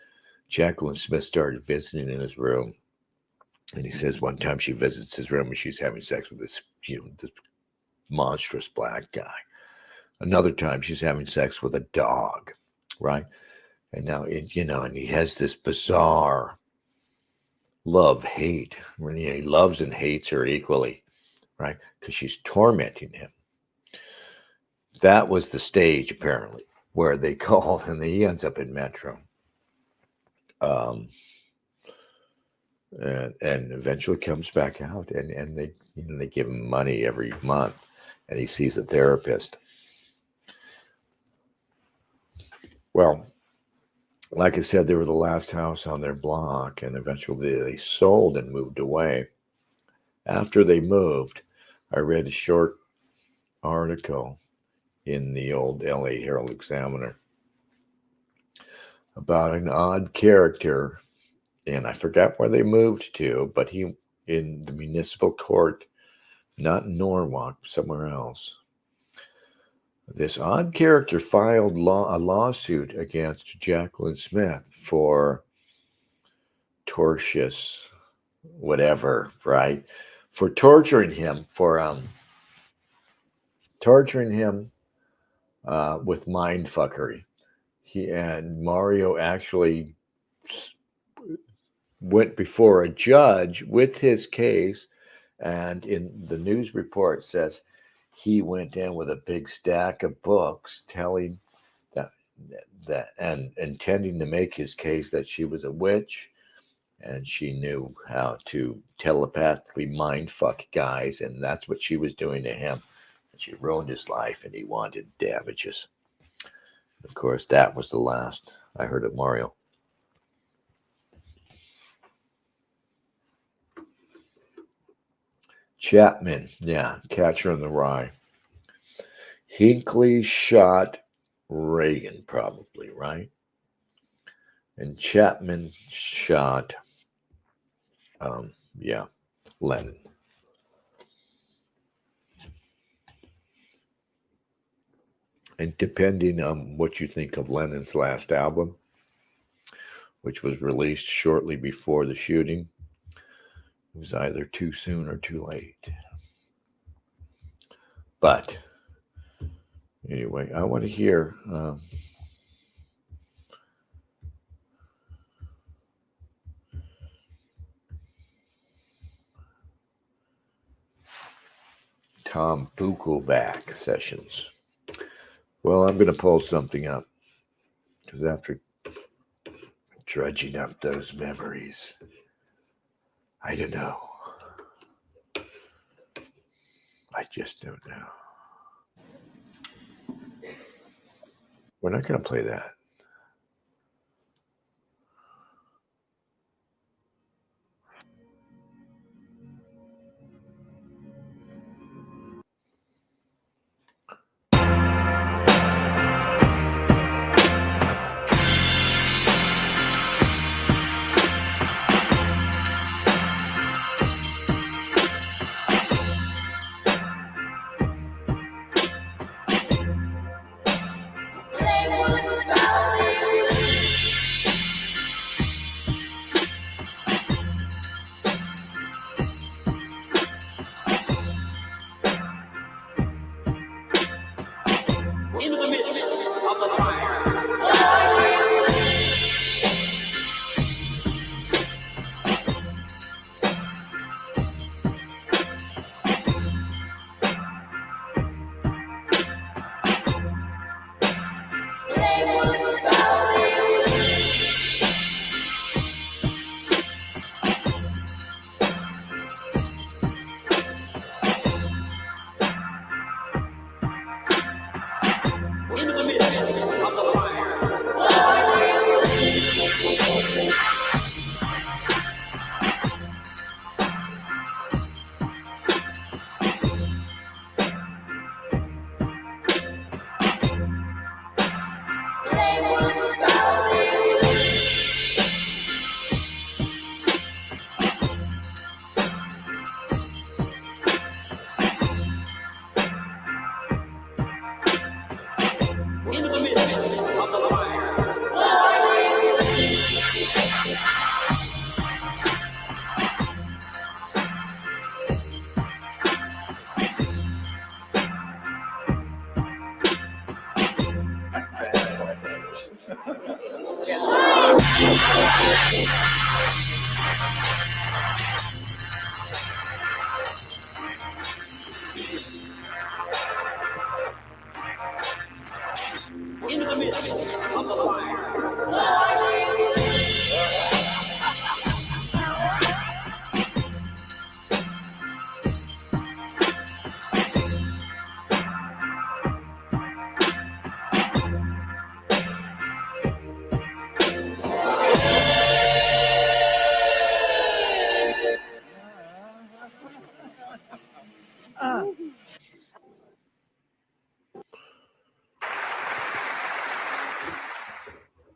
Jacqueline Smith started visiting in his room. And he says one time she visits his room and she's having sex with this, this monstrous black guy. Another time she's having sex with a dog, right? And now, and he has this bizarre love-hate. He loves and hates her equally, right? Because she's tormenting him. That was the stage, apparently, where they called, and he ends up in Metro. and eventually comes back out, and they give him money every month, and he sees a therapist. Well, like I said, they were the last house on their block, and eventually they sold and moved away. After they moved, I read a short article in the old LA Herald Examiner about an odd character, and I forgot where they moved to, but he in the municipal court, not in Norwalk, somewhere else. This odd character filed a lawsuit against Jacqueline Smith for tortious whatever, right? For torturing him, with mind fuckery. He and Mario actually went before a judge with his case, and in the news report says he went in with a big stack of books telling that and intending to make his case that she was a witch and she knew how to telepathically mind fuck guys, and that's what she was doing to him. She ruined his life and he wanted damages. Of course, that was the last I heard of Mario. Chapman, yeah, Catcher in the Rye. Hinckley shot Reagan, probably, right? And Chapman shot, Lennon. And depending on what you think of Lennon's last album, which was released shortly before the shooting, it was either too soon or too late. But anyway, I want to hear Tom Bukovac sessions. Well, I'm going to pull something up because after dredging up those memories, I don't know. I just don't know. We're not going to play that. Into the midst of the fire. Into the midst of the fire. Into the midst of the fire. Into the midst of the fire.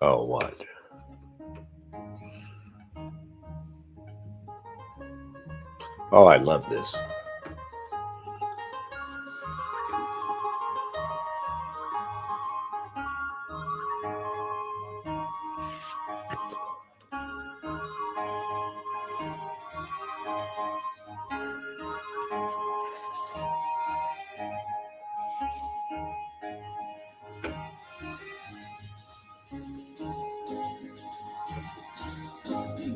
Oh, what? Oh, I love this.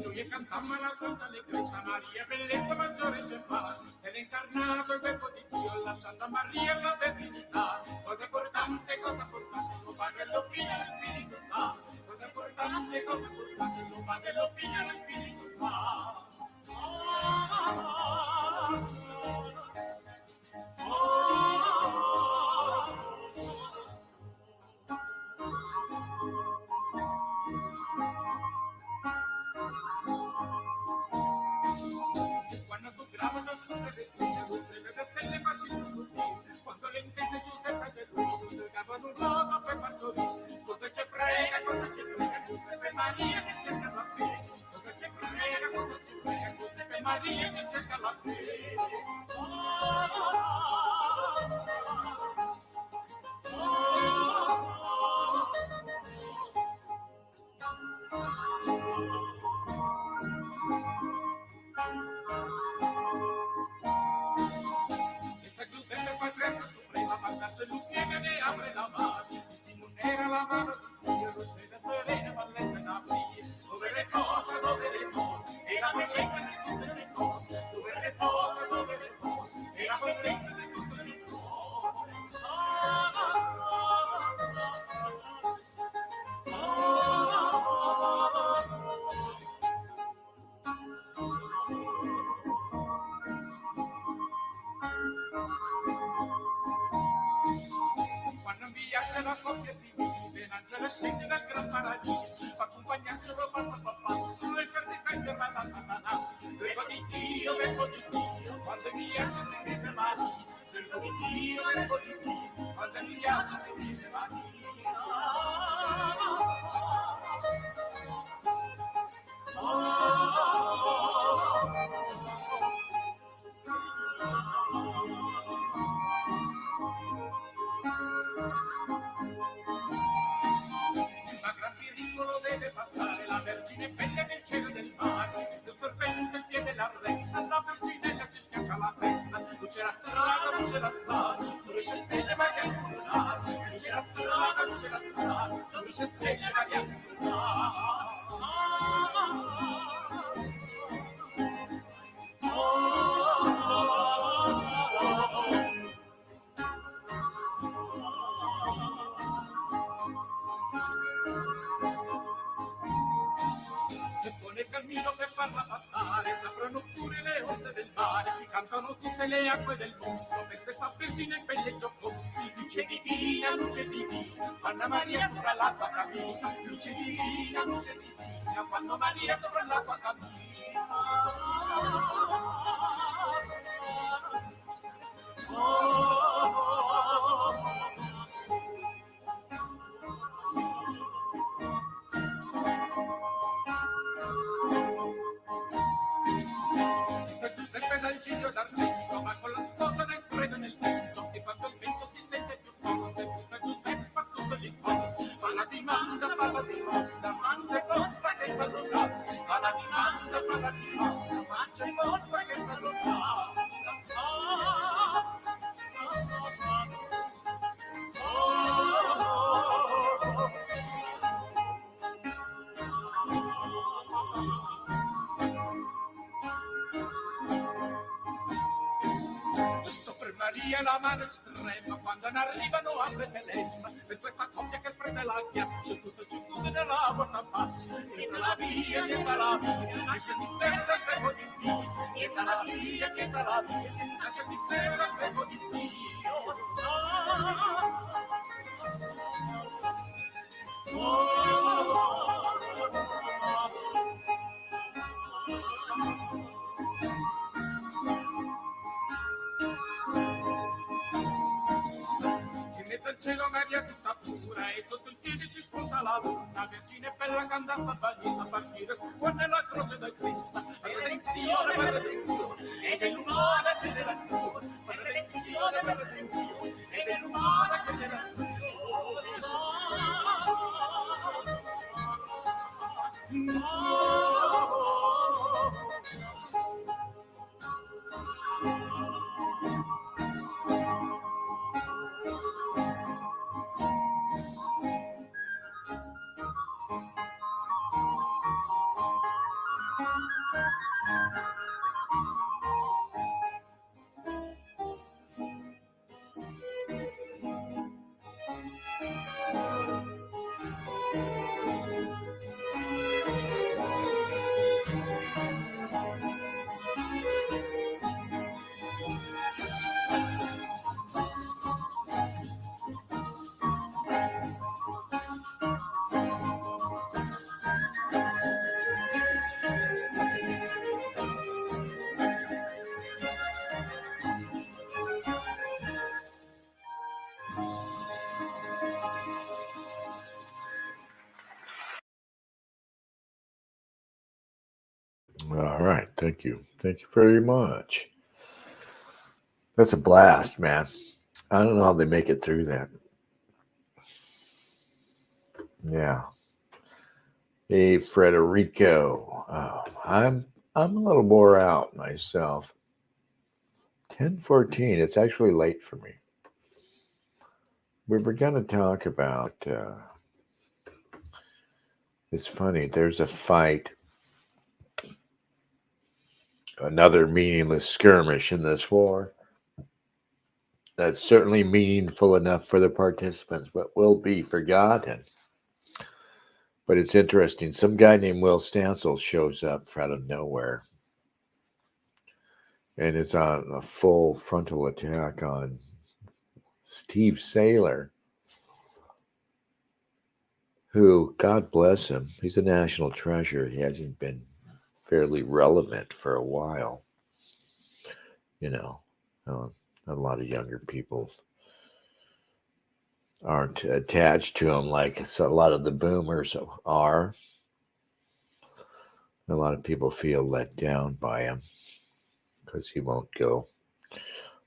Lui e cantamma la Santa Allegrezza, Maria bellezza maggiore c'è fa, se l'è incarnato il verbo di Dio, la Santa Maria la verginità, cosa importante, lo Padre, lo Figlio e lo Spirito Santo, cosa importante, lo Padre, lo Figlio e lo Spirito Santo. Quando tu gravano sulle decine, luce le stelle facili tutti, quando le intese Giuseppe e lui, cercavano un modo per partorire, cosa ci frega, Giuseppe e Maria ci cerca la fede, cosa ci frega, Giuseppe e Maria ci cerca la fede. Giuseppe Patriarca Suprema, mandarci l'ufficio ne apre la mano, si munera la mano di Dio, roscena serena, valletta da aprire, dove le cose, e la bellezza di tutte le cose, dove le cose, e la bellezza di tutte le cose. Quando viaggia la coppia si divide, l'angelo scende dal gran paradiso, fa accompagnarcelo papà, sulle carte fai la verbo di Dio, quando viaggia si dice Maria, verbo di Dio, quando viaggia si dice Maria. Ma gran pericolo deve passare, la Vergine bella nel cielo del mare, il serpente il piede l'arresta, la Verginella ci schiaccia la testa, luce la strada, luce stelle ma che colorate, luce la strada, luce stelle ma che con il cammino per farla passare, saprano pure le onde del mare, si cantano tutte le acque del mondo, per questa Vergine bella e giocosa, luce divina, quando Maria sopra l'acqua cammina, luce divina, quando Maria sopra l'acqua cammina. San Giuseppe dal ciglio d'argento, ma con la scossa del freddo nel vento, e quando il vento si sente più forte, San Giuseppe fa tutto l'incontro, fa la dimanda, mangia e costa che sta lontano, fa la dimanda, mangia e costa che sta lontano. Sopra Maria la mano estrema, quando ne arrivano a Betlemme, per questa coppia che prende la ghiaccia, tutto giù nella porta faccia, chiesa la via, nasce il mistero del verbo di Dio, chiesa la via, nasce il mistero del verbo di Dio. mezzo il cielo media tutta pura e sotto il piede ci spunta la luna, vergine bella che andava a partire con la croce del Cristo. Redenzione per redenzione e dell'umana generazione, per redenzione e dell'umana generazione. All right. Thank you. Thank you very much. That's a blast, man. I don't know how they make it through that. Yeah. Hey, Frederico. I'm a little more out myself. 10:14. It's actually late for me. We were going to talk about. It's funny. There's a fight. Another meaningless skirmish in this war. That's certainly meaningful enough for the participants, but will be forgotten. But it's interesting. Some guy named Will Stancil shows up out of nowhere. And it's on a full frontal attack on Steve Saylor, who, God bless him, he's a national treasure. He hasn't been fairly relevant for a while. You know, a lot of younger people aren't attached to him like a lot of the boomers are. A lot of people feel let down by him because he won't go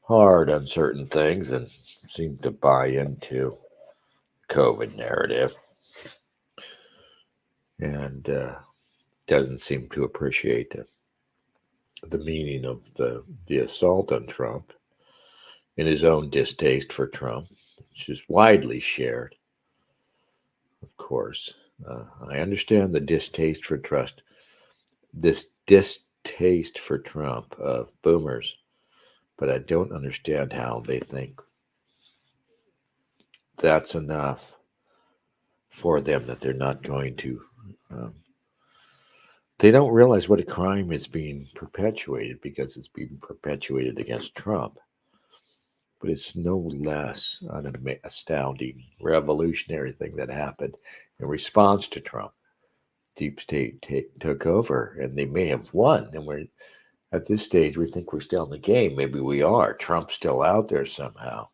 hard on certain things and seem to buy into COVID narrative and doesn't seem to appreciate the meaning of the assault on Trump and his own distaste for Trump, which is widely shared, of course. I understand the distaste for trust, this distaste for Trump of boomers, but I don't understand how they think that's enough for them, that they're not going to. They don't realize what a crime is being perpetuated because it's being perpetuated against Trump. But it's no less an astounding, revolutionary thing that happened in response to Trump. Deep state took over, and they may have won. And we're at this stage, we think we're still in the game. Maybe we are. Trump's still out there somehow,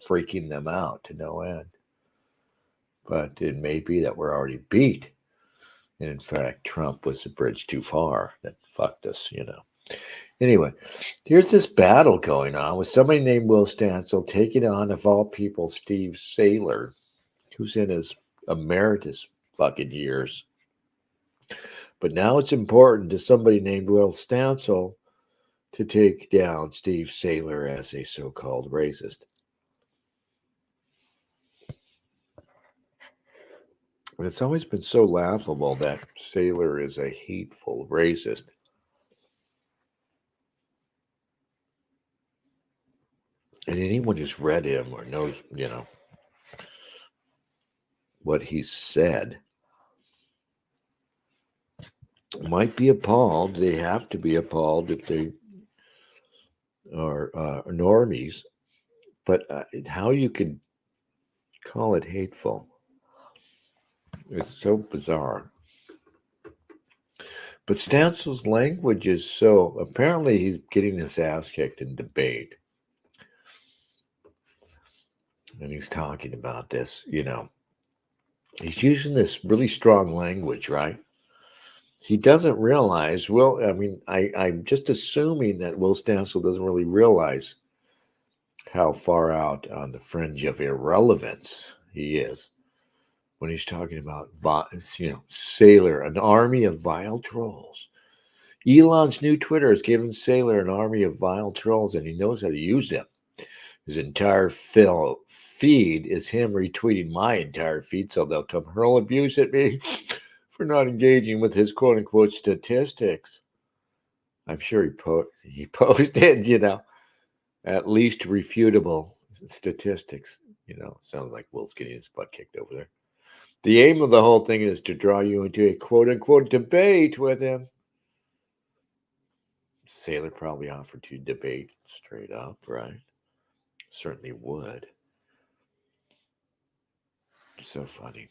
freaking them out to no end. But it may be that we're already beat. And in fact, Trump was a bridge too far that fucked us, you know. Anyway, here's this battle going on with somebody named Will Stancil taking on, of all people, Steve Saylor, who's in his emeritus fucking years. But now it's important to somebody named Will Stancil to take down Steve Saylor as a so-called racist. And it's always been so laughable that Saylor is a hateful racist. And anyone who's read him or knows, you know, what he's said might be appalled. They have to be appalled if they are normies. But how you could call it hateful is so bizarre. But Stancil's language is so... Apparently he's getting his ass kicked in debate. and he's talking about this, he's using this really strong language, right? He doesn't realize, I'm just assuming that Will Stancil doesn't really realize how far out on the fringe of irrelevance he is when he's talking about, Sailor, an army of vile trolls. Elon's new Twitter has given Sailor an army of vile trolls, and he knows how to use them. His entire feed is him retweeting my entire feed, so they'll come hurl abuse at me for not engaging with his quote-unquote statistics. I'm sure he posted, at least refutable statistics. Sounds like Will's getting his butt kicked over there. The aim of the whole thing is to draw you into a quote-unquote debate with him. Sailor probably offered to debate straight up, right? Certainly would. So funny.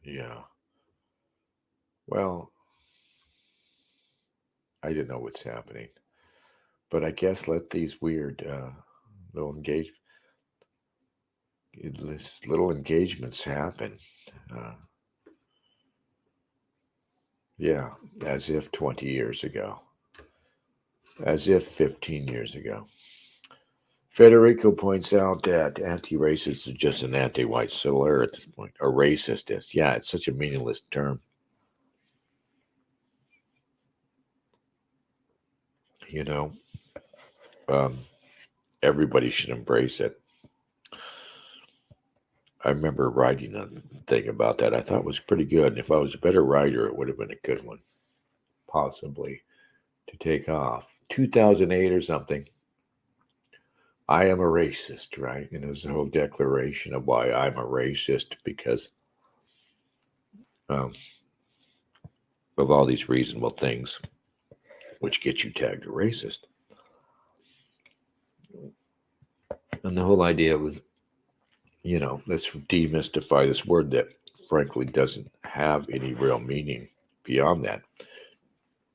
Yeah. Well, I didn't know what's happening. But I guess let these weird little engagements happen. Yeah, as if 20 years ago. As if 15 years ago. Federico points out that anti-racist is just an anti-white slur at this point. A racist is. Yeah, it's such a meaningless term. Everybody should embrace it. I remember writing a thing about that. I thought it was pretty good. And if I was a better writer, it would have been a good one. Possibly to take off. 2008 or something. I am a racist, right? And it was a whole declaration of why I'm a racist because of all these reasonable things which get you tagged a racist. And the whole idea was, let's demystify this word that frankly doesn't have any real meaning beyond that.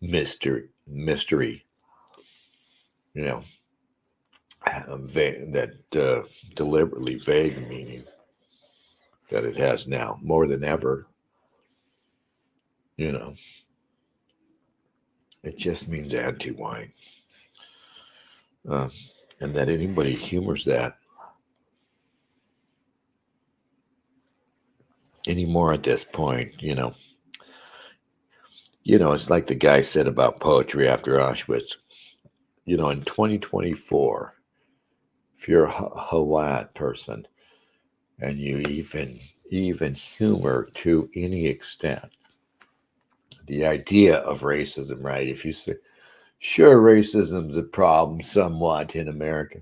Mystery. That deliberately vague meaning that it has now more than ever. It just means anti-white. And that anybody humors that anymore at this point, it's like the guy said about poetry after Auschwitz. In 2024, if you're a Hawat person and you even humor to any extent the idea of racism, right? If you say, sure, racism's a problem somewhat in America.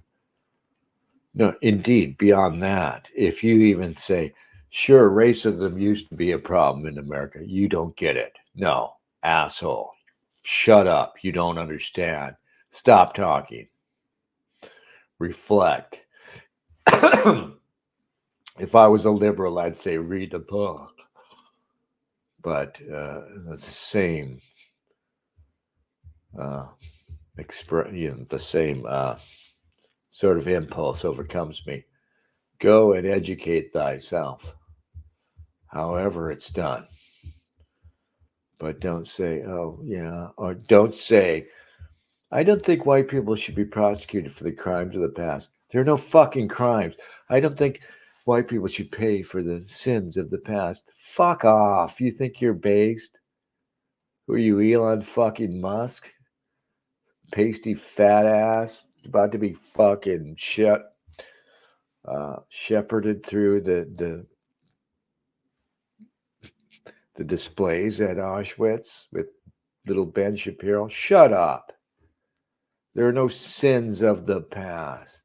No, indeed, beyond that, if you even say, sure, racism used to be a problem in America, you don't get it. No, asshole. Shut up. You don't understand. Stop talking. Reflect. If I was a liberal, I'd say read a book. But the same the same sort of impulse overcomes me. Go and educate thyself, however it's done. But don't say, oh, yeah, or don't say, I don't think white people should be prosecuted for the crimes of the past. There are no fucking crimes. I don't think white people should pay for the sins of the past. Fuck off. You think you're based? Who are you, Elon fucking Musk? Pasty fat ass, about to be fucking shepherded through the displays at Auschwitz with little Ben Shapiro. Shut up. There are no sins of the past.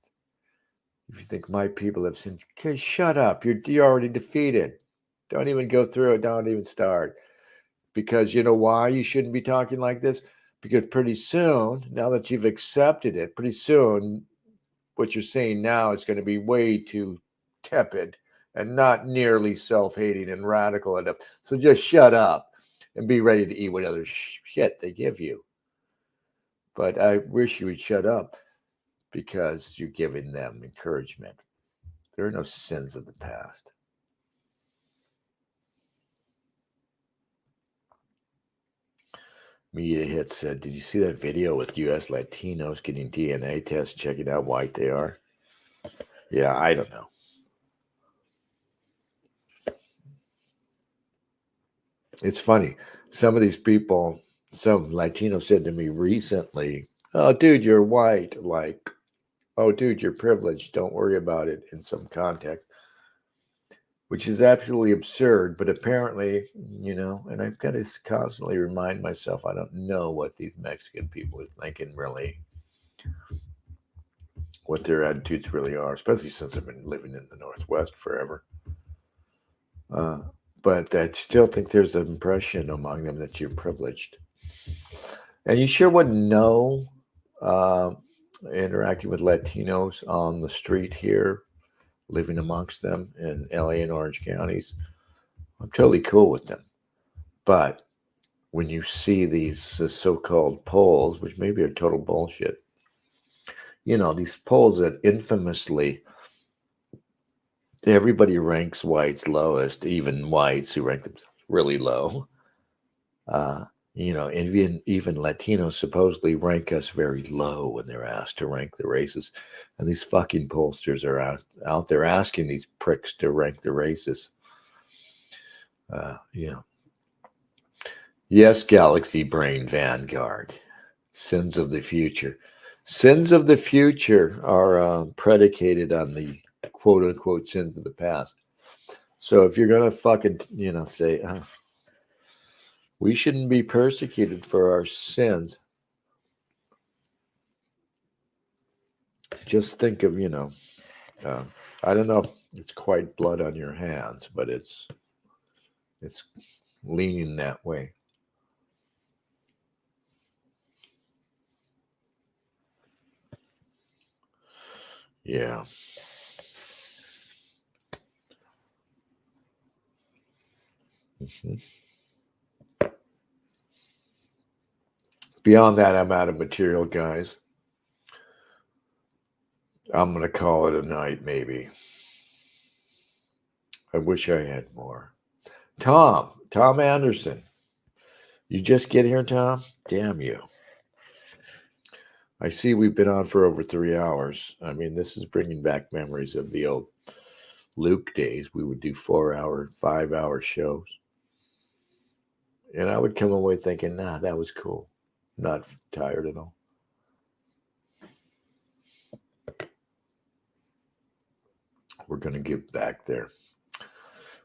If you think my people have sinned, okay, shut up. You're already defeated. Don't even go through it. Don't even start. Because you know why you shouldn't be talking like this? Because pretty soon, now that you've accepted it, pretty soon what you're saying now is going to be way too tepid and not nearly self-hating and radical enough. So just shut up and be ready to eat whatever shit they give you. But I wish you would shut up because you're giving them encouragement. There are no sins of the past. Media Hit said, did you see that video with U.S. Latinos getting DNA tests, checking out how white they are? Yeah, I don't know. It's funny. Some of these people, some Latinos said to me recently, oh, dude, you're white. Like, oh, dude, you're privileged. Don't worry about it in some context, which is absolutely absurd. But apparently, and I've got to constantly remind myself, I don't know what these Mexican people are thinking, really, what their attitudes really are, especially since I've been living in the Northwest forever. But I still think there's an impression among them that you're privileged. And you sure wouldn't know, interacting with Latinos on the street here, living amongst them in LA and Orange counties. I'm totally cool with them. But when you see these so-called polls, which maybe are total bullshit, these polls that infamously, everybody ranks whites lowest, even whites who rank themselves really low. Even Latinos supposedly rank us very low when they're asked to rank the races. And these fucking pollsters are out there asking these pricks to rank the races. Yes, Galaxy Brain Vanguard. Sins of the future. Sins of the future are predicated on the quote-unquote sins of the past. So if you're going to fucking, say, we shouldn't be persecuted for our sins, just think of, I don't know if it's quite blood on your hands, but it's leaning that way. Yeah. Beyond that, I'm out of material, guys. I'm going to call it a night, maybe. I wish I had more. Tom Anderson. You just get here, Tom? Damn you. I see we've been on for over 3 hours. I mean, this is bringing back memories of the old Luke days. We would do 4-hour, 5-hour shows. And I would come away thinking, nah, that was cool. Not tired at all. We're going to give back there.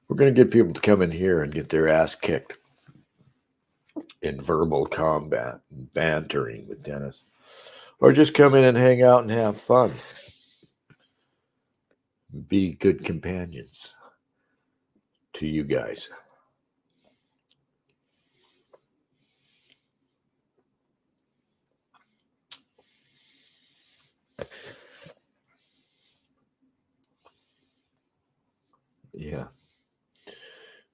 We're going to get people to come in here and get their ass kicked in verbal combat and bantering with Dennis. Or just come in and hang out and have fun. Be good companions to you guys. Yeah.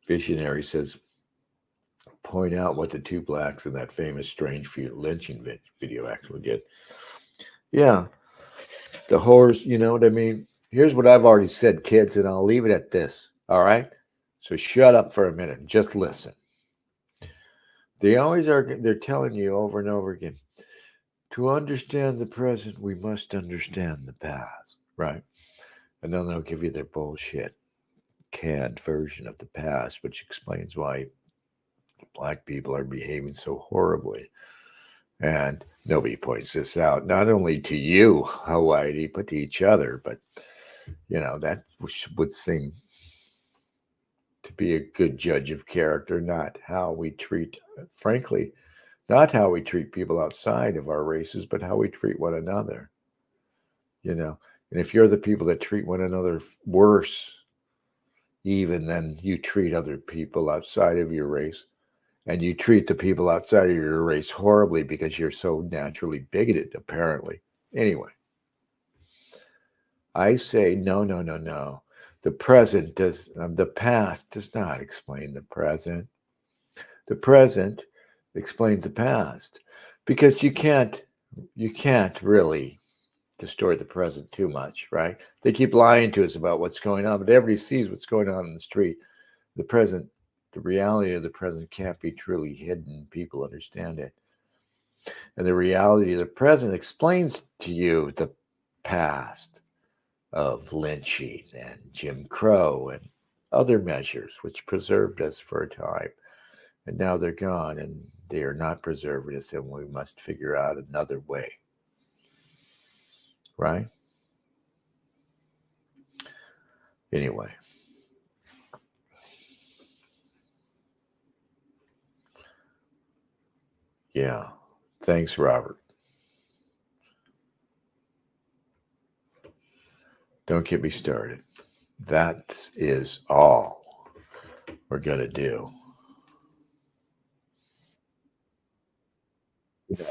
Visionary says, point out what the two blacks in that famous Strange lynching video actually did. Yeah. The horrors, you know what I mean? Here's what I've already said, kids, and I'll leave it at this. All right? So shut up for a minute and just listen. They're telling you over and over again, to understand the present, we must understand the past, right? And then they'll give you their bullshit canned version of the past, which explains why black people are behaving so horribly. And nobody points this out, not only to you, Hawaii, but to each other. But, that would seem to be a good judge of character, not how we treat, frankly, not how we treat people outside of our races, but how we treat one another. And if you're the people that treat one another worse, even than you treat other people outside of your race, and you treat the people outside of your race horribly because you're so naturally bigoted, apparently. Anyway, I say no. The past does not explain the present. The present explains the past, because you can't you can't really distort the present too much, right? They keep lying to us about what's going on, but everybody sees what's going on in the street. The present, the reality of the present can't be truly hidden. People understand it. And the reality of the present explains to you the past of lynching and Jim Crow and other measures which preserved us for a time. And now they're gone, and they are not preserving us, and we must figure out another way. Right? Anyway. Yeah. Thanks, Robert. Don't get me started. That is all we're going to do. Yeah.